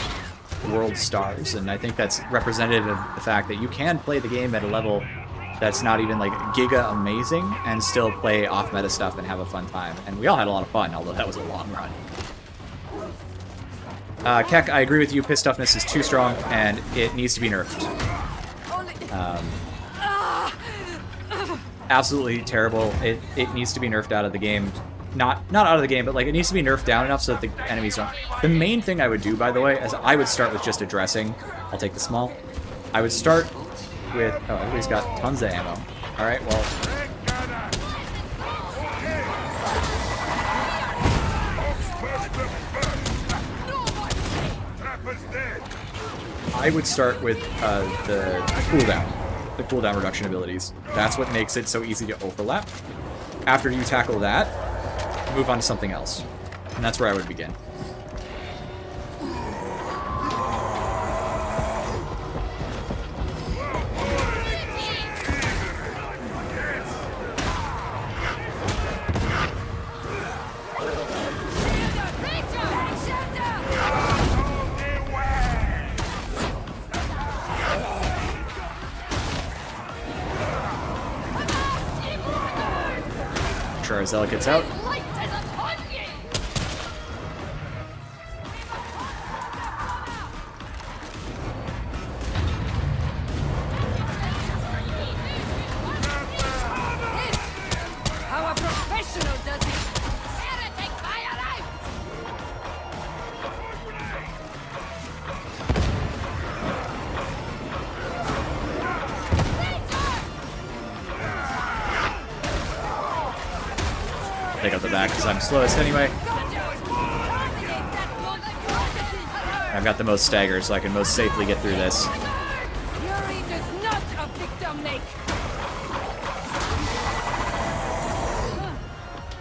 world stars, and I think that's representative of the fact that you can play the game at a level that's not even like giga amazing and still play off-meta stuff and have a fun time. And we all had a lot of fun, although that was a long run. Keck, I agree with you, piss toughness is too strong and it needs to be nerfed. Absolutely terrible. It needs to be nerfed out of the game. Not out of the game, but like it needs to be nerfed down enough so that the enemies don't. The main thing I would do, by the way, is I would start with just addressing. I'll take the small. I would start with. Oh, everybody's got tons of ammo. All right, well. I would start with the cooldown reduction abilities. That's what makes it so easy to overlap. After you tackle that, move on to something else. And that's where I would begin. Zella gets out. How a professional does it. Pick up the back because I'm slowest anyway. I've got the most stagger, so I can most safely get through this. Fury does not a victim make.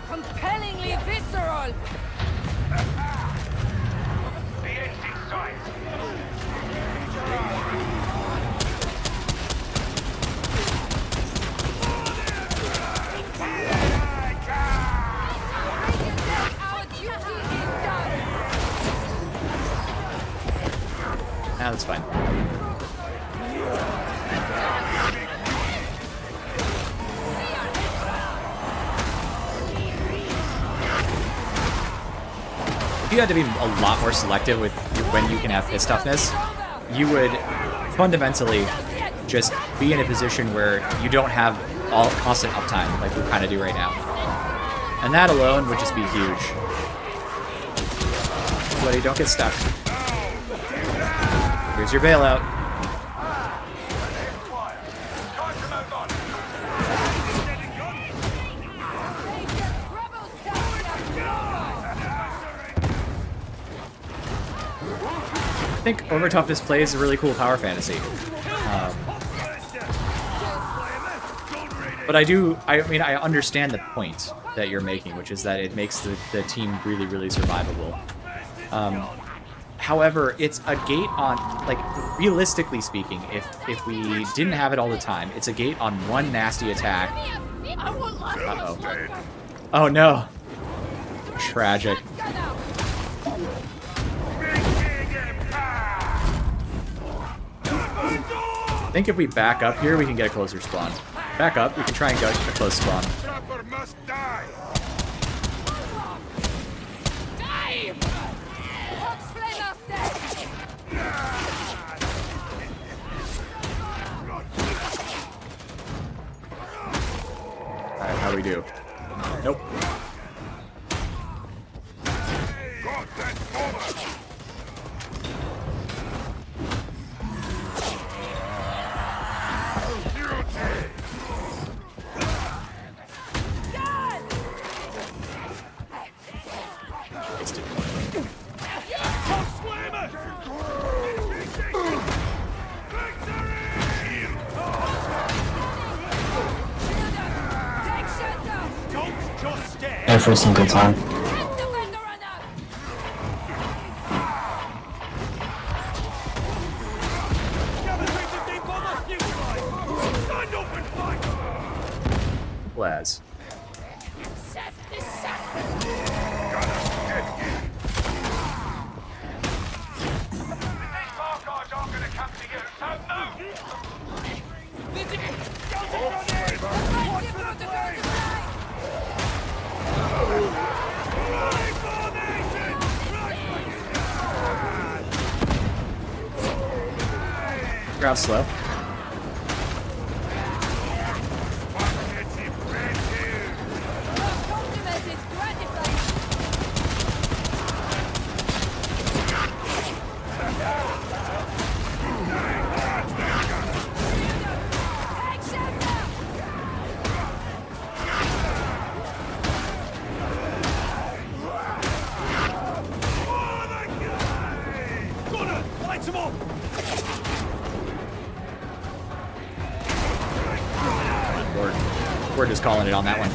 Compellingly visceral. The end in sight. Ah, that's fine. If you had to be a lot more selective with when you can have piss toughness, you would fundamentally just be in a position where you don't have all constant uptime like we kind of do right now. And that alone would just be huge. Buddy, don't get stuck. Here's your bailout. I think Overtoughness plays a really cool power fantasy. But I mean, I understand the point that you're making, which is that it makes the team really, really survivable. However, it's a gate on, like, realistically speaking, if we didn't have it all the time, it's a gate on one nasty attack. Uh-oh. Oh, no. Tragic. I think if we back up here, we can get a closer spawn. Back up, we can try and get a close spawn. Stubber must die. How do we do? Nope. Every single time. Blaz. Grab slow. We're just calling it on that one.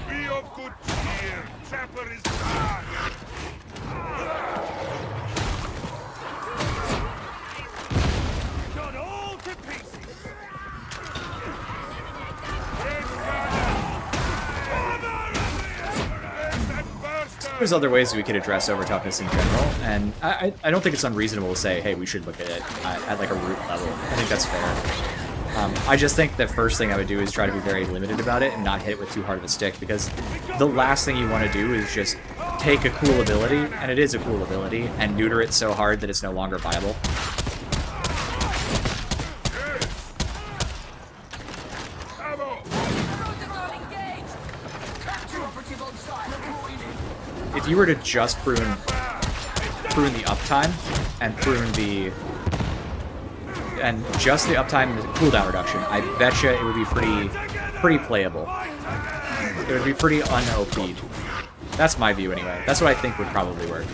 Be of good cheer. Trapper is back. Got all to pieces. There's other ways we could address over toughness in general, and I don't think it's unreasonable to say, hey, we should look at it at like a root level. I think that's fair. I just think the first thing I would do is try to be very limited about it and not hit it with too hard of a stick, because the last thing you want to do is just take a cool ability, and it is a cool ability, and neuter it so hard that it's no longer viable. If you were to just prune the uptime and prune the just the uptime and the cooldown reduction, I betcha it would be pretty playable. It would be pretty un-OP'd. That's my view anyway. That's what I think would probably work.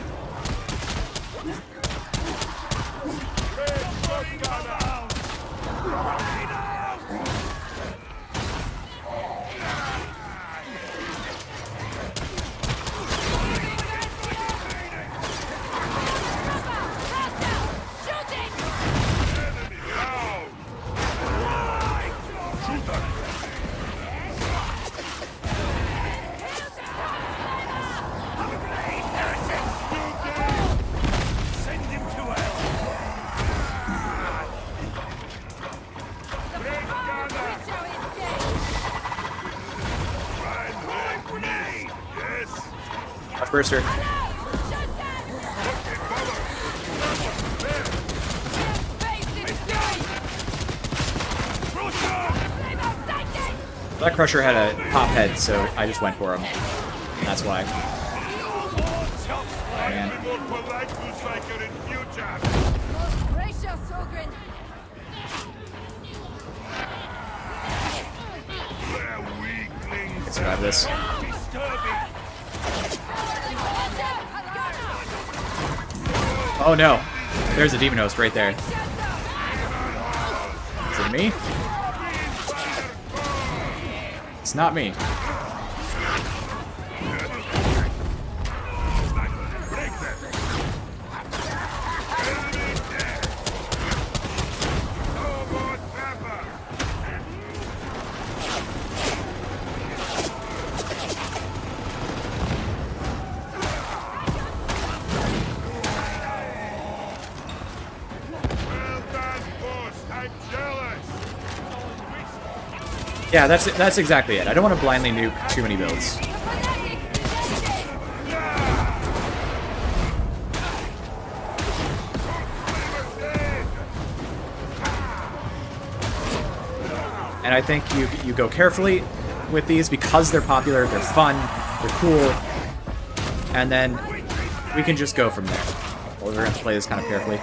Burster. That Crusher had a pop head, so I just went for him. That's why. Man. I can survive this. Oh no, there's a demon host right there. Is it me? It's not me. Yeah, that's exactly it. I don't want to blindly nuke too many builds. And I think you go carefully with these because they're popular, they're fun, they're cool, and then we can just go from there. Well, we're going to have to play this kind of carefully.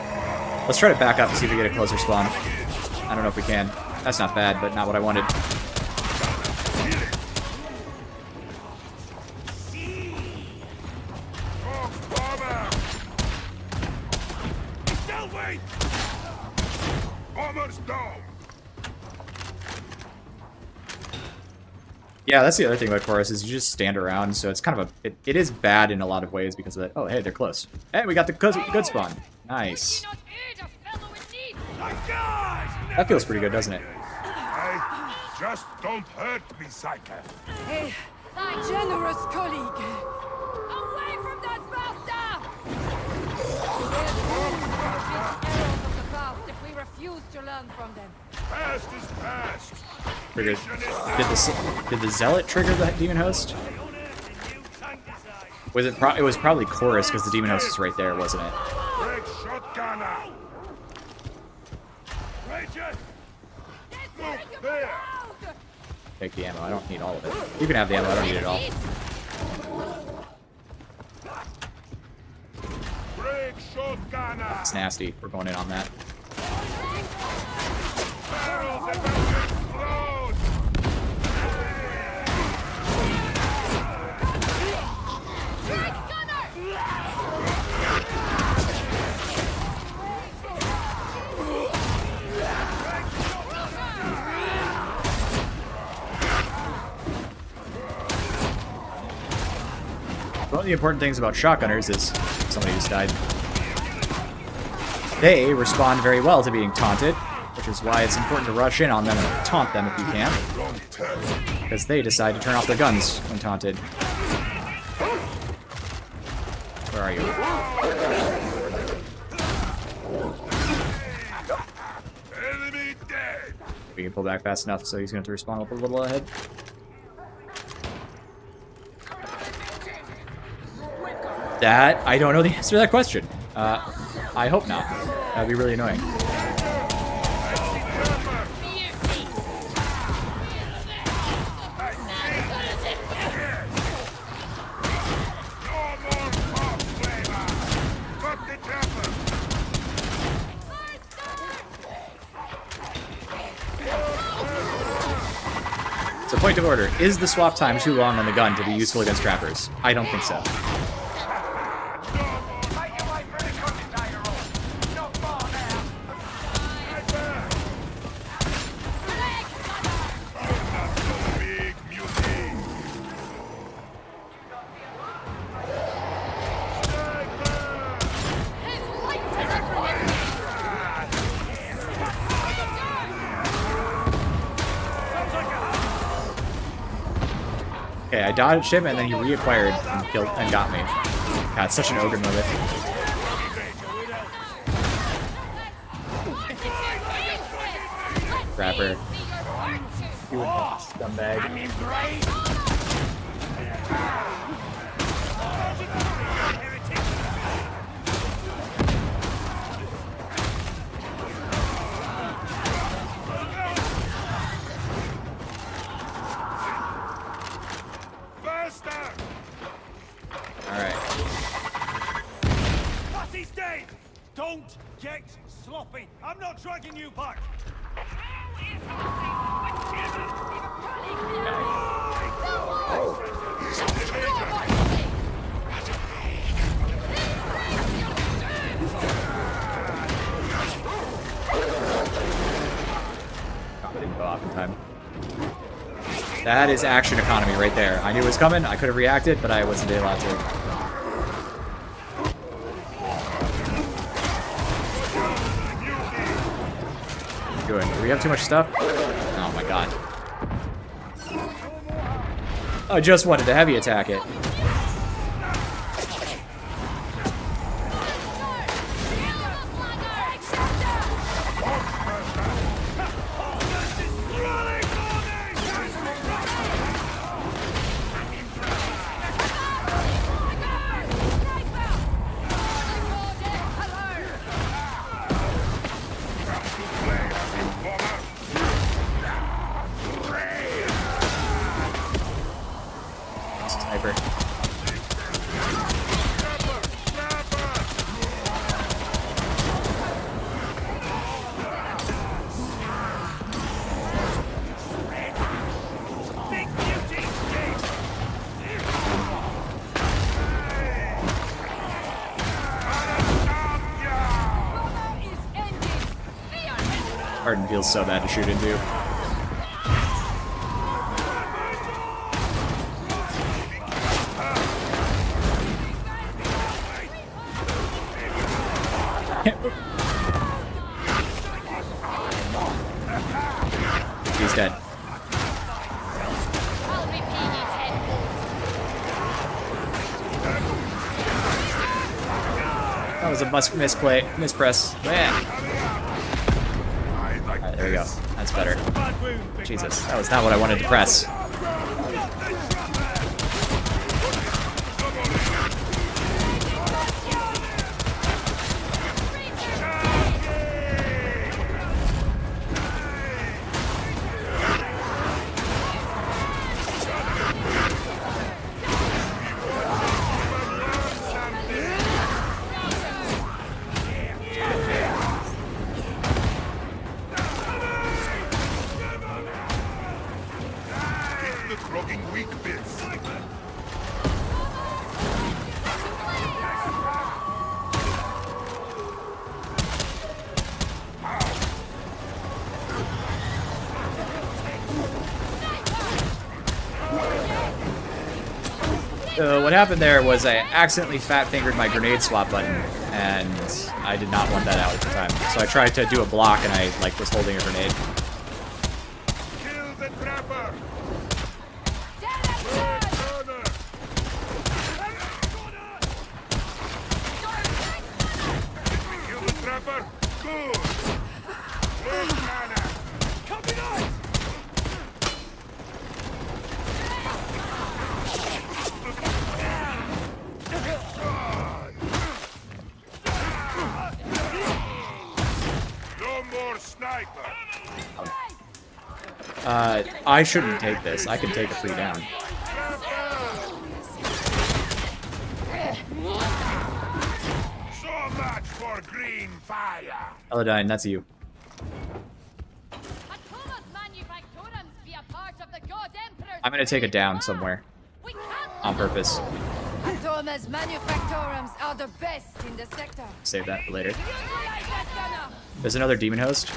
Let's try to back up and see if we get a closer spawn. I don't know if we can. That's not bad, but not what I wanted. Yeah, that's the other thing about chorus is you just stand around, so it's kind of a... It is bad in a lot of ways because of that. Oh, hey, they're close. Hey, we got the good spawn. Nice. That feels pretty good, doesn't it? Hey, just don't hurt me, Psycho. Hey, thy generous colleague. Away from that bastard! If we refuse to learn from them. Past is past. Triggered. Did the zealot trigger the demon host? Was it? It was probably chorus because the demon host is right there, wasn't it? Break shotgun out. Move there. Take the ammo. I don't need all of it. You can have the ammo. I don't need it all. Break shotgun out. It's nasty. We're going in on that. Barrels about to explode. One of the important things about shotgunners is somebody just died. They respond very well to being taunted, which is why it's important to rush in on them and taunt them if you can. Because they decide to turn off their guns when taunted. Where are you? Enemy dead. We can pull back fast enough so he's going to have to respawn up a little ahead. That, I don't know the answer to that question. I hope not. That'd be really annoying. So, point of order. Is the swap time too long on the gun to be useful against trappers? I don't think so. Okay, I dodged him and then he reacquired and killed and got me. God, it's such an ogre moment. Rapper. You scumbag. Alright. Patty's dead! Don't get sloppy! I'm not dragging you back! Didn't go off in time. That is action economy right there. I knew it was coming. I could have reacted, but I wasn't allowed to. Good. Do we have too much stuff? Oh my god. I just wanted to heavy attack it. Sniper. Arden feels so bad to shoot into. He's dead. That was a mispress. Man. Alright, there we go. That's better. Jesus, that was not what I wanted to press. What happened there was I accidentally fat-fingered my grenade swap button, and I did not want that out at the time. So I tried to do a block, and I was holding a grenade. Kill the trapper! Kill the trapper! Good! Coming on! I shouldn't take this. I can take a free down. So much for green fire. Eladine, that's you. I'm gonna take it down somewhere. On purpose. Atoma's manufactorums are the best in the sector. Save that for later. There's another demon host.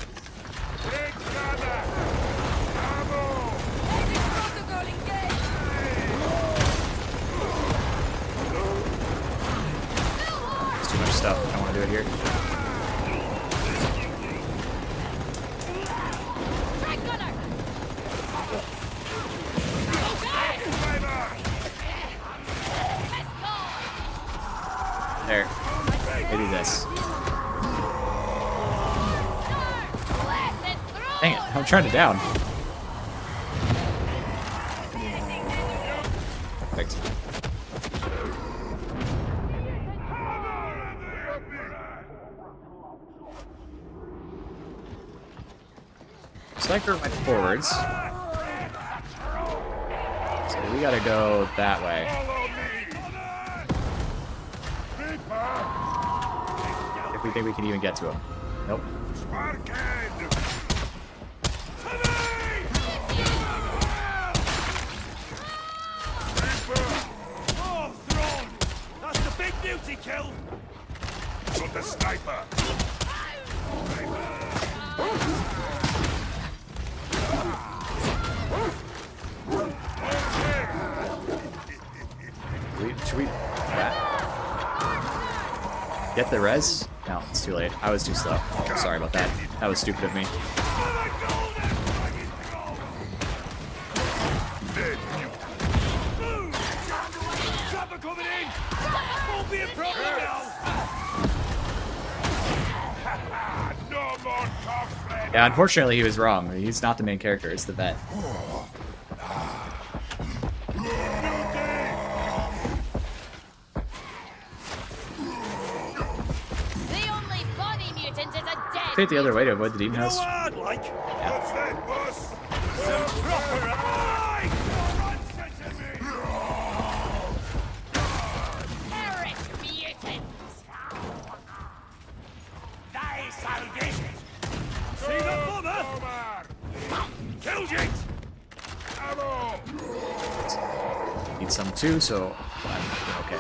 There's too much stuff. I don't want to do it here. There. Maybe this. Dang it, I'm trying to down. Perfect. Sniper went forwards. So we gotta go that way. If we think we can even get to him. Nope. That's the big beauty kill. Got the sniper. Should we get the res? No, it's too late. I was too slow. Sorry about that. That was stupid of me. Coming in. Won't be a problem now. No more talk, friend. Yeah, unfortunately he was wrong. He's not the main character, it's the vet. Take the other way to avoid the demon host. Yeah. What's that, boss? Some proper 2, so I'm okay.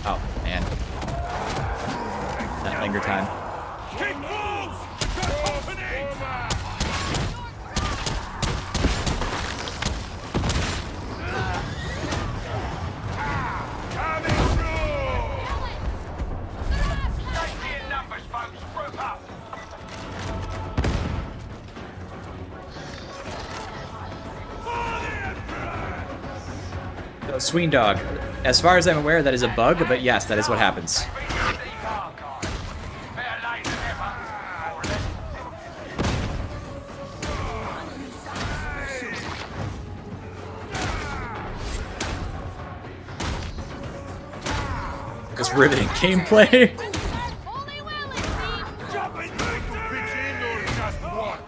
Oh, man. That linger time. Kick balls! Cut opening! Coming through! Safety in numbers, folks. Group up. So, Sween Dog. As far as I'm aware, that is a bug, but yes, that is what happens. Just riveting gameplay. Only well, it seems. Jumping pitch in or just watch?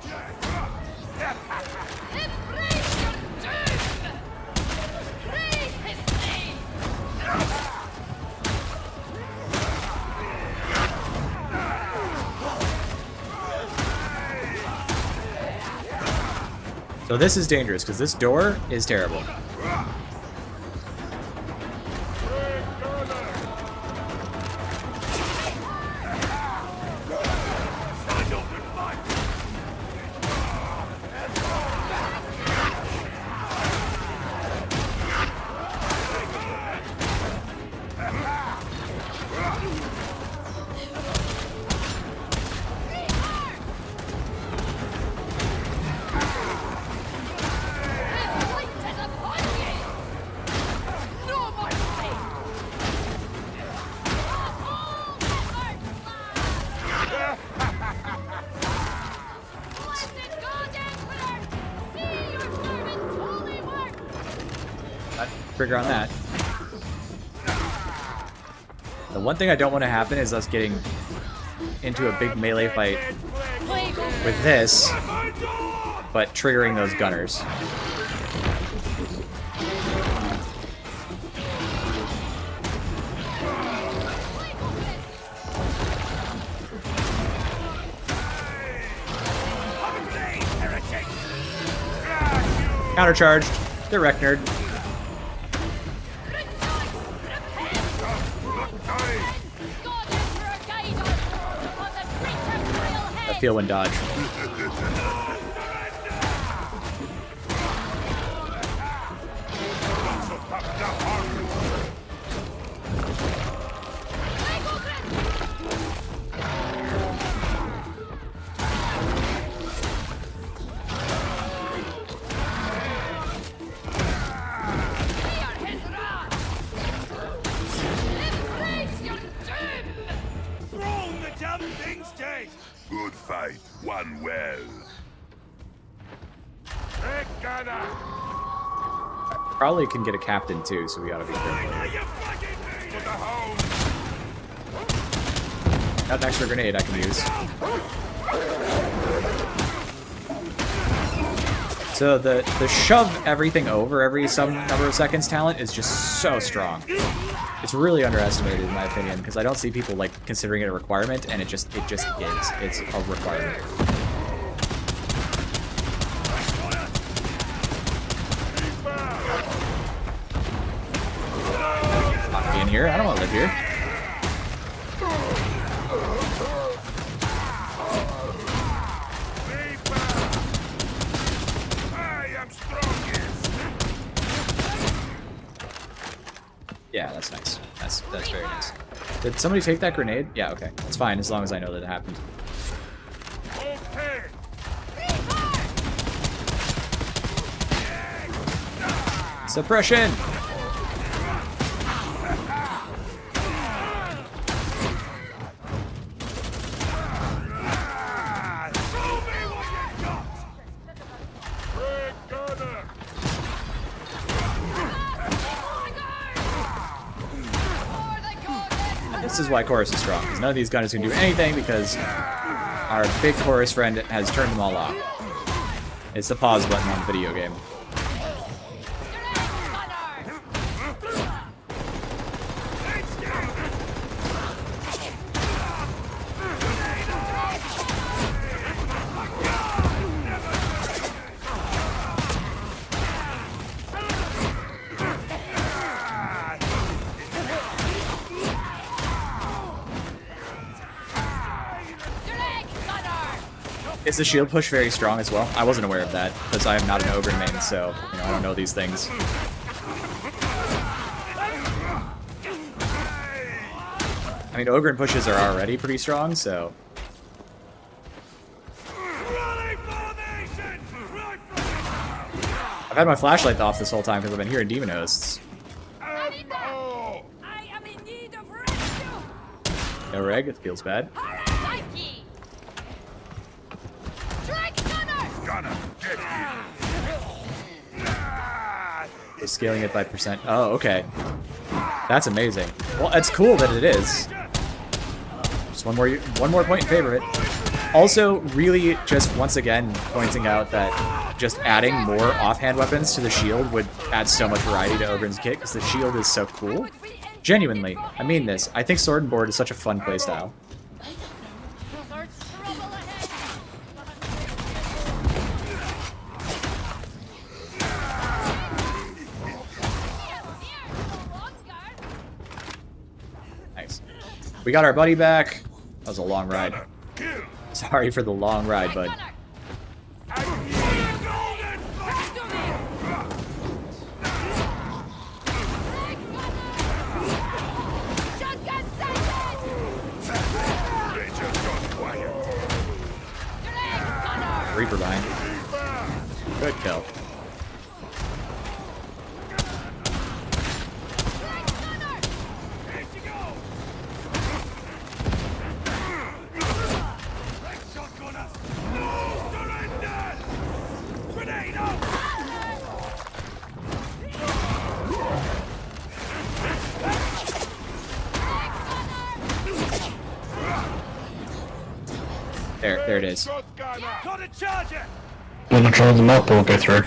Embrace your doom! Praise his name! So this is dangerous, because this door is terrible. Trigger on that. The one thing I don't want to happen is us getting into a big melee fight with this, but triggering those gunners. Countercharged. Direct nerd. I feel when dodge. Good fight, won well. Probably can get a captain too, so we gotta be careful. Got an extra grenade I can use. So the shove everything over every some number of seconds talent is just so strong. It's really underestimated in my opinion, because I don't see people like considering it a requirement, and it just is. It's a requirement. Not be in here. I don't want to live here. Yeah, that's nice. That's very nice. Did somebody take that grenade? Yeah, okay. That's fine as long as I know that it happened. Okay. Suppression! This is why Chorus is strong, because none of these gunners can do anything because our big Chorus friend has turned them all off. It's the pause button on the video game. Is the shield push very strong as well? I wasn't aware of that, because I am not an ogren main, so, you know, I don't know these things. I mean, ogren pushes are already pretty strong, so... I've had my flashlight off this whole time because I've been hearing demon hosts. I am in need of rescue. No reg, it feels bad. Mikey. Drag gunner. Gunner, get So scaling it by percent. Oh, okay. That's amazing. Well, it's cool that it is. Just one more point in favor of it. Also, really, just once again pointing out that just adding more offhand weapons to the shield would add so much variety to Ogren's kit, because the shield is so cool. Genuinely, I mean this. I think sword and board is such a fun playstyle. Nice. We got our buddy back. That was a long ride. Sorry for the long ride, bud. Reaper bind. Good kill. There it is. Wanna draw them up or go through?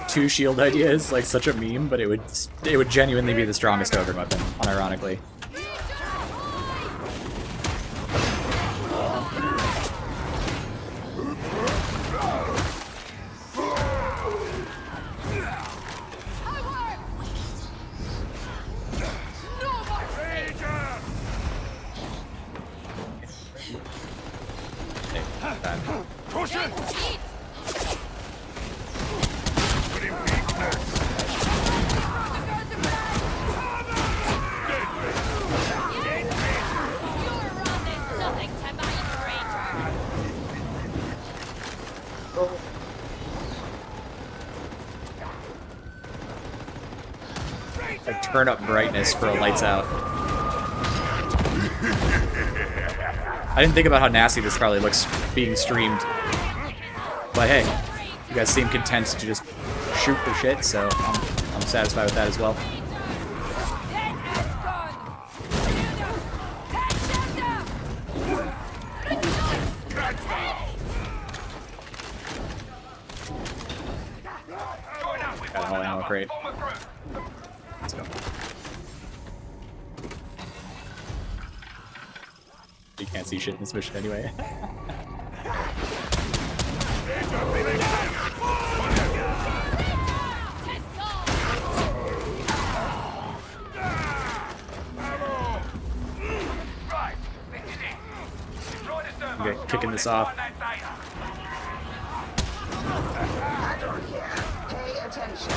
Two shield ideas, like such a meme, but it would genuinely be the strongest ogre weapon, unironically. Like turn up brightness for a lights out. I didn't think about how nasty this probably looks being streamed. But hey, you guys seem content to just shoot for shit, so I'm satisfied with that as well. Got all ammo crate. Let's go. You can't see shit in this mission anyway. Okay, kicking this off. Pay attention.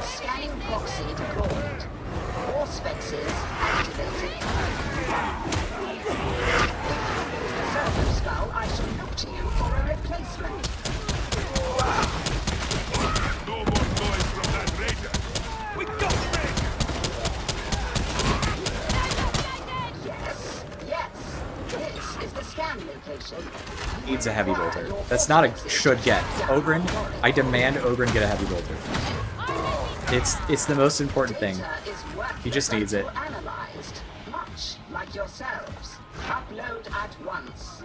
Scanning proxy deployed. All spexes activated. Serpent skull, I shall look to you for a replacement. No more noise from that raider. scan location. Needs a heavy bolter. That's not a should get. Ogren, I demand Ogren get a heavy bolter. It's the most important thing. He just needs it. Analyzed, much like yourselves. Upload at once.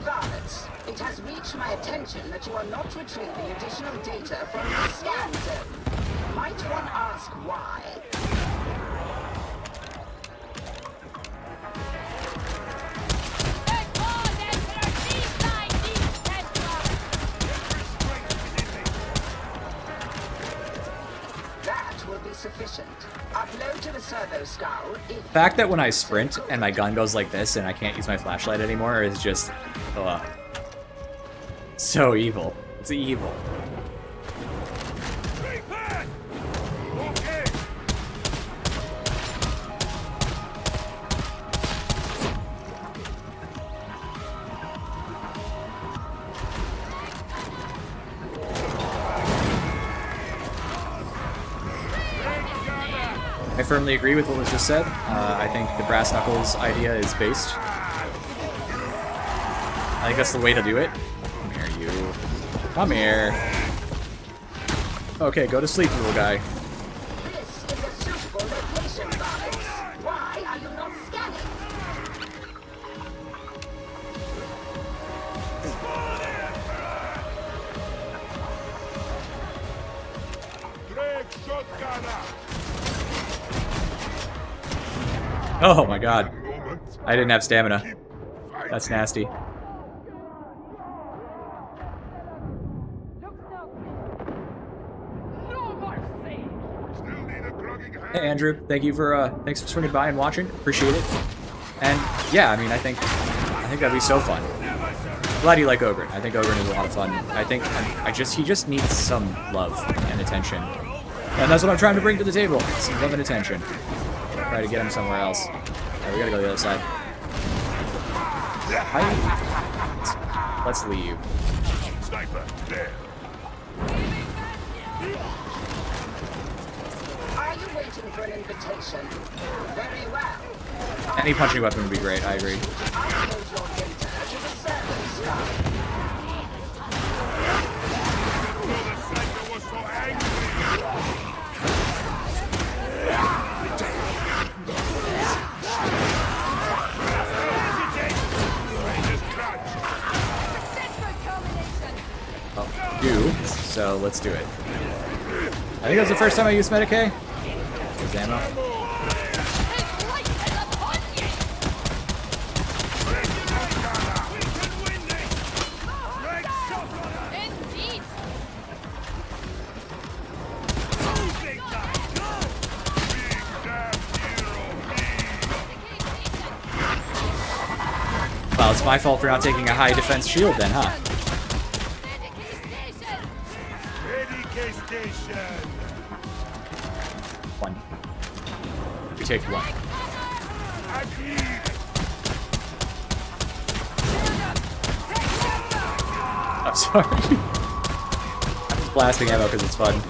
Varlets, it has reached my attention that you are not retrieving additional data from the scan zone. Might one ask why? That will be sufficient. Upload to the servo scout if... The fact that when I sprint and my gun goes like this and I can't use my flashlight anymore is just... so evil. It's evil. I firmly agree with what was just said. I think the brass knuckles idea is based. I think that's the way to do it. Come here, you. Come here. Okay, go to sleep, little guy. This is a suitable location, Varlets. Why are you not scanning? Oh my god. I didn't have stamina. That's nasty. Hey Andrew, thank you for thanks for swinging by and watching. Appreciate it. And yeah, I mean, I think that'd be so fun. Glad you like Ogren. I think Ogren is a lot of fun. I think he just needs some love and attention, and that's what I'm trying to bring to the table. Some love and attention. Try to get him somewhere else. Alright, we gotta go to the other side. Hi. Let's leave. Sniper, there. Are you waiting for an invitation? Very well. Any punching weapon would be great. I agree. Upload your data to the servo scout. The sniper was so angry. Oh, do. So let's do it. I think that was the first time I used Medicaid. There's ammo. Well, it's my fault for not taking a high defense shield then, huh? One. We take one. I'm sorry. I'm just blasting ammo because it's fun.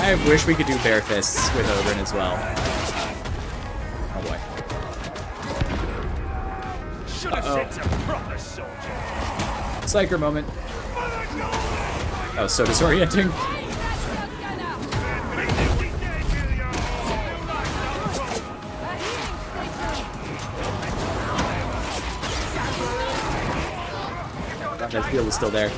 I wish we could do bare fists with Ogren as well. Oh boy. Psycher moment. Oh, so disorienting. That field is still there.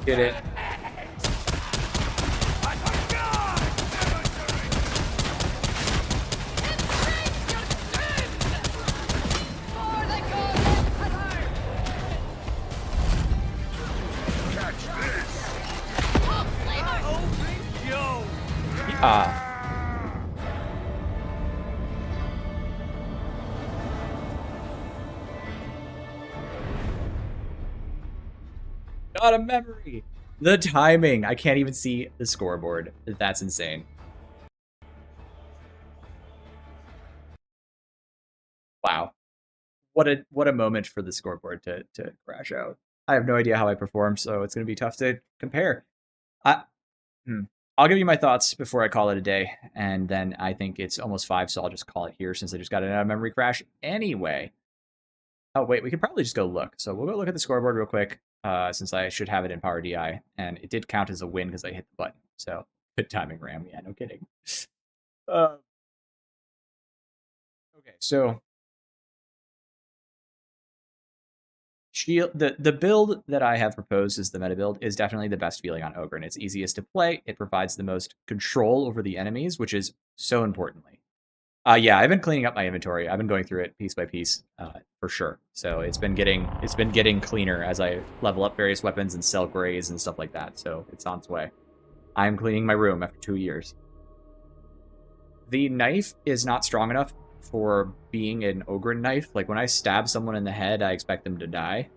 Get it. out of memory. The timing. I can't even see the scoreboard. That's insane. Wow. What a moment for the scoreboard to crash out. I have no idea how I performed, so it's going to be tough to compare. I'll give you my thoughts before I call it a day, and then I think it's almost 5, so I'll just call it here since I just got an out of memory crash anyway. Oh, wait, we could probably just go look. So we'll go look at the scoreboard real quick, since I should have it in Power DI, and it did count as a win because I hit the button. So good timing, Ram. Yeah, no kidding. Okay, so shield the build that I have proposed as the meta build is definitely the best feeling on Ogren. It's easiest to play. It provides the most control over the enemies, which is so importantly. Yeah, I've been cleaning up my inventory. I've been going through it piece by piece, for sure. So it's been getting cleaner as I level up various weapons and sell grays and stuff like that. So it's on its way. I'm cleaning my room after 2 years. The knife is not strong enough for being an ogren knife. Like when I stab someone in the head, I expect them to die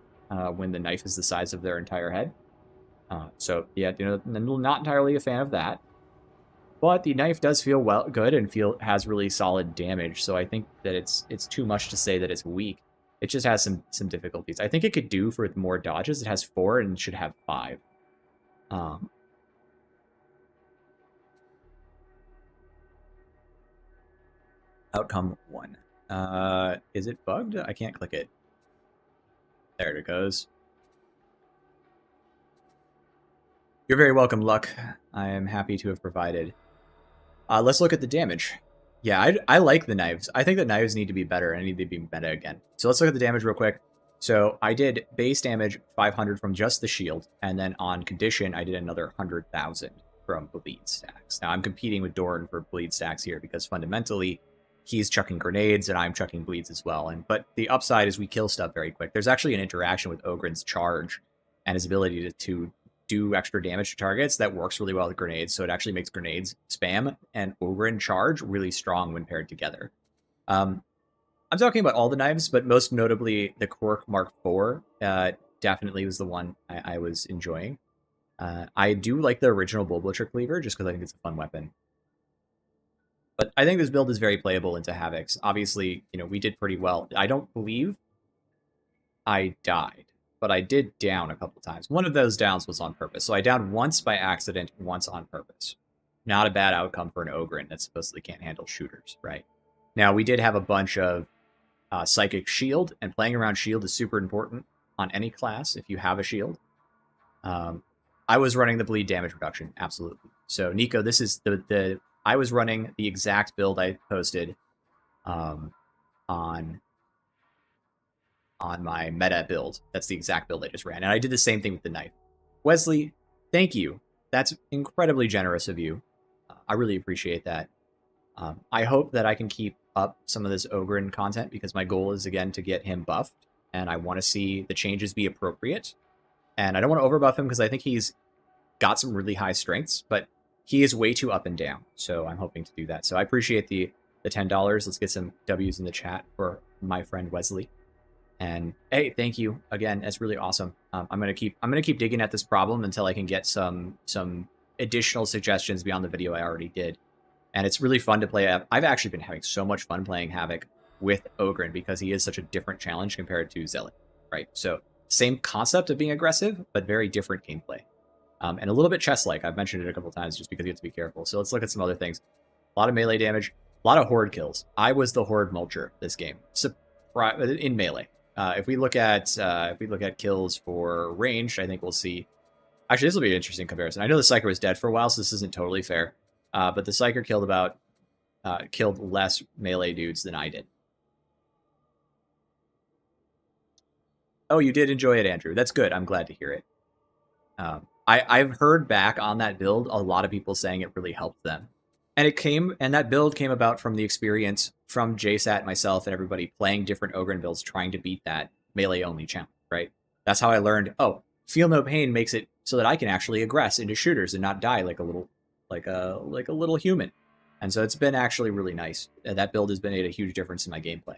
when the knife is the size of their entire head. So yeah, I'm not entirely a fan of that. But the knife does feel good and has really solid damage. So I think that it's too much to say that it's weak. It just has some difficulties. I think it could do for more dodges. It has 4 and should have 5. Outcome 1. Is it bugged? I can't click it. There it goes. You're very welcome, Luck. I am happy to have provided. Let's look at the damage. Yeah, I like the knives. I think the knives need to be better and need to be meta again. So let's look at the damage real quick. So I did base damage 500 from just the shield, and then on condition, I did another 100,000 from bleed stacks. Now I'm competing with Doran for bleed stacks here because fundamentally, he's chucking grenades and I'm chucking bleeds as well. But the upside is we kill stuff very quick. There's actually an interaction with Ogren's charge and his ability to do extra damage to targets that works really well with grenades. So it actually makes grenades spam and ogren charge really strong when paired together. I'm talking about all the knives, but most notably the Cork Mark IV definitely was the one I was enjoying. I do like the original Bull Butcher cleaver just because I think it's a fun weapon. But I think this build is very playable into Havocs. Obviously, we did pretty well. I don't believe I died, but I did down a couple times. One of those downs was on purpose. So I downed once by accident, once on purpose. Not a bad outcome for an ogren that supposedly can't handle shooters, right? Now, we did have a bunch of psychic shield, and playing around shield is super important on any class if you have a shield. I was running the bleed damage reduction, absolutely. So, Nico, this is I was running the exact build I posted on my meta build. That's the exact build I just ran. And I did the same thing with the knife. Wesley, thank you. That's incredibly generous of you. I really appreciate that. I hope that I can keep up some of this ogren content because my goal is, again, to get him buffed. And I want to see the changes be appropriate. And I don't want to overbuff him because I think he's got some really high strengths, but he is way too up and down. So I'm hoping to do that. So I appreciate the $10. Let's get some W's in the chat for my friend Wesley. And hey, thank you again. That's really awesome. I'm gonna keep digging at this problem until I can get some additional suggestions beyond the video I already did. And it's really fun to play. I've actually been having so much fun playing Havoc with Ogren because he is such a different challenge compared to Zealot, right? So same concept of being aggressive, but very different gameplay. And a little bit chess-like. I've mentioned it a couple times just because you have to be careful. So let's look at some other things. A lot of melee damage, a lot of horde kills. I was the horde mulcher this game in melee. If we look at kills for ranged, I think we'll see. Actually, this will be an interesting comparison. I know the Psyker was dead for a while, so this isn't totally fair. But the Psyker killed less melee dudes than I did. Oh, you did enjoy it, Andrew. That's good. I'm glad to hear it. I've heard back on that build a lot of people saying it really helped them. And that build came about from the experience from JSAT, myself, and everybody playing different Ogren builds trying to beat that melee-only challenge, right? That's how I learned, oh, Feel No Pain makes it so that I can actually aggress into shooters and not die like a little human. And so it's been actually really nice. That build has made a huge difference in my gameplay.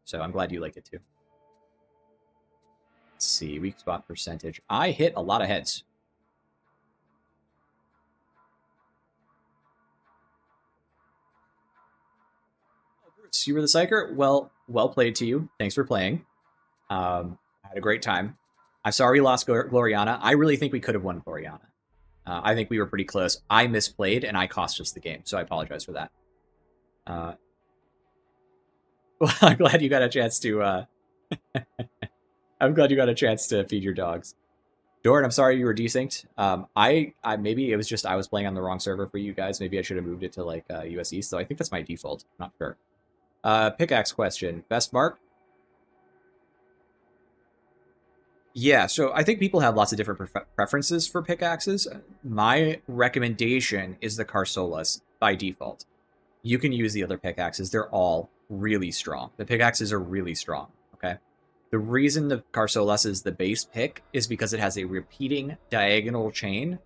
So I'm glad you like it too. Let's see, weak spot percentage. I hit a lot of heads. Bruce, you were the psyker? Well played to you. Thanks for playing. I had a great time. I'm sorry we lost Gloriana. I really think we could have won Gloriana. I think we were pretty close. I misplayed, and I cost us the game, so I apologize for that. Well, I'm glad you got a chance to... I'm glad you got a chance to feed your dogs. Doran, I'm sorry you were desynced. I maybe it was just I was playing on the wrong server for you guys. Maybe I should have moved it to, like, US East, so I think that's my default. I'm not sure. Pickaxe question. Best mark? Yeah, so I think people have lots of different preferences for pickaxes. My recommendation is the Carsolas by default. You can use the other pickaxes. They're all really strong. The pickaxes are really strong, okay? The reason the Carsolas is the base pick is because it has a repeating diagonal chain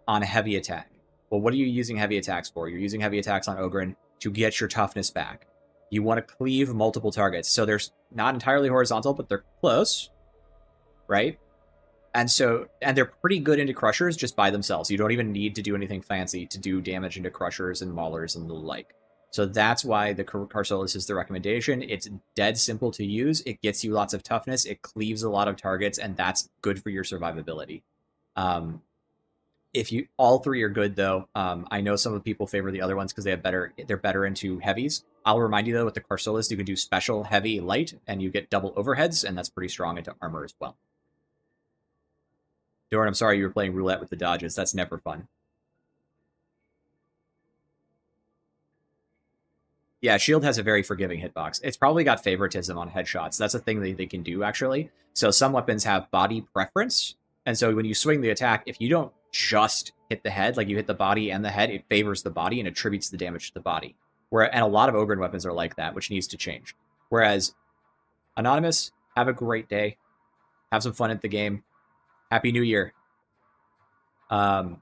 on heavy attack. Well, what are you using heavy attacks for? You're using heavy attacks on Ogren to get your toughness back. You want to cleave multiple targets. So they're not entirely horizontal, but they're close. Right? And they're pretty good into crushers just by themselves. You don't even need to do anything fancy to do damage into crushers and maulers and the like. So that's why the Carsolas is the recommendation. It's dead simple to use. It gets you lots of toughness. It cleaves a lot of targets, and that's good for your survivability. If you all three are good though, I know some of the people favor the other ones because they're better into heavies. I'll remind you though, with the Carsolas, you can do special, heavy, light, and you get double overheads, and that's pretty strong into armor as well. Doran, I'm sorry you were playing roulette with the dodges. That's never fun. Yeah, shield has a very forgiving hitbox. It's probably got favoritism on headshots. That's a thing that they can do, actually. So some weapons have body preference. And so when you swing the attack, if you don't just hit the head, like you hit the body and the head, it favors the body and attributes the damage to the body. And a lot of Ogren weapons are like that, which needs to change. Whereas, Anonymous, have a great day. Have some fun at the game. Happy New Year. I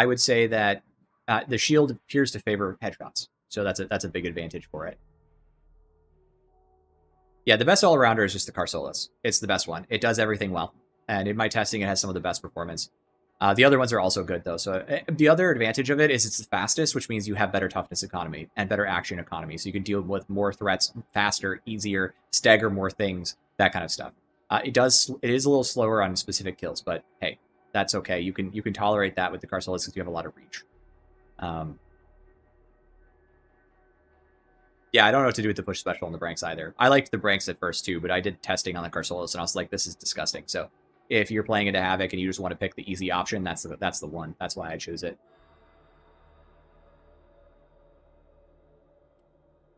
would say that the shield appears to favor headshots, so that's a big advantage for it. Yeah, the best all-arounder is just the Carsolas. It's the best one. It does everything well, and in my testing, it has some of the best performance. The other ones are also good, though. So the other advantage of it is it's the fastest, which means you have better toughness economy and better action economy, so you can deal with more threats faster, easier, stagger more things, that kind of stuff. It is a little slower on specific kills, but hey, that's okay. You can tolerate that with the Carsolas because you have a lot of reach. Yeah, I don't know what to do with the push special on the Branks either. I liked the Branks at first too, but I did testing on the Carsolas and I was like, this is disgusting. So if you're playing into Havoc and you just want to pick the easy option, that's the one. That's why I chose it.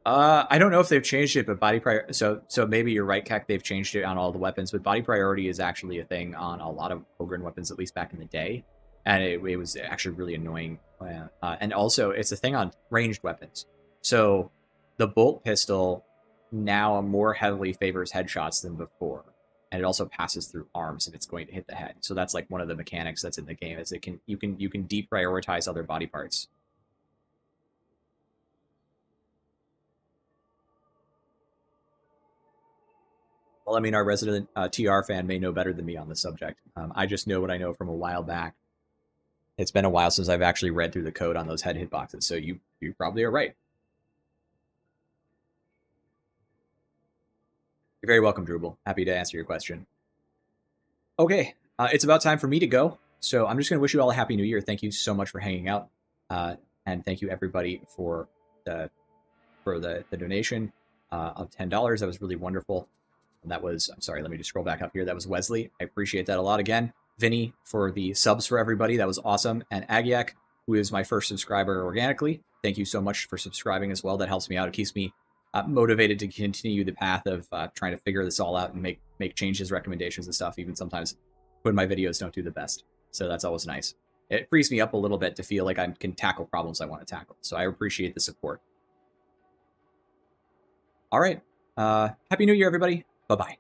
I don't know if they've changed it, but body priority. So maybe you're right, Keck. They've changed it on all the weapons, but body priority is actually a thing on a lot of ogren weapons, at least back in the day, and it was actually really annoying. And also, it's a thing on ranged weapons. So the bolt pistol now more heavily favors headshots than before, and it also passes through arms if it's going to hit the head. So that's like one of the mechanics that's in the game. Is you can deprioritize other body parts. Well, I mean, our resident TR fan may know better than me on this subject. I just know what I know from a while back. It's been a while since I've actually read through the code on those head hitboxes, so you probably are right. You're very welcome, Drupal. Happy to answer your question. Okay, it's about time for me to go, so I'm just going to wish you all a Happy New Year. Thank you so much for hanging out, and thank you everybody for the donation of $10. That was really wonderful. And that was, I'm sorry, let me just scroll back up here. That was Wesley. I appreciate that a lot again. Vinny for the subs for everybody. That was awesome. And Agiak, who is my first subscriber organically. Thank you so much for subscribing as well. That helps me out. It keeps me motivated to continue the path of trying to figure this all out and make changes, recommendations and stuff, even sometimes when my videos don't do the best. So that's always nice. It frees me up a little bit to feel like I can tackle problems I want to tackle. So I appreciate the support. All right. Happy New Year, everybody. Bye-bye.